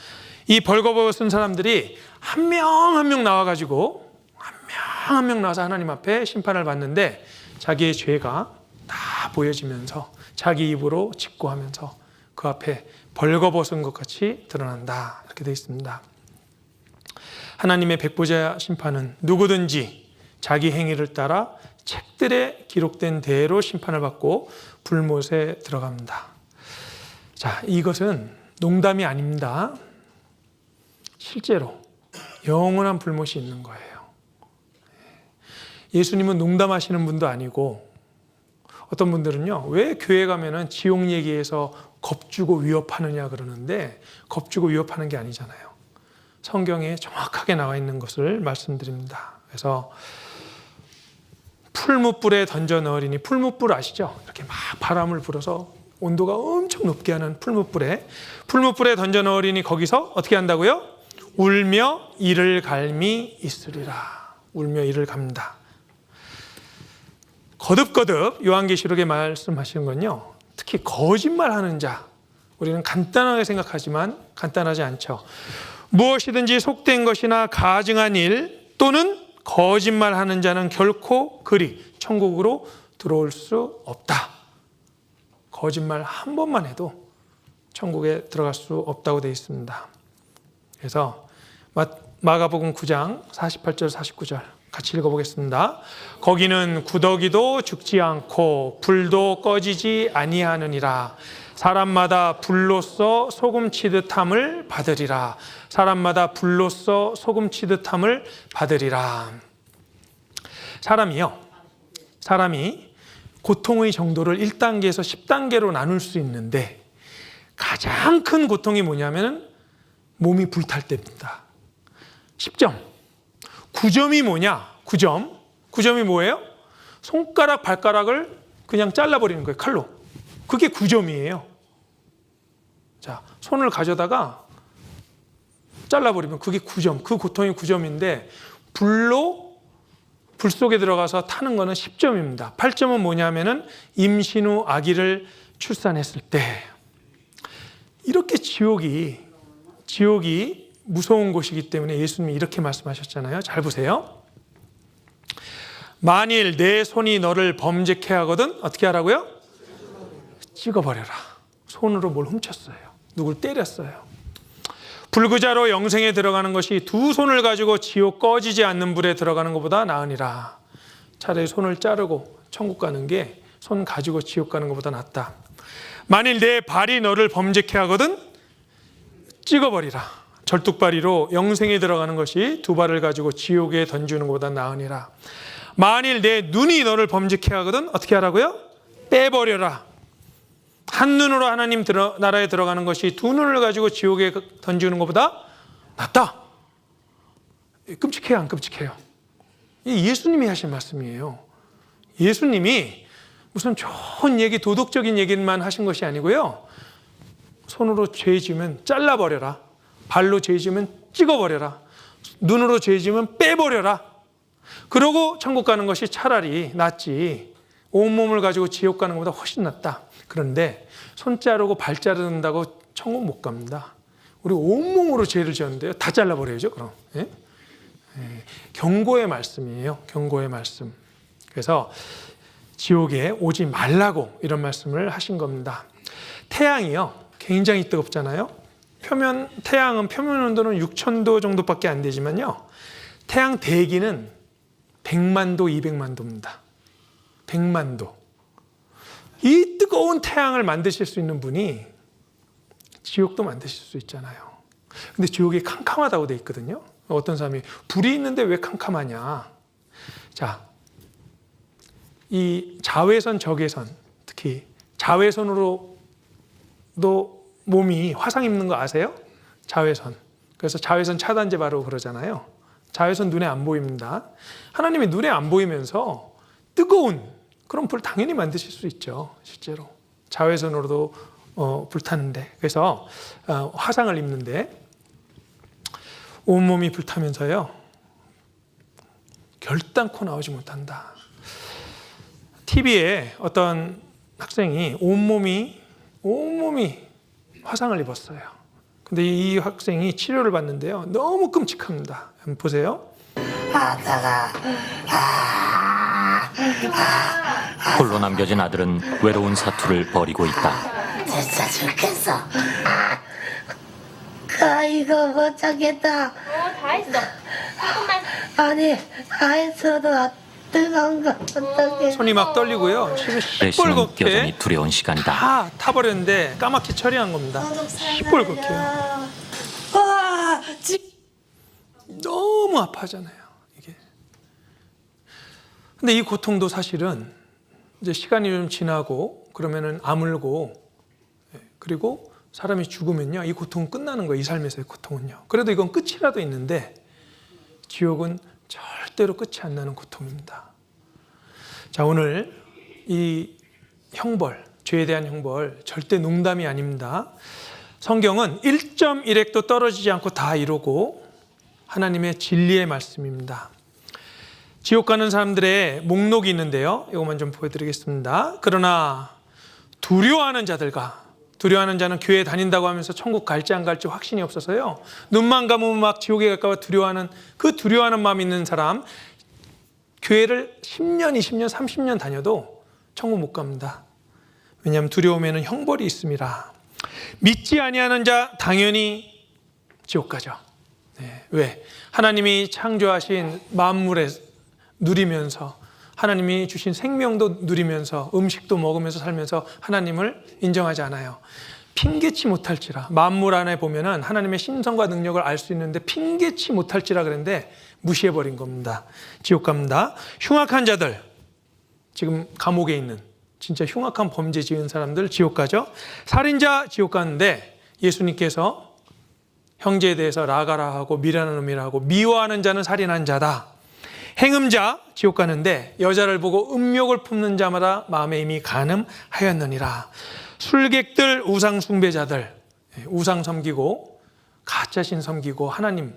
이 벌거벗은 사람들이 한 명 한 명 나와가지고 한 명 나와서 하나님 앞에 심판을 받는데, 자기의 죄가 다 보여지면서 자기 입으로 직고하면서 그 앞에 벌거벗은 것 같이 드러난다. 이렇게 되어 있습니다. 하나님의 백보자 심판은 누구든지 자기 행위를 따라 책들에 기록된 대로 심판을 받고 불못에 들어갑니다. 자, 이것은 농담이 아닙니다. 실제로 영원한 불못이 있는 거예요. 예수님은 농담하시는 분도 아니고 어떤 분들은요, 왜 교회 가면은 지옥 얘기해서 겁주고 위협하느냐 그러는데 겁주고 위협하는 게 아니잖아요. 성경에 정확하게 나와 있는 것을 말씀드립니다. 그래서 풀무불에 던져 넣으리니, 풀무불 아시죠? 이렇게 막 바람을 불어서 온도가 엄청 높게 하는 풀무불에 던져 넣으리니 거기서 어떻게 한다고요? 울며 이를 갈미 있으리라. 울며 이를 갑니다. 거듭거듭 요한계시록에 말씀하시는 건요, 특히 거짓말하는 자, 우리는 간단하게 생각하지만 간단하지 않죠. 무엇이든지 속된 것이나 가증한 일 또는 거짓말하는 자는 결코 그리 천국으로 들어올 수 없다. 거짓말 한 번만 해도 천국에 들어갈 수 없다고 되어 있습니다. 그래서 마가복음 9장 48절 49절 같이 읽어보겠습니다. 거기는 구더기도 죽지 않고 불도 꺼지지 아니하느니라. 사람마다 불로써 소금 치듯함을 받으리라. 사람마다 불로써 소금 치듯함을 받으리라. 사람이 고통의 정도를 1단계에서 10단계로 나눌 수 있는데 가장 큰 고통이 뭐냐면 몸이 불탈 때입니다. 10점. 9점이 뭐냐? 9점이 뭐예요? 손가락, 발가락을 그냥 잘라버리는 거예요. 칼로. 그게 9점이에요. 자, 손을 가져다가 잘라버리면 그게 9점. 그 고통이 9점인데 불 속에 들어가서 타는 거는 10점입니다. 8점은 뭐냐면은 임신 후 아기를 출산했을 때. 이렇게 지옥이 무서운 곳이기 때문에 예수님이 이렇게 말씀하셨잖아요. 잘 보세요. 만일 내 손이 너를 범죄케 하거든 어떻게 하라고요? 찍어버려라. 손으로 뭘 훔쳤어요. 누굴 때렸어요. 불구자로 영생에 들어가는 것이 두 손을 가지고 지옥 꺼지지 않는 불에 들어가는 것보다 나으니라. 차라리 손을 자르고 천국 가는 게 손 가지고 지옥 가는 것보다 낫다. 만일 내 발이 너를 범죄케 하거든 찍어버리라. 절뚝발이로 영생에 들어가는 것이 두 발을 가지고 지옥에 던지는 것보다 나으니라. 만일 내 눈이 너를 범죄케 하거든 어떻게 하라고요? 빼버려라. 한눈으로 하나님 나라에 들어가는 것이 두 눈을 가지고 지옥에 던지는 것보다 낫다. 끔찍해요, 안 끔찍해요? 예수님이 하신 말씀이에요. 예수님이 무슨 좋은 얘기, 도덕적인 얘기만 하신 것이 아니고요. 손으로 죄 지으면 잘라버려라. 발로 죄 지으면 찍어버려라. 눈으로 죄 지으면 빼버려라. 그러고 천국 가는 것이 차라리 낫지. 온몸을 가지고 지옥 가는 것보다 훨씬 낫다. 그런데 손 자르고 발 자른다고 천국 못 갑니다. 우리 온몸으로 죄를 지었는데요. 다 잘라버려야죠, 그럼. 예? 경고의 말씀이에요. 경고의 말씀. 그래서 지옥에 오지 말라고 이런 말씀을 하신 겁니다. 태양이요, 굉장히 뜨겁잖아요. 태양은 표면 온도는 6,000도 정도밖에 안 되지만요. 태양 대기는 100만 도, 200만 도입니다. 100만 도. 이 뜨거운 태양을 만드실 수 있는 분이 지옥도 만드실 수 있잖아요. 근데 지옥이 캄캄하다고 돼 있거든요. 어떤 사람이 불이 있는데 왜 캄캄하냐. 자, 이 자외선, 적외선, 특히 자외선으로도 몸이 화상 입는 거 아세요? 자외선. 그래서 자외선 차단제 바르고 그러잖아요. 자외선 눈에 안 보입니다. 하나님이 눈에 안 보이면서 뜨거운 그런 불 당연히 만드실 수 있죠. 실제로 자외선으로도 불타는데, 그래서 화상을 입는데 온몸이 불타면서요 결단코 나오지 못한다. TV에 어떤 학생이 온몸이 화상을 입었어요. 근데 이 학생이 치료를 받는데요 너무 끔찍합니다. 한번 보세요. 홀로 남겨진 아들은 외로운 사투를 벌이고 있다. 진짜 죽겠어. 이거 못 참겠다. 다 했어. 아니, 다 했어도 뜨거운 거 어떡해. 손이 막 떨리고요. 레시는 시뻘겋게 여전히 두려운 시간이다. 다 타버렸는데 까맣게 처리한 겁니다. 시뻘겋게요. 와, 너무 아파하잖아요, 이게. 근데 이 고통도 사실은 이제 시간이 좀 지나고 그러면은 아물고, 그리고 사람이 죽으면요, 이 고통은 끝나는 거예요. 이 삶에서의 고통은요. 그래도 이건 끝이라도 있는데 지옥은 절대로 끝이 안 나는 고통입니다. 자, 오늘 이 형벌, 죄에 대한 형벌 절대 농담이 아닙니다. 성경은 1.1획도 떨어지지 않고 다 이루고 하나님의 진리의 말씀입니다. 지옥 가는 사람들의 목록이 있는데요, 이것만 좀 보여드리겠습니다. 그러나 두려워하는 자는 교회 다닌다고 하면서 천국 갈지 안 갈지 확신이 없어서요, 눈만 감으면 막 지옥에 갈까 봐 두려워하는, 그 두려워하는 마음이 있는 사람, 교회를 10년, 20년, 30년 다녀도 천국 못 갑니다. 왜냐하면 두려움에는 형벌이 있습니다. 믿지 아니하는 자 당연히 지옥 가죠. 네. 왜? 하나님이 창조하신 만물에 누리면서, 하나님이 주신 생명도 누리면서, 음식도 먹으면서 살면서 하나님을 인정하지 않아요. 핑계치 못할지라. 만물 안에 보면은 하나님의 신성과 능력을 알 수 있는데 핑계치 못할지라 그랬는데 무시해버린 겁니다. 지옥 갑니다. 흉악한 자들, 지금 감옥에 있는 진짜 흉악한 범죄 지은 사람들 지옥 가죠. 살인자 지옥 가는데 예수님께서 형제에 대해서 라가라 하고 미라는 놈이라고, 미워하는 자는 살인한 자다. 행음자 지옥 가는데 여자를 보고 음욕을 품는 자마다 마음에 이미 간음하였느니라. 술객들, 우상 숭배자들, 우상 섬기고 가짜신 섬기고 하나님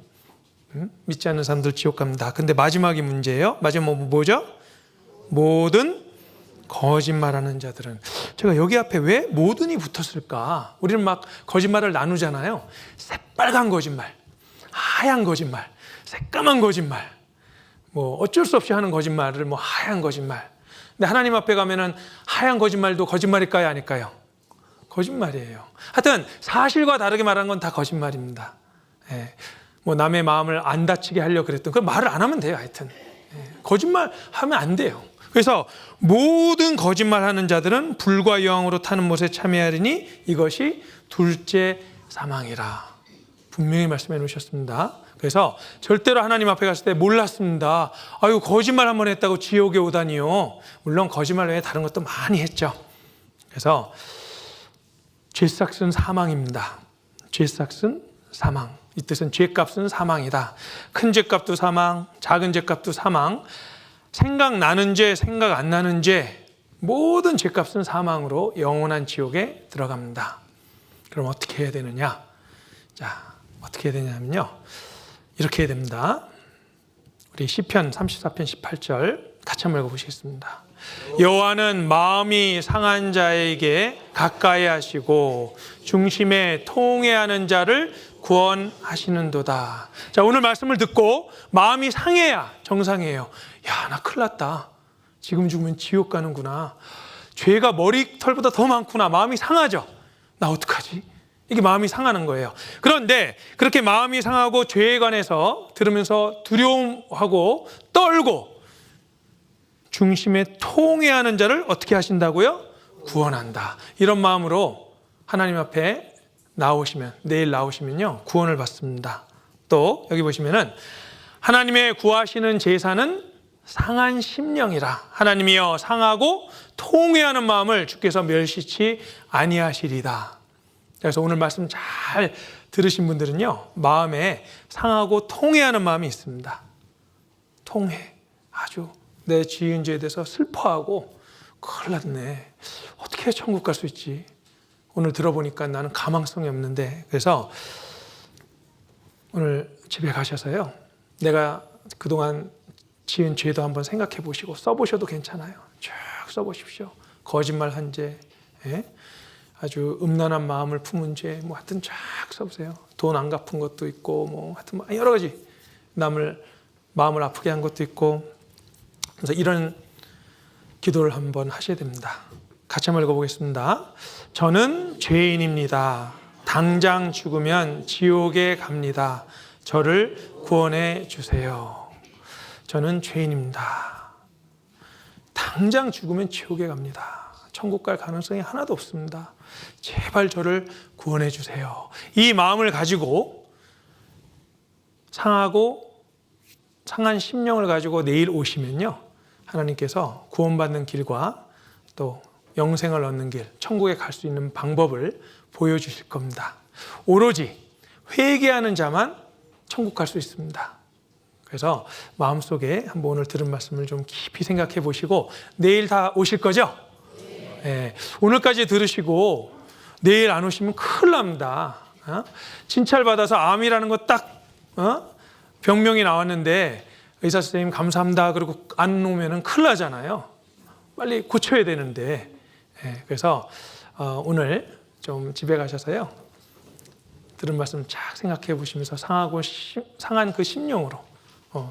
믿지 않는 사람들 지옥 갑니다. 근데 마지막이 문제예요. 마지막 뭐죠? 모든 거짓말하는 자들은. 제가 여기 앞에 왜 모든이 붙었을까? 우리는 막 거짓말을 나누잖아요. 새빨간 거짓말, 하얀 거짓말, 새까만 거짓말, 뭐 어쩔 수 없이 하는 거짓말을 뭐 하얀 거짓말. 근데 하나님 앞에 가면은 하얀 거짓말도 거짓말일까요, 아닐까요? 거짓말이에요. 하여튼 사실과 다르게 말하는 건 다 거짓말입니다. 예. 뭐 남의 마음을 안 다치게 하려고 그랬던, 그 말을 안 하면 돼요. 하여튼 거짓말 하면 안 돼요. 그래서 모든 거짓말하는 자들은 불과 여왕으로 타는 못에 참여하리니 이것이 둘째 사망이라. 분명히 말씀해 놓으셨습니다. 그래서 절대로 하나님 앞에 갔을 때 몰랐습니다, 아유 거짓말 한번 했다고 지옥에 오다니요. 물론 거짓말 외에 다른 것도 많이 했죠. 그래서 죄삭은 사망입니다. 죄삭은 사망. 이 뜻은 죄값은 사망이다. 큰 죄값도 사망, 작은 죄값도 사망. 생각나는 죄, 생각 안 나는 죄, 모든 죄값은 사망으로 영원한 지옥에 들어갑니다. 그럼 어떻게 해야 되느냐? 자, 어떻게 해야 되냐면요, 이렇게 해야 됩니다. 우리 시편 34편 18절 같이 한번 읽어보시겠습니다. 여호와는 마음이 상한 자에게 가까이 하시고 중심에 통회하는 자를 구원하시는도다. 자, 오늘 말씀을 듣고 마음이 상해야 정상이에요. 야, 나 큰일 났다. 지금 죽으면 지옥 가는구나. 죄가 머리털보다 더 많구나. 마음이 상하죠. 나 어떡하지? 이게 마음이 상하는 거예요. 그런데 그렇게 마음이 상하고 죄에 관해서 들으면서 두려움하고 떨고 중심에 통회하는 자를 어떻게 하신다고요? 구원한다. 이런 마음으로 하나님 앞에 나오시면, 내일 나오시면요, 구원을 받습니다. 또 여기 보시면은 하나님의 구하시는 제사는 상한 심령이라. 하나님이여 상하고 통회하는 마음을 주께서 멸시치 아니하시리다. 그래서 오늘 말씀 잘 들으신 분들은요, 마음에 상하고 통회하는 마음이 있습니다. 통회. 아주 내 지은 죄에 대해서 슬퍼하고, 큰일 났네, 어떻게 천국 갈 수 있지? 오늘 들어보니까 나는 가망성이 없는데. 그래서 오늘 집에 가셔서요, 내가 그동안 지은 죄도 한번 생각해 보시고 써보셔도 괜찮아요. 쭉 써보십시오. 거짓말한 죄, 아주 음란한 마음을 품은 죄, 뭐 하여튼 쫙 써보세요. 돈 안 갚은 것도 있고, 뭐 하여튼 여러 가지 남을 마음을 아프게 한 것도 있고. 그래서 이런 기도를 한번 하셔야 됩니다. 같이 한번 읽어보겠습니다. 저는 죄인입니다. 당장 죽으면 지옥에 갑니다. 저를 구원해 주세요. 저는 죄인입니다. 당장 죽으면 지옥에 갑니다. 천국 갈 가능성이 하나도 없습니다. 제발 저를 구원해 주세요. 이 마음을 가지고 상하고 상한 심령을 가지고 내일 오시면요, 하나님께서 구원받는 길과 또 영생을 얻는 길, 천국에 갈 수 있는 방법을 보여주실 겁니다. 오로지 회개하는 자만 천국 갈 수 있습니다. 그래서 마음속에 한번 오늘 들은 말씀을 좀 깊이 생각해 보시고, 내일 다 오실 거죠? 네. 오늘까지 들으시고 내일 안 오시면 큰일 납니다. 진찰받아서 암이라는 거 딱 병명이 나왔는데 의사 선생님 감사합니다 그리고 안 오면은 큰일 나잖아요. 빨리 고쳐야 되는데. 그래서 오늘 좀 집에 가셔서요, 들은 말씀 쫙 생각해 보시면서 상한 그 심령으로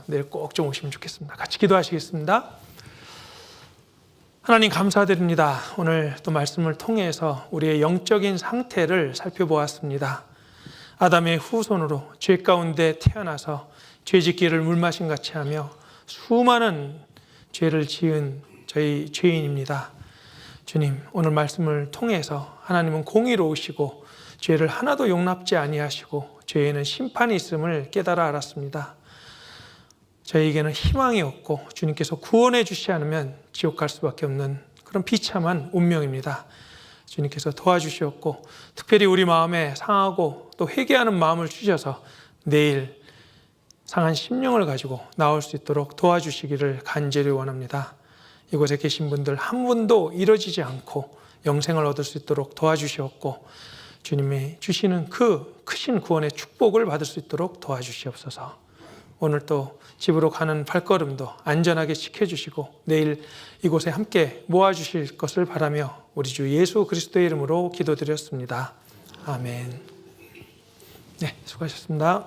내일 꼭 좀 오시면 좋겠습니다. 같이 기도하시겠습니다. 하나님 감사드립니다. 오늘 또 말씀을 통해서 우리의 영적인 상태를 살펴보았습니다. 아담의 후손으로 죄 가운데 태어나서 죄짓기를 물마신 같이 하며 수많은 죄를 지은 저희 죄인입니다. 주님, 오늘 말씀을 통해서 하나님은 공의로우시고 죄를 하나도 용납지 아니하시고 죄에는 심판이 있음을 깨달아 알았습니다. 저희에게는 희망이 없고 주님께서 구원해 주시지 않으면 지옥 갈 수밖에 없는 그런 비참한 운명입니다. 주님께서 도와주시었고 특별히 우리 마음에 상하고 또 회개하는 마음을 주셔서 내일 상한 심령을 가지고 나올 수 있도록 도와주시기를 간절히 원합니다. 이곳에 계신 분들 한 분도 이뤄지지 않고 영생을 얻을 수 있도록 도와주시었고 주님이 주시는 그 크신 구원의 축복을 받을 수 있도록 도와주시옵소서. 오늘 또 집으로 가는 발걸음도 안전하게 지켜주시고 내일 이곳에 함께 모아주실 것을 바라며 우리 주 예수 그리스도의 이름으로 기도드렸습니다. 아멘. 네, 수고하셨습니다.